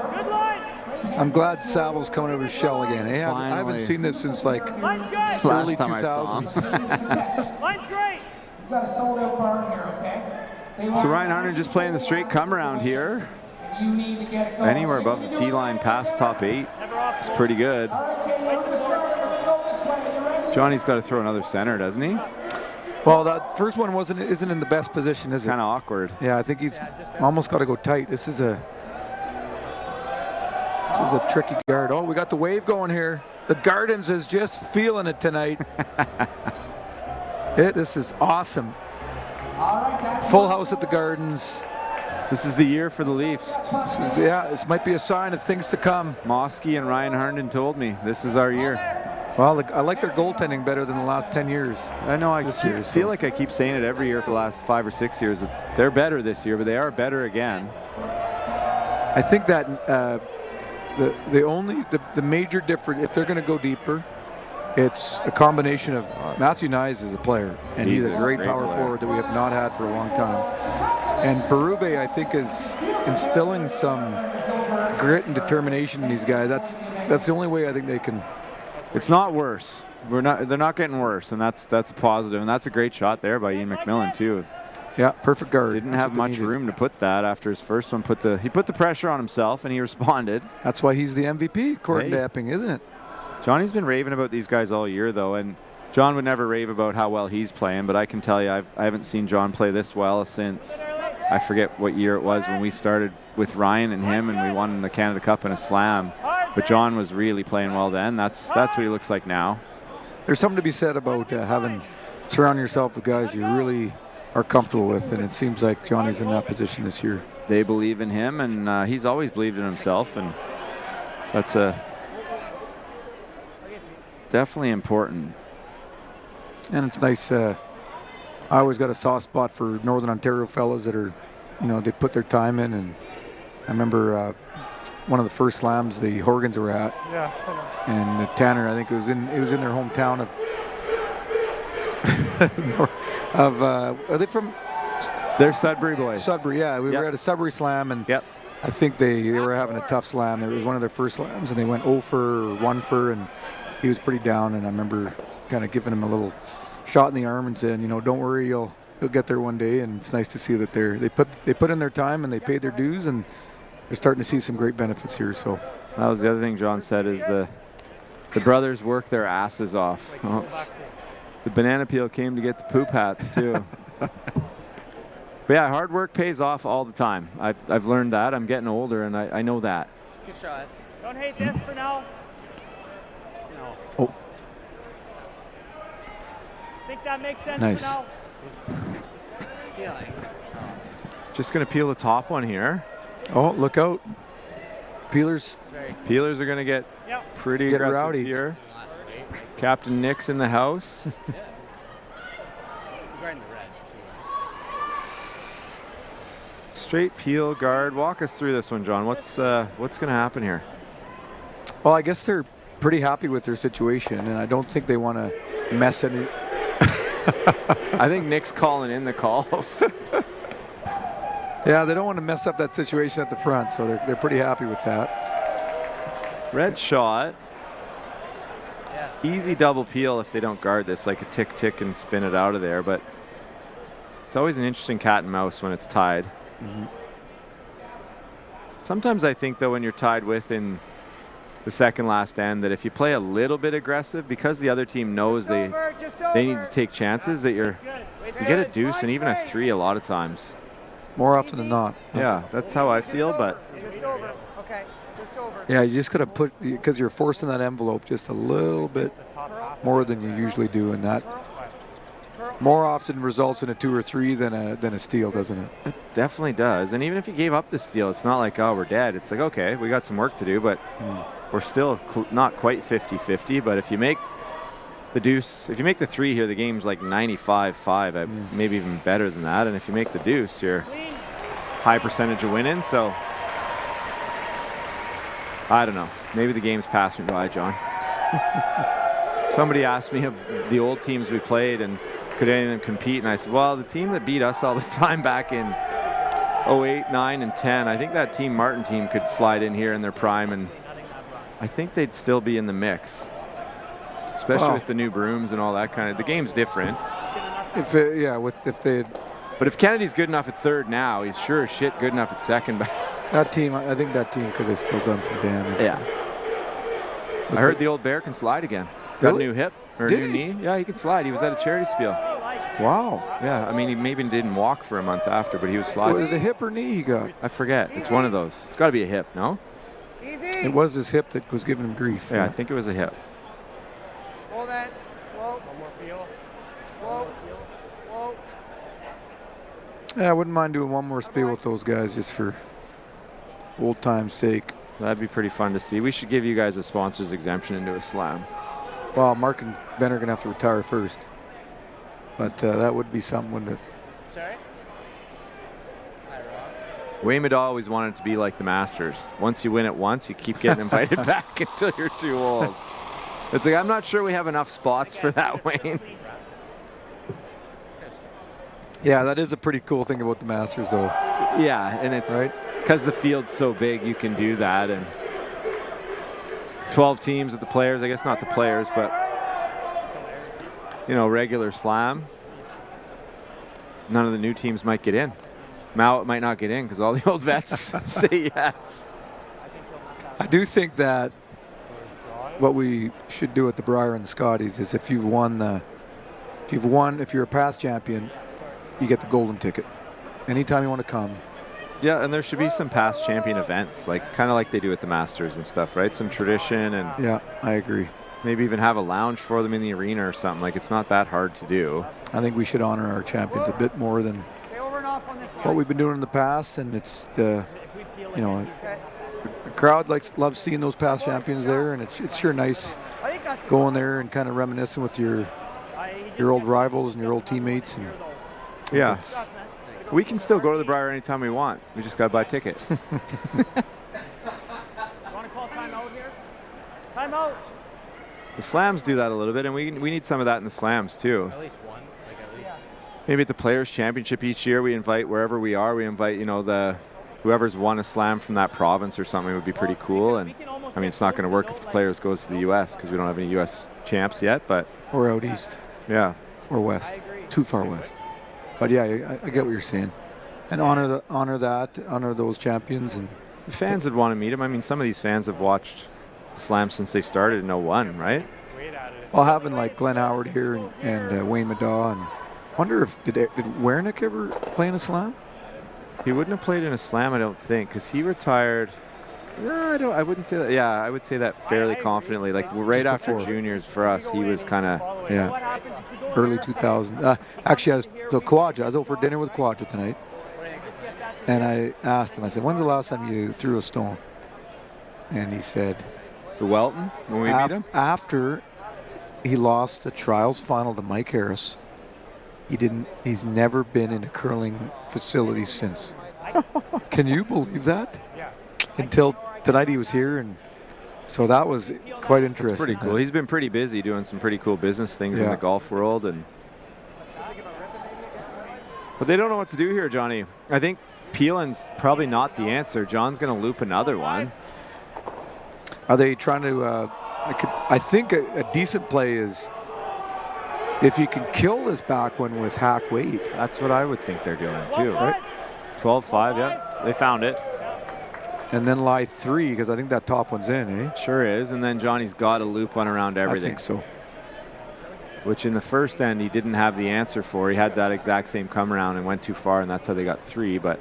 I'm glad Savil's coming over to shell again. Hey, I haven't seen this since like early 2000s. Line's great. You've got a sold out barn here, okay? So Ryan Hunter just playing the straight come around here. You need to get it going. Anywhere above the tee line past top 8 is pretty good. Johnny's got to throw another center, doesn't he? Well, that first one isn't in the best position, is it? Kind of awkward. Yeah, I think he's almost got to go tight. This is a tricky guard. Oh, we got the wave going here. The Gardens is just feeling it tonight. This is awesome. Full house at the Gardens. This is the year for the Leafs. This might be a sign of things to come. Mosky and Ryan Herndon told me this is our year. Well, I like their goaltending better than the last 10 years. I know. I feel like I keep saying it every year for the last 5 or 6 years. That they're better this year, but they are better again. I think that the major difference, if they're going to go deeper, it's a combination of Matthew Nyes is a player, and he's a great power forward that we have not had for a long time. And Berube, I think, is instilling some grit and determination in these guys. That's the only way I think they can. It's not worse. They're not getting worse, and that's a positive. And that's a great shot there by Ian McMillan too. Yeah, perfect guard. Didn't have much room to put that after his first one. He put the pressure on himself, and he responded. That's why he's the MVP, according to Epping, isn't it? Johnny's been raving about these guys all year, though, and John would never rave about how well he's playing, but I can tell you I haven't seen John play this well since I forget what year it was when we started with Ryan and him, and we won the Canada Cup in a slam. But John was really playing well then. That's what he looks like now. There's something to be said about surrounding yourself with guys you really are comfortable with, and it seems like Johnny's in that position this year. They believe in him, and he's always believed in himself, and that's definitely important. And it's nice. I always got a soft spot for Northern Ontario fellas that are, they put their time in. And I remember one of the first slams the Horgans were at. Yeah. And the Tanner, I think it was in their hometown of are they from? They're Sudbury boys. Sudbury, yeah. We were at a Sudbury slam, and I think they were having a tough slam. It was one of their first slams, and they went 0 for 1 for, and he was pretty down. And I remember kind of giving him a little shot in the arm and saying, don't worry, you'll get there one day. And it's nice to see that they put in their time and they paid their dues, and they're starting to see some great benefits here. So that was the other thing John said is the brothers work their asses off. Oh. The banana peel came to get the poop hats too. But yeah, hard work pays off all the time. I've learned that. I'm getting older, and I know that. Good shot. Don't hate this for now. No. Oh. Think that makes sense Nice. for now? Just going to peel the top one here. Oh, look out. Peelers are going to get pretty aggressive rowdy here. Captain Nick's in the house. Straight peel guard. Walk us through this one, John. What's going to happen here? Well, I guess they're pretty happy with their situation, and I don't think they want to mess any. I think Nick's calling in the calls. Yeah, they don't want to mess up that situation at the front, so they're pretty happy with that. Red shot. Easy double peel if they don't guard this, like a tick and spin it out of there, but it's always an interesting cat and mouse when it's tied. Mm-hmm. Sometimes I think, though, when you're tied with in the second last end, that if you play a little bit aggressive, because the other team knows they need to take chances, that you get a deuce and even a 3 a lot of times. More often than not. Yeah, that's how I feel, but Just over. Okay. Just over. Yeah, you just got to put, because you're forcing that envelope just a little bit more than you usually do, and that more often results in a 2 or 3 than a steal, doesn't it? It definitely does. And even if you gave up the steal, it's not like, oh, we're dead. It's like, okay, we got some work to do, but we're still not quite 50-50, but if you make the deuce, if you make the 3 here, the game's like 95-5, maybe even better than that. And if you make the deuce, you're high percentage of winning. So I don't know. Maybe the game's passed me by, John. Somebody asked me of the old teams we played and could any of them compete, and I said, well, the team that beat us all the time back in 08, 9, and 10, I think that Team Martin team could slide in here in their prime, and I think they'd still be in the mix, especially with the new brooms and all that kind of. The game's different. If they. But if Kennedy's good enough at third now, he's sure as shit good enough at second. That team, I think that team could have still done some damage. Yeah. I heard the old bear can slide again. Got a new hip or a new knee. Yeah, he can slide. He was at a charity spiel. Wow. Yeah, I mean, he maybe didn't walk for a month after, but he was sliding. Was it a hip or knee he got? I forget. It's one of those. It's got to be a hip, no? It was his hip that was giving him grief. Yeah, I think it was a hip. Hold that. Whoa. One more feel. Whoa. Whoa. Yeah, I wouldn't mind doing one more spiel with those guys just for old time's sake. That'd be pretty fun to see. We should give you guys a sponsor's exemption into a slam. Well, Mark and Ben are going to have to retire first. But that would be something, wouldn't it? Sorry? Wayne Middaugh always wanted it to be like the Masters. Once you win it once, you keep getting invited back until you're too old. It's like, I'm not sure we have enough spots for that, Wayne. Yeah, that is a pretty cool thing about the Masters, though. Yeah, and it's because the field's so big, you can do that. And 12 teams of the players, I guess not the players, but, you know, regular slam. None of the new teams might get in. Mount might not get in because all the old vets say yes. I do think that what we should do at the Briar and the Scotties is if you're a past champion, you get the golden ticket. Anytime you want to come. Yeah, and there should be some past champion events, like kind of like they do at the Masters and stuff, right? Some tradition and yeah, I agree. Maybe even have a lounge for them in the arena or something. Like, it's not that hard to do. I think we should honor our champions a bit more than what we've been doing in the past, and it's the, you know, the crowd loves seeing those past champions there, and it's sure nice going there and kind of reminiscing with your old rivals and your old teammates. And yeah, we can still go to the Briar anytime we want. We just got to buy a ticket. Want to call timeout here? Timeout. The slams do that a little bit, and we need some of that in the slams too. At least one, like at least. Maybe at the Players' Championship each year, we invite wherever we are. We invite, you know, whoever's won a slam from that province or something would be pretty cool. And I mean, it's not going to work if the Players goes to the U.S. because we don't have any U.S. champs yet. But or out east. Yeah. Or west. Too far west. But yeah, I get what you're saying. And honor those champions. And the fans would want to meet them. I mean, some of these fans have watched Slam since they started in 01, right? Well, having like Glenn Howard here and Wayne Middaugh, and wonder if did Wernick ever play in a slam? He wouldn't have played in a slam, I don't think, because he retired. No, I wouldn't say that. Yeah, I would say that fairly confidently. Like right after juniors for us, he was kind of early 2000. Actually, I was out for dinner with Quadra tonight, and I asked him. I said, "When's the last time you threw a stone?" And he said, "The Welton when we beat him after he lost the trials final to Mike Harris. He's never been in a curling facility since." Can you believe that? Until tonight he was here, and so that was quite interesting. That's pretty cool. He's been pretty busy doing some pretty cool business things in the golf world, but they don't know what to do here, Johnny. I think Peelin's probably not the answer. John's going to loop another one. Are they trying to? I think a decent play is if you can kill this back one with hack weight. That's what I would think they're doing too, right? 12-5, yeah. They found it. And then lie 3, because I think that top one's in, eh? Sure is. And then Johnny's got a loop one around everything. I think so. Which in the first end he didn't have the answer for. He had that exact same come around and went too far, and that's how they got 3. But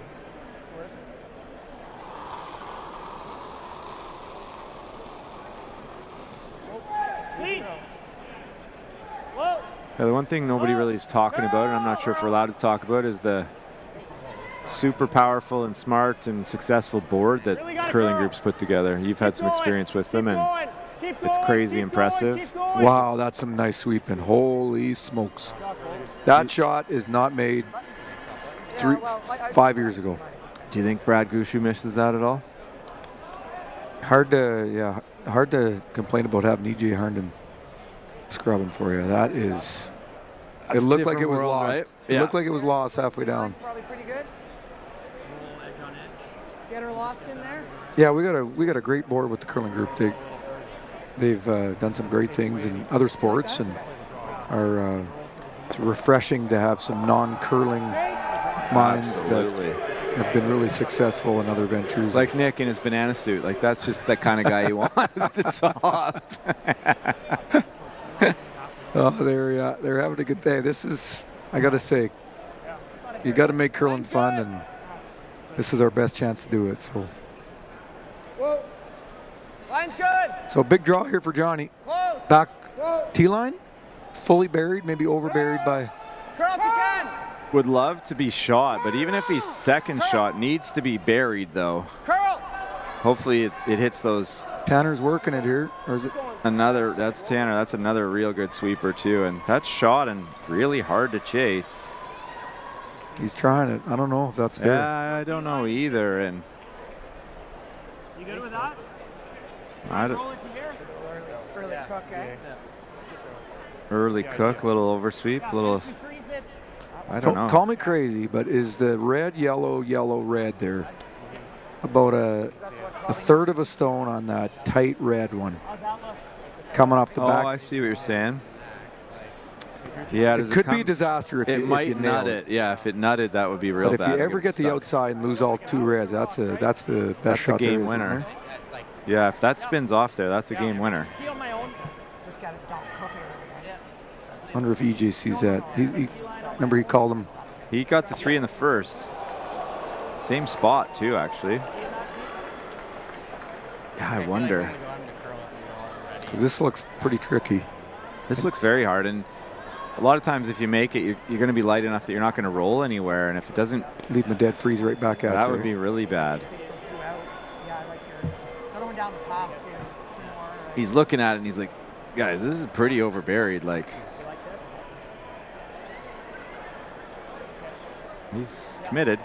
yeah, the one thing nobody really is talking about, and I'm not sure if we're allowed to talk about, is the super powerful and smart and successful board that curling groups put together. You've had some experience with them, and it's crazy impressive. Wow, that's some nice sweeping. Holy smokes. That shot is not made 5 years ago. Do you think Brad Gushu misses that at all? Hard to complain about having EJ Herndon scrubbing for you. That is... That's it looked like it was world, lost. right? It Yeah. looked like it was lost halfway down. Probably pretty good. Get her lost in there. Yeah, we got a great board with the curling group. They've done some great things in other sports, and are it's refreshing to have some non-curling minds Absolutely. that have been really successful in other ventures. Like Nick in his banana suit. Like, that's just the kind of guy you want at the top. Oh, they're having a good day. This is, I got to say, you got to make curling fun, and this is our best chance to do it. So, Whoa. Line's good. so big draw here for Johnny. Close. Back Whoa. T-line, fully buried, maybe over buried by. Curl if you can. Would love to be shot, but even if he's second shot, needs to be buried, though. Curl. Hopefully it hits those. Tanner's working it here, or is it? Another, that's Tanner. That's another real good sweeper, too. And that's shot and really hard to chase. He's trying it. I don't know if that's there. Yeah, I don't know either. And You good with that? I don't, Early cook, eh? early cook, little oversweep, little. I don't know. Call me crazy, but is the red, yellow, red there about a third of a stone on that tight red one coming off the back? Oh, I see what you're saying. Yeah, it could be a disaster if it you might if you nut nail it. Yeah, if it nutted, that would be real But bad. if you ever get the outside and lose all two reds, that's the best That's shot a game there is, winner. isn't it? Yeah, if that spins off there, that's a game winner. Just got to cook it. Wonder if EJ sees that. Remember he called him. He got the 3 in the first. Same spot too, actually. Yeah, I wonder. Because this looks pretty tricky. This looks very hard, and a lot of times if you make it, you're going to be light enough that you're not going to roll anywhere, and if it doesn't, leave him a dead freeze right back at you. that would be really bad. Yeah, like you're another one down the path too. Two more. He's looking at it and he's like, guys, this is pretty overburied. Like, he's committed.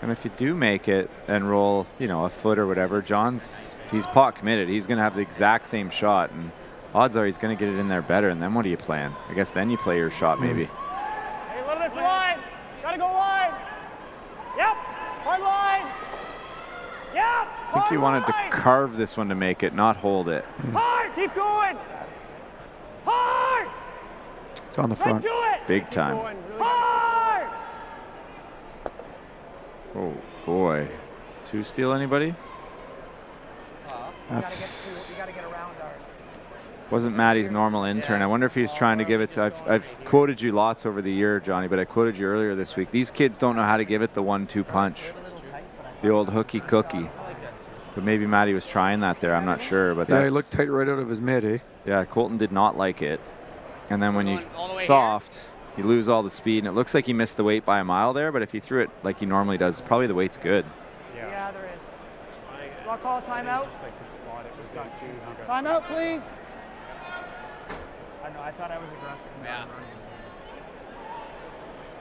And if you do make it and roll, you know, a foot or whatever, he's pot committed. He's going to have the exact same shot, and odds are he's going to get it in there better. And then what do you plan? I guess then you play your shot maybe. Hey, a little bit for line. Gotta go line. Yep. Hard line. Yep. I think he wanted to carve this one to make it, not hold it. Hard. Keep going. Hard. It's on the front. Big time. Hard. Oh, boy. 2 steal anybody? That's... We got to get around ours. Wasn't Maddie's normal intern. I wonder if he's trying to give it to... I've quoted you lots over the year, Johnny, but I quoted you earlier this week. These kids don't know how to give it the 1-2 punch. The old hooky cookie. But maybe Maddie was trying that there. I'm not sure. But yeah, he looked tight right out of his mid, eh? Yeah, Colton did not like it. And then when you soft, you lose all the speed. And it looks like he missed the weight by a mile there, but if he threw it like he normally does, probably the weight's good. Yeah, there is. Do I call a timeout? Timeout, please. I know. I thought I was aggressive. Yeah.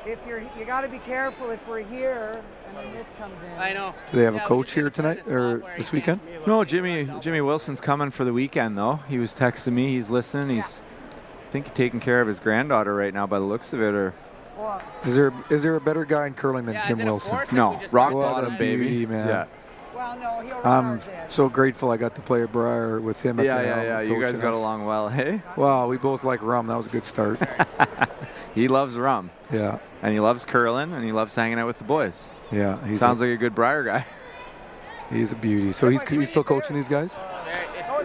If you got to be careful if we're here and then this comes in. I know. Do they have a coach here tonight or this weekend? No, Jimmy Wilson's coming for the weekend, though. He was texting me. He's listening. He's, I think, taking care of his granddaughter right now by the looks of it. Or is there a better guy in curling than Jim Wilson? No, rock What bottom, a baby. beauty, man. Yeah. Well, no, he'll run I'm ours in. so grateful I got to play a Briar with him at the helm. Yeah. You guys coaching got us. along well, hey? Wow, we both like rum. That was a good start. He loves rum. Yeah. And he loves curling, and he loves hanging out with the boys. Yeah. Sounds like a good Briar guy. He's a beauty. So he's still coaching these guys?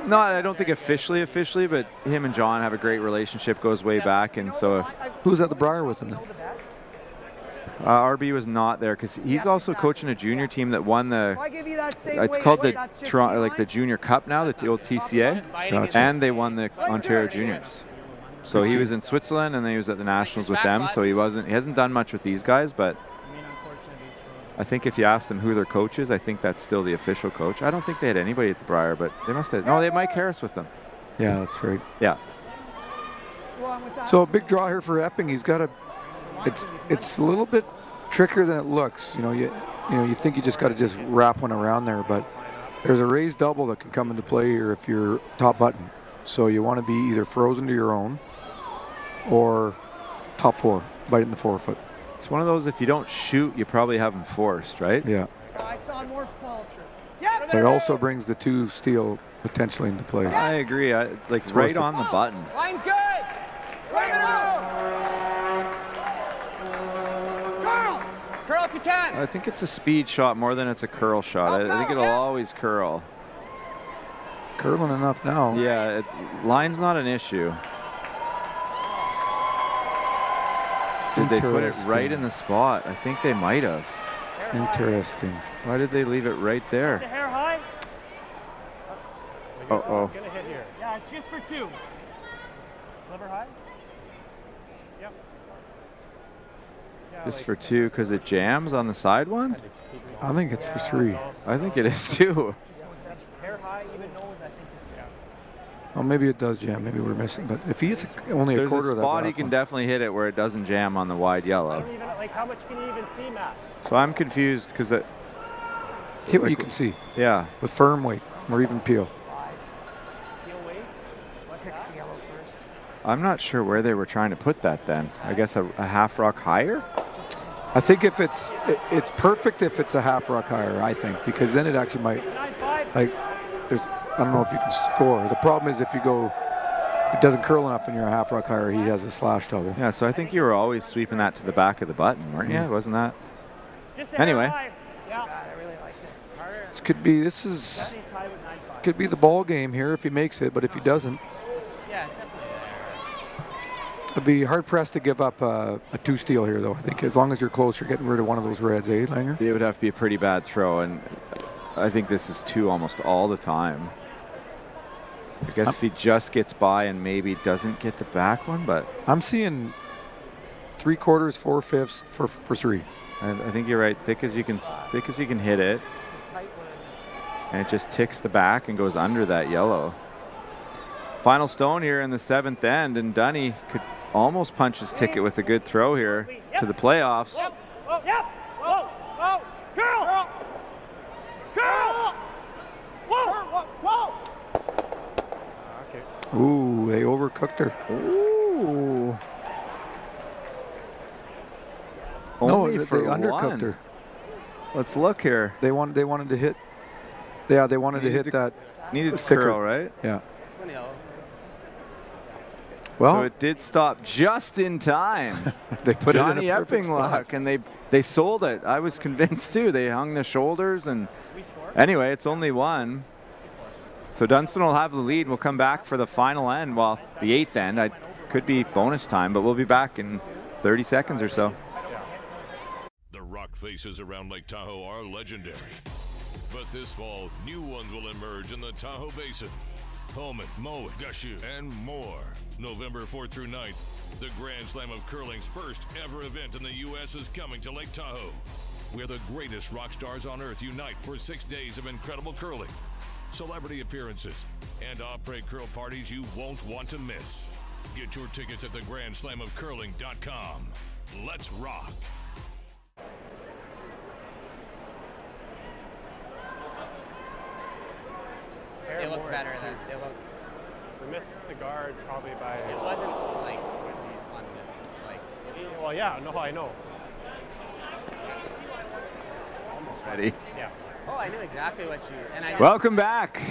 Not, I don't think officially, but him and John have a great relationship, goes way back, and so. Who's at the Briar with him then? RB was not there because he's also coaching a junior team that won the. It's called the Toronto, like the Junior Cup now, the old TCA, Gotcha. and they won the Ontario Juniors. So he was in Switzerland and then he was at the Nationals with them. So he hasn't done much with these guys, but I think if you ask them who their coach is, I think that's still the official coach. I don't think they had anybody at the Briar, but they must have. No, they had Mike Harris with them. Yeah, that's right. Yeah. So a big draw here for Epping. He's got a. It's a little bit trickier than it looks. You think you just got to just wrap one around there, but there's a raised double that can come into play here if you're top button. So you want to be either frozen to your own or top four, bite in the forefoot. It's one of those, if you don't shoot, you probably have them forced, right? Yeah. I saw more falls. But it also brings the 2 steal potentially into play. I agree. It's right worth on the button. Line's good. Bring it out. Curl if you can. I think it's a speed shot more than it's a curl shot. I think it'll always curl. Curling enough now. Yeah, line's not an issue. Did they put it right in the spot? I think they might have. Interesting. Why did they leave it right there? The hair high. Uh-oh. It's gonna hit here. Yeah, it's just for 2. Sliver high. Yep. Yeah, Just for 2 because it jams on the side one? I think it's for 3. I think it is too. Hair high, even nose, I think is Well, maybe it does jam. Maybe we're missing. But if he hits only a There's quarter a of that spot he back can one. definitely hit it where it doesn't jam on the wide I yellow. don't even, like, how much can you even see, Matt? So I'm confused because it. Hit what you can see. Yeah. With firm weight or even peel. Peel weight. Text the yellow first. I'm not sure where they were trying to put that then. I guess a half rock higher? I think if it's perfect if it's a half rock higher, I think, because then it actually might, like, I don't know if you can score. The problem is if it doesn't curl enough and you're a half rock higher, he has a slash double. Yeah, so I think you were always sweeping that to the back of the button, weren't you? Wasn't that? Anyway. This could be the ball game here if he makes it, but if he doesn't, it'd be hard pressed to give up a 2 steal here, though. I think as long as you're close, you're getting rid of one of those reds, eh, Langer? It would have to be a pretty bad throw, and I think this is 2 almost all the time. I guess if he just gets by and maybe doesn't get the back one, but I'm seeing 3/4, 4/5 for 3. I think you're right. Thick as you can hit it, and it just ticks the back and goes under that yellow. Final stone here in the 7th end, and Dunny could almost punch his ticket with a good throw here to the playoffs. Yep. Whoa. Whoa. Girl. Girl. Whoa. Okay. Ooh, they overcooked her. Ooh. No, Only they for undercooked one. her. Let's look here. They wanted to hit. Yeah, they wanted to hit that. Needed to thicker. curl, right? Yeah. Well, so it did stop just in time. They put Johnny it in a perfect Epping spot. luck, and they sold it. I was convinced too. They hung the shoulders, and anyway, it's only 1. So Dunstone will have the lead. We'll come back for the final end. Well, the 8th end. Could be bonus time, but we'll be back in 30 seconds or so. The rock faces around Lake Tahoe are legendary. But this fall, new ones will emerge in the Tahoe Basin. Pullman, Mowat, Gushu, and more. November 4th through 9th, the Grand Slam of Curling's first ever event in the U.S. is coming to Lake Tahoe, where the greatest rock stars on earth unite for 6 days of incredible curling, celebrity appearances, and après curl parties you won't want to miss. Get your tickets at thegrandslamofcurling.com. Let's rock. They look better than they look. We missed the guard probably by. It wasn't like on this. Like. Well, yeah. No, I know. Ready? Yeah. Oh, I knew exactly what you. And I. Welcome back.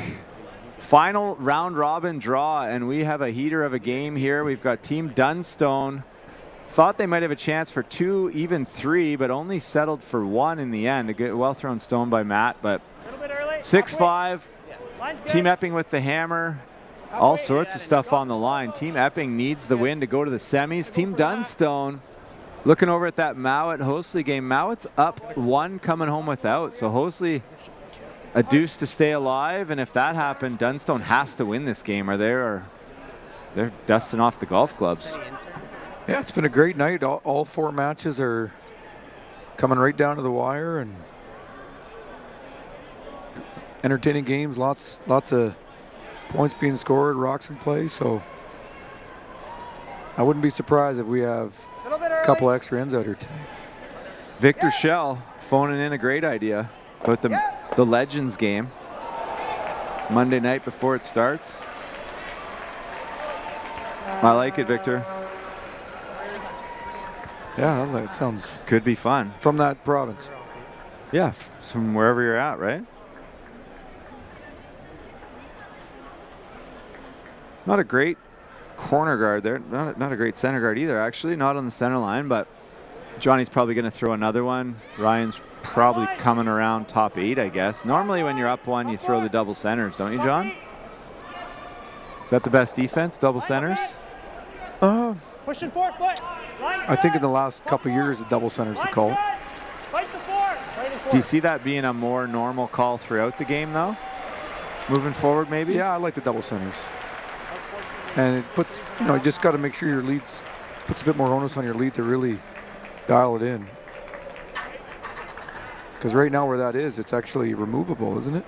Final round robin draw, and we have a heater of a game here. We've got Team Dunstone. Thought they might have a chance for 2, even 3, but only settled for 1 in the end. A good, well thrown stone by Matt, but 6-5. Team Epping with the hammer. All sorts of stuff on the line. Team Epping needs the win to go to the semis. Team Dunstone Looking over at that Mowat-Hosley game, Mowat's up 1 coming home without. So Hosley a deuce to stay alive, and if that happened, Dunstone has to win this game, or they're dusting off the golf clubs. Yeah, it's been a great night. All 4 matches are coming right down to the wire, and entertaining games. Lots of points being scored, rocks in play. So I wouldn't be surprised if we have a couple extra ends out here today. Victor Schell phoning in a great idea about the Legends game Monday night before it starts. I like it, Victor. Yeah, that sounds... Could be fun. From that province. Yeah, from wherever you're at, right? Not a great corner guard there. Not a great center guard either, actually. Not on the center line, but Johnny's probably going to throw another one. Ryan's probably coming around top 8, I guess. Normally when you're up 1, you throw the double centers, don't you, John? Is that the best defense, double centers? Pushing 4 foot. I think in the last couple of years, the double center's the call. Fight the 4. Do you see that being a more normal call throughout the game, though? Moving forward, maybe? Yeah, I like the double centers. And it puts, you just got to make sure your leads, puts a bit more onus on your lead to really dial it in. Because right now where that is, it's actually removable, isn't it?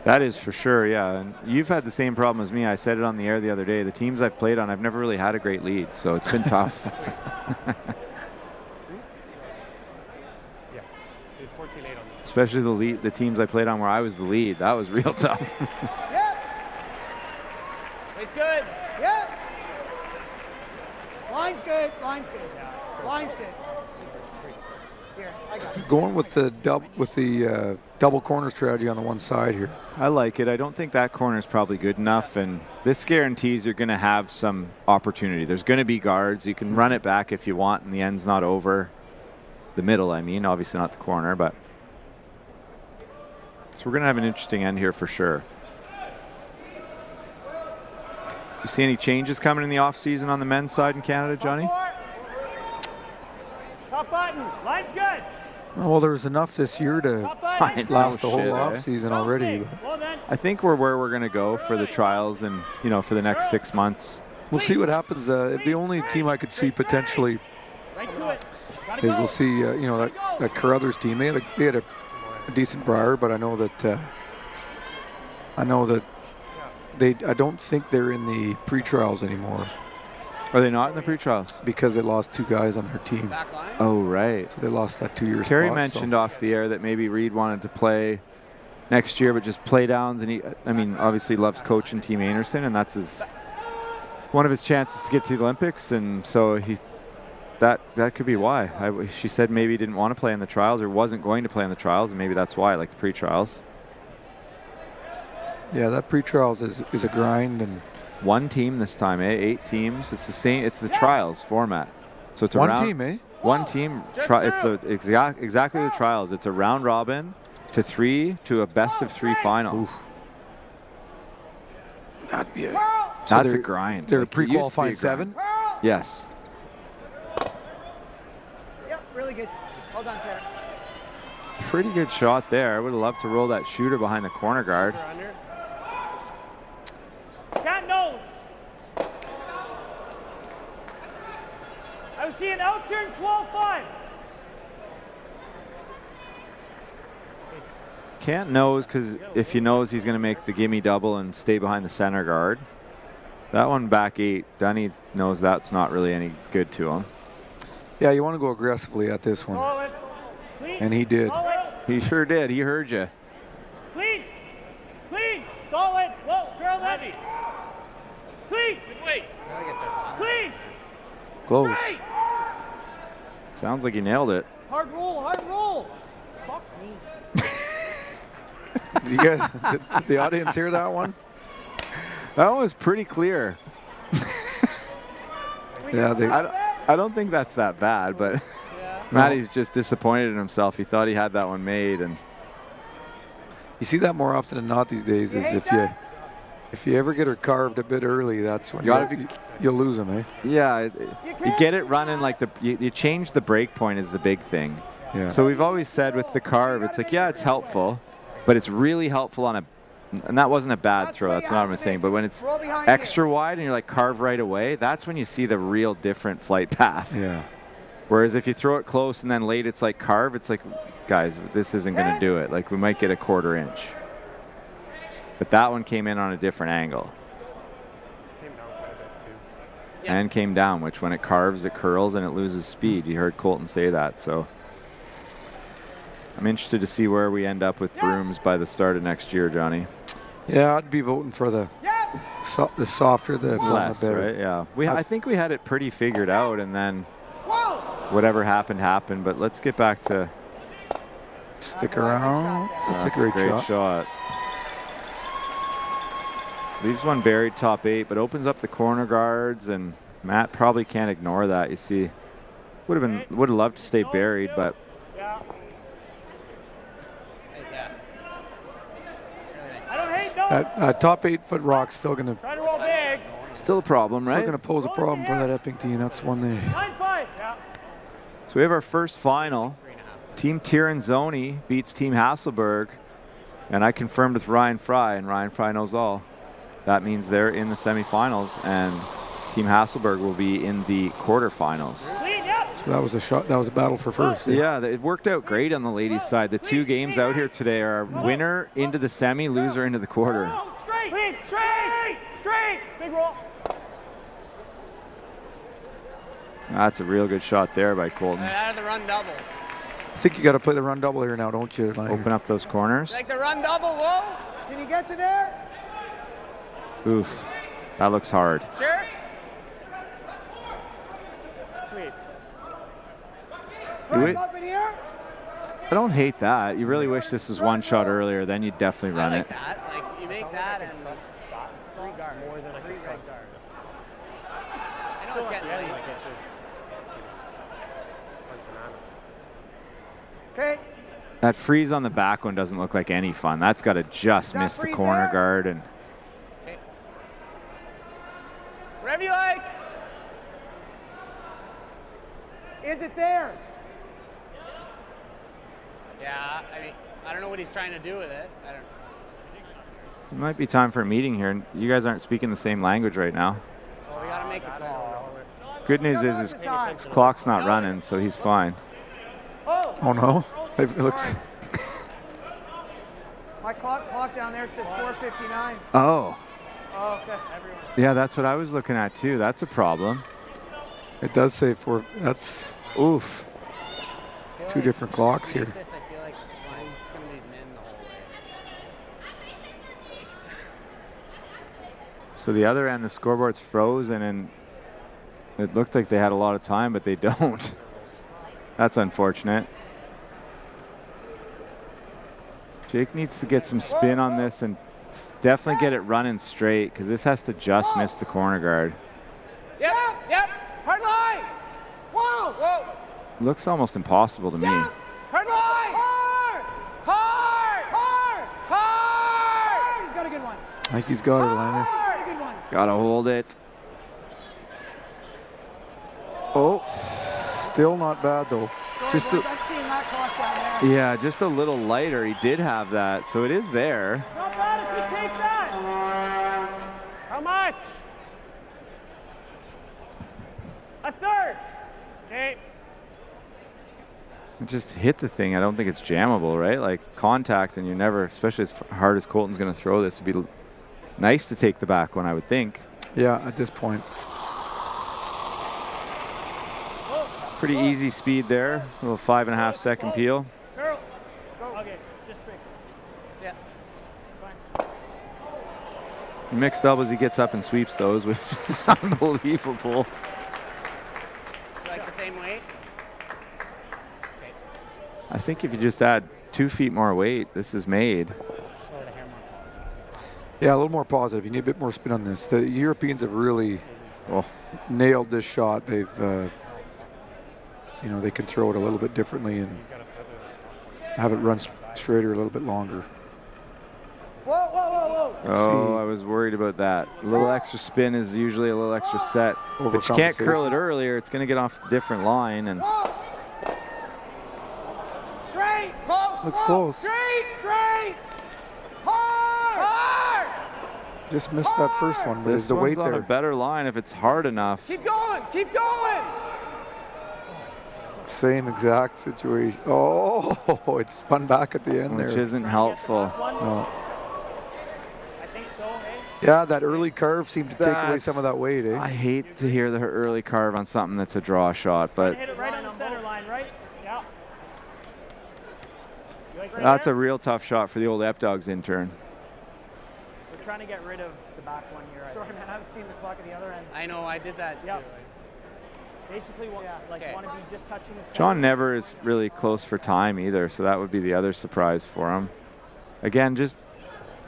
That is for sure, yeah. And you've had the same problem as me. I said it on the air the other day. The teams I've played on, I've never really had a great lead, so it's been tough. Yeah, 14-8 on that. Especially the teams I played on where I was the lead. That was real tough. It's good. Yep. Line's good. Line's good. Line's good. Here, I got it. Going with the double corner strategy on the one side here. I like it. I don't think that corner is probably good enough, and this guarantees you're going to have some opportunity. There's going to be guards. You can run it back if you want, and the end's not over. The middle, I mean. Obviously not the corner, but... So we're going to have an interesting end here for sure. You see any changes coming in the offseason on the men's side in Canada, Johnny? Top button. Line's good. Oh, well, there was enough this year to last the whole offseason already. I think we're where we're going to go for the trials and, for the next 6 months. We'll see what happens. The only team I could see potentially is we'll see, that Carruthers team. They had a decent Briar, but I know that I don't think they're in the pre-trials anymore. Are they not in the pre-trials? Because they lost 2 guys on their team. Oh, right. So they lost that 2-year spot. Terry mentioned off the air that maybe Reed wanted to play next year, but just play downs. And he, obviously loves coaching Team Anderson, and that's one of his chances to get to the Olympics. And so that could be why. She said maybe he didn't want to play in the trials or wasn't going to play in the trials, and maybe that's why, like the pre-trials. Yeah, that pre-trials is a grind. And 1 team this time, 8 teams. It's the same. It's the trials format. So it's one team, eh? 1 team. It's the exactly the trials. It's a round robin to 3 to a best of 3 final. Oof. That'd be That's a grind. They're pre-qualifying 7. Yes. Yep, really good. Hold on, Tara. Pretty good shot there. I would have loved to roll that shooter behind the corner guard. Cat nose. I was seeing out turn 12-5. Can't nose because if he knows he's going to make the gimme double and stay behind the center guard. That one back 8. Dunny knows that's not really any good to him. Yeah, you want to go aggressively at this one. Solid. Clean. And he did. Solid. He sure did. He heard you. Clean. Clean. Solid. Whoa, girl heavy. Clean. Wait. Clean. Close. Right. Sounds like he nailed it. Hard roll. Hard roll. Fuck me. Did you guys, did the audience hear that one? That one was pretty clear. Yeah, I don't think that's that bad, but Matty's just disappointed in himself. He thought he had that one made, and you see that more often than not these days. Is if If you ever get her carved a bit early, that's when you'll lose them, eh? Yeah, you get it running like you change the break point is the big thing. Yeah. So we've always said with the carve, it's like, yeah, it's helpful, but it's really helpful on and that wasn't a bad throw, that's not what I'm saying, but when it's extra wide and you're like carve right away, that's when you see the real different flight path. Yeah. Whereas if you throw it close and then late it's like carve, it's like, guys, this isn't going to do it. Like we might get a 1/4 inch. But that one came in on a different angle. And came down, which when it carves, it curls and it loses speed. You heard Colton say that, so I'm interested to see where we end up with brooms by the start of next year, Johnny. Yeah, I'd be voting for the softer the less, better. right? Yeah. I think we had it pretty figured out, and then whatever happened. But let's get back to stick around. That's a great shot. Leaves one buried top 8, but opens up the corner guards, and Matt probably can't ignore that. You see, would have loved to stay buried, but that top 8-foot rock's still going to still a problem, right? Still going to pose a problem for that Epping team. That's one they. So we have our first final. Team Tiranzoni beats Team Hasselberg, and I confirmed with Ryan Fry, and Ryan Fry knows all. That means they're in the semifinals, and Team Hasselberg will be in the quarterfinals. So that was a shot. That was a battle for first. Yeah, it worked out great on the ladies' side. The 2 games out here today are winner into the semi, loser into the quarter. Straight, big roll. That's a real good shot there by Colton. Out of the run double. I think you got to play the run double here now, don't you? Open up those corners. Like the run double, whoa. Can you get to there? Oof, that looks hard. Sure. Sweet. Up in here. I don't hate that. You really wish this was one shot earlier, then you'd definitely run it. That. Like you make that and 3 guard. More than 3 right guards. I know it's getting late. Okay. That freeze on the back one doesn't look like any fun. That's got to just miss the corner guard. And okay. Whatever you like. Is it there? Yeah, I mean, I don't know what he's trying to do with it. I don't. it might be time for a meeting here. You guys aren't speaking the same language right now. Well, we got to make the call. Good news is his clock's not running, so he's fine. Oh no, it looks. My clock down there says 4:59. Oh. Oh, okay. Yeah, that's what I was looking at too. That's a problem. It does say 4. That's oof. 2 different clocks here. I feel like he's going to be men the whole way. So the other end, the scoreboard's frozen, and it looked like they had a lot of time, but they don't. That's unfortunate. Jake needs to get some spin on this and definitely get it running straight, because this has to just miss the corner guard. Yep. Hard line. Whoa. Looks almost impossible to me. Hard line. Hard. He's got a good one. I think he's got it, Langer. Good one. Gotta hold it. Oh. Still not bad though. Just I'm seeing that clock down there. yeah, just a little lighter. He did have that, so it is there. Not bad if you take that. How much? A third. Okay. Just hit the thing. I don't think it's jammable, right? Like contact, and you never, especially as hard as Colton's going to throw this, it'd be nice to take the back one, I would think. Yeah, at this point. Pretty easy speed there. A little 5.5 second peel. Girl. Go. Okay, just straight. Yeah. Mixed doubles, he gets up and sweeps those, which is unbelievable. Like the same weight? I think if you just add 2 feet more weight, this is made. Yeah, a little more positive. You need a bit more spin on this. The Europeans have really nailed this shot. They've, they can throw it a little bit differently and have it run straighter a little bit longer. Whoa. Oh, I was worried about that. A little extra spin is usually a little extra set. But you can't curl it earlier. It's going to get off a different line. And Straight, close. Looks close. Straight. Hard. Just missed that first one, but this is the weight one's on there? a better line if it's hard enough. Keep going. Same exact situation. Oh, it spun back at the end there. Which isn't helpful. No. I think so, hey? Yeah, that early carve seemed to take away some of that weight, eh? I hate to hear the early carve on something that's a draw shot, but Hit it right on the center line, right? Yeah. that's a real tough shot for the old Epdog's intern. We're trying to get rid of the back one here. Sorry, man. I've seen the clock at the other end. I know, I did that too. Basically, want to be just touching the center. John never is really close for time either, so that would be the other surprise for him. Again, just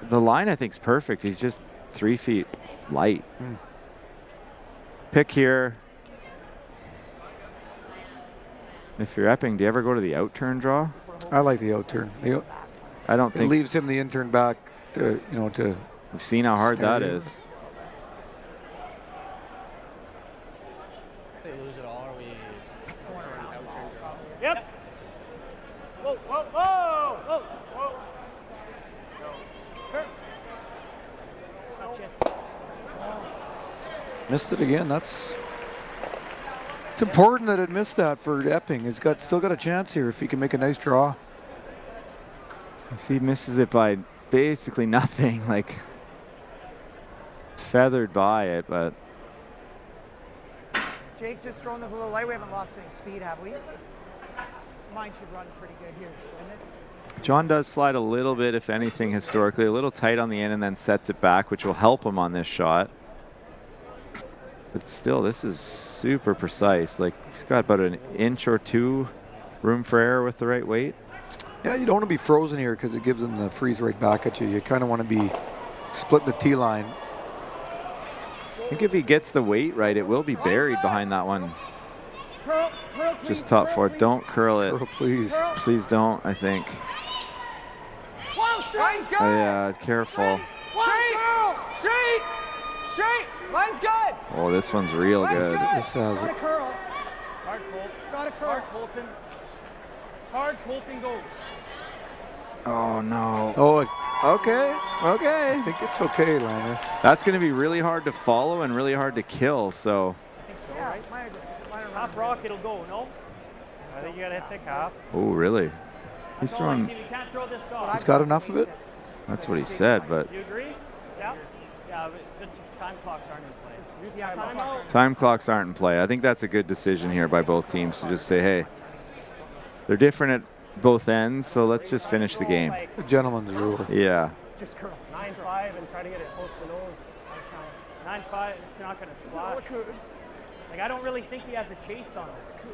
the line I think is perfect. He's just 3 feet light. Pick here. If you're Epping, do you ever go to the out turn draw? I like the out turn. I don't It think leaves him the intern back to, to. We've seen how hard that snare. is. If they lose it all, are we Yep. Whoa. Missed it again. It's important that it missed that for Epping. He's still got a chance here if he can make a nice draw. You see, he misses it by basically nothing, like feathered by it, but Jake's just thrown this a little light. We haven't lost any speed, have we? Mine should run pretty good here, shouldn't it? John does slide a little bit, if anything, historically, a little tight on the end and then sets it back, which will help him on this shot. But still, this is super precise. Like, he's got about an inch or two room for error with the right weight. Yeah, you don't want to be frozen here because it gives them the freeze right back at you. You kind of want to be splitting the tee line. I think if he gets the weight right, it will be buried behind that one. Curl, Just top four. Don't curl it. Curl, please. Please don't, I think. Whoa, straight. Oh, yeah, careful. Straight. Line's good. Oh, this one's real good. This has it. Curl. Hard pull. It's got a curl. Hard Colton goes. Oh, no. Oh, okay. I think it's okay, Langer. That's going to be really hard to follow and really hard to kill, so. I think so, right? Half rock, it'll go, no? I think you got to hit thick half. Oh, really? He's throwing. You can't throw this off. He's got enough of it? That's what he said, but. Do you agree? Yeah. Yeah, but the time clocks aren't in place. Yeah, timeout. Time clocks aren't in play. I think that's a good decision here by both teams to just say, hey, they're different at both ends, so let's just finish the game. A gentleman's rule. Yeah. Just curl. 9-5 and try to get as close to the nose. 9-5, it's not going to splash. Like, I don't really think he has the chase on this.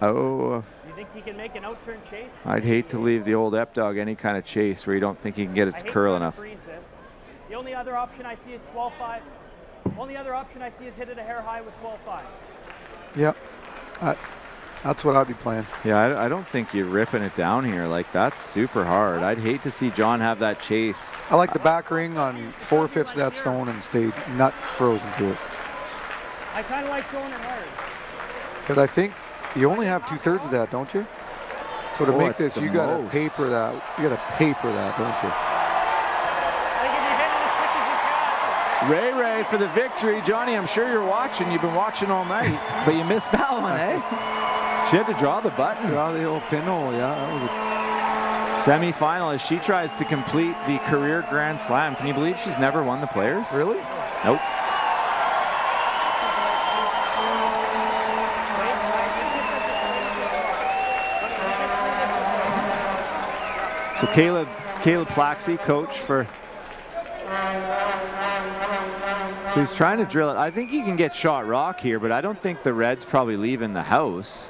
Oh. You think he can make an out-turn chase? I'd hate to leave the old Epdog any kind of chase where you don't think he can get it to curl enough. Freeze this. The only other option I see is 12-5. Only other option I see is hit it a hair high with 12-5. Yep. That's what I'd be playing. Yeah, I don't think you're ripping it down here. Like, that's super hard. I'd hate to see John have that chase. I like the back ring on 4/5 of that stone and stay not frozen to it. I kind of like throwing it hard. Because I think you only have 2/3 of that, don't you? So to make this, you got to paper that. You got to paper that, don't you? Ray for the victory. Johnny, I'm sure you're watching. You've been watching all night, but you missed that one, eh? She had to draw the button. Draw the old pinhole, yeah. That was a semi-final as she tries to complete the career Grand Slam. Can you believe she's never won the Players? Really? Nope. So Caleb Flaxey, coach for. So he's trying to drill it. I think he can get shot rock here, but I don't think the Reds probably leaving the house.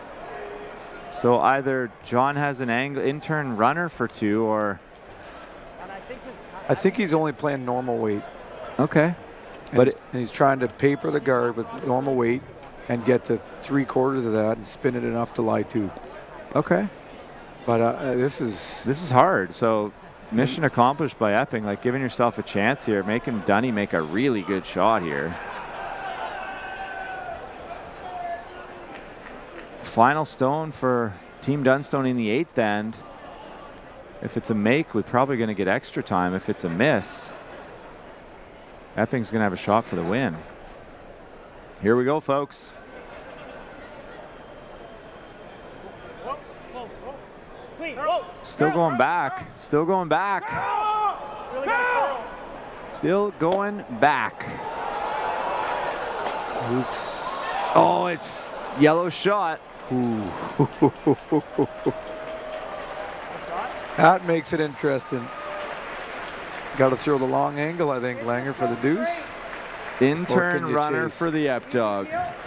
So either John has an intern runner for two, or. I think he's only playing normal weight. Okay. And he's trying to paper the guard with normal weight and get to 3/4 of that and spin it enough to lie two. Okay. But this is hard. So mission accomplished by Epping, like giving yourself a chance here, making Dunny make a really good shot here. Final stone for Team Dunstone in the 8th end. If it's a make, we're probably going to get extra time. If it's a miss, Epping's going to have a shot for the win. Here we go, folks. Still going back. Still going back. Still going back. Oh, it's yellow shot. Ooh. That makes it interesting. Got to throw the long angle, I think, Langer, for the deuce. In-turn runner for the Ep Dog. Yep.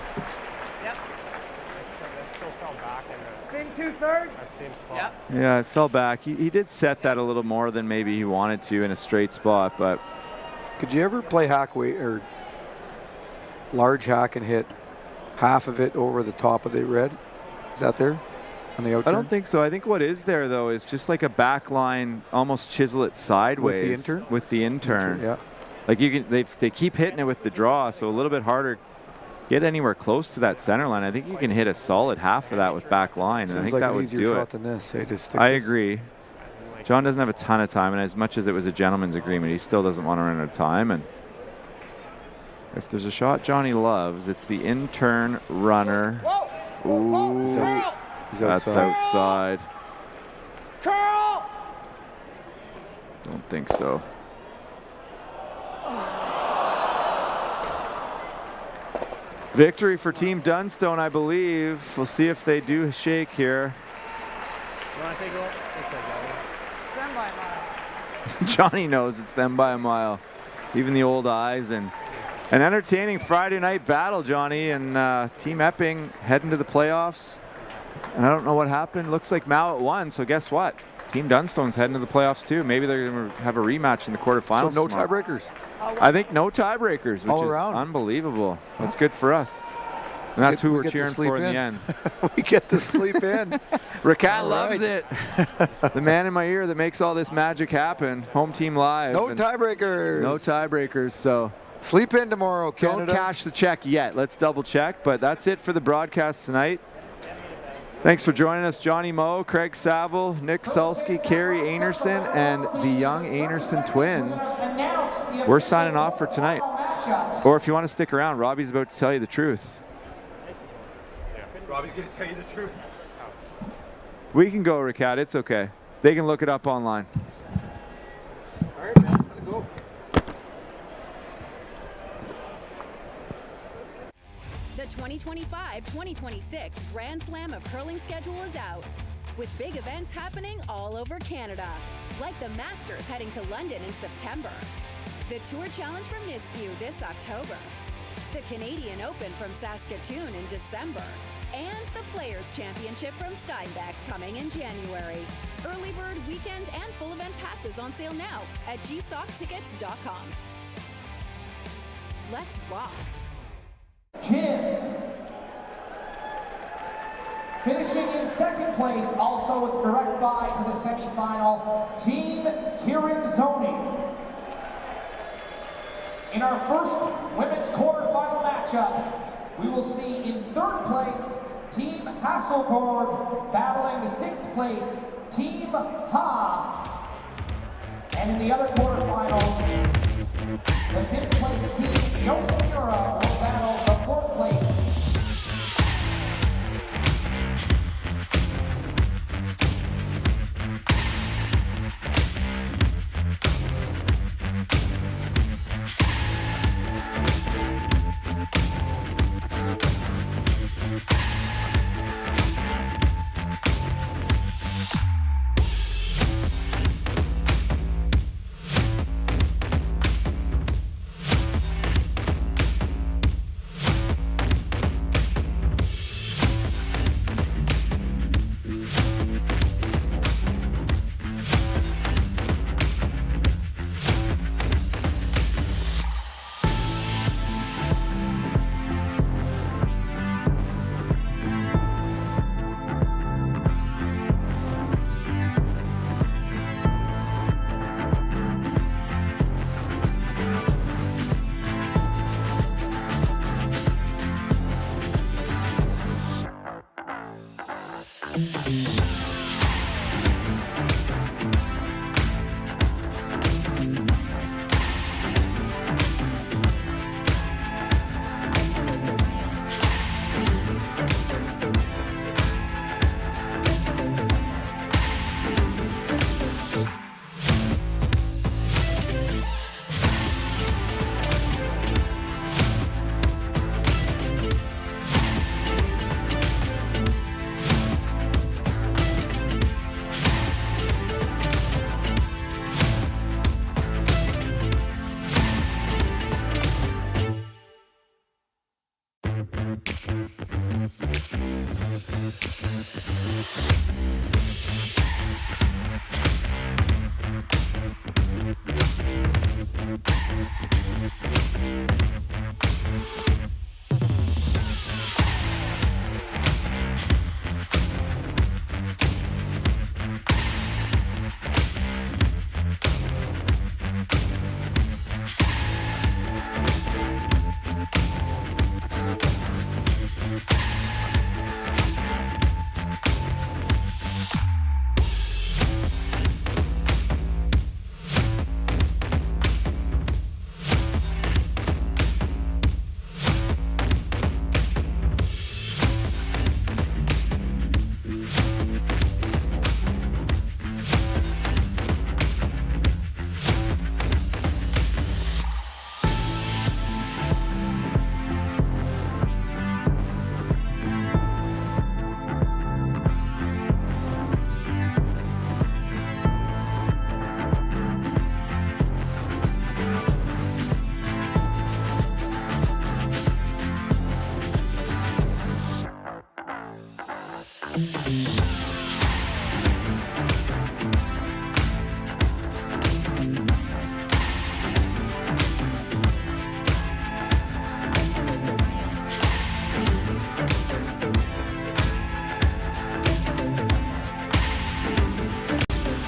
That still fell back in Fin 2/3. that same spot. Yep. Yeah, it fell back. He did set that a little more than maybe he wanted to in a straight spot, but could you ever play hack weight or large hack and hit half of it over the top of the red? Is that there on the outside? I don't think so. I think what is there though is just like a back line, almost chisel it sideways with the intern. Yeah, like you can. They keep hitting it with the draw, so a little bit harder. Get anywhere close to that center line. I think you can hit a solid half of that with back line, and I think like that an would easier do shot it. than this. Just stick I this. agree. John doesn't have a ton of time, and as much as it was a gentleman's agreement, he still doesn't want to run out of time. And if there's a shot Johnny loves, it's the in-turn runner. Ooh, that's outside. Curl! Don't think so. Victory for Team Dunstone, I believe. We'll see if they do shake here. You want to take a look? Stand by mile. Johnny knows it's them by a mile. Even the old eyes. And an entertaining Friday night battle, Johnny. And Team Epping heading to the playoffs. And I don't know what happened. Looks like Mao won. So guess what? Team Dunstone's heading to the playoffs too. Maybe they're going to have a rematch in the quarterfinals. So no tomorrow. tiebreakers. I think no tiebreakers, which All is around. unbelievable. That's good for us. And that's who we we're get to cheering sleep for in the in. end. We get to sleep in. Rakat All loves right. it. The man in my ear that makes all this magic happen. Home team live. No And tiebreakers. no tiebreakers. So sleep in tomorrow, Canada. don't cash the check yet. Let's double check. But that's it for the broadcast tonight. Thanks for joining us, Johnny Moe, Craig Saville, Nick Sulsky, Carrie Anerson, and the young Anerson twins. We're signing off for tonight. Or if you want to stick around, Robbie's about to tell you the truth. Robbie's going to tell you the truth. We can go, Rakat. It's okay. They can look it up online. All right, man. Let's go. The 2025-2026 Grand Slam of Curling schedule is out, with big events happening all over Canada, like the Masters heading to London in September, the Tour Challenge from Nisku this October, the Canadian Open from Saskatoon in December, and the Players' Championship from Steinbeck coming in January. Early bird weekend and full event passes on sale now at gsocktickets.com. Let's rock. Jim. Finishing in second place, also with direct bye to the semifinal, Team Tirinzoni. In our first women's quarterfinal matchup, we will see in third place, Team Hasselborg battling the sixth place, Team Ha. And in the other quarterfinals, the fifth place team, Yoshimura, will battle the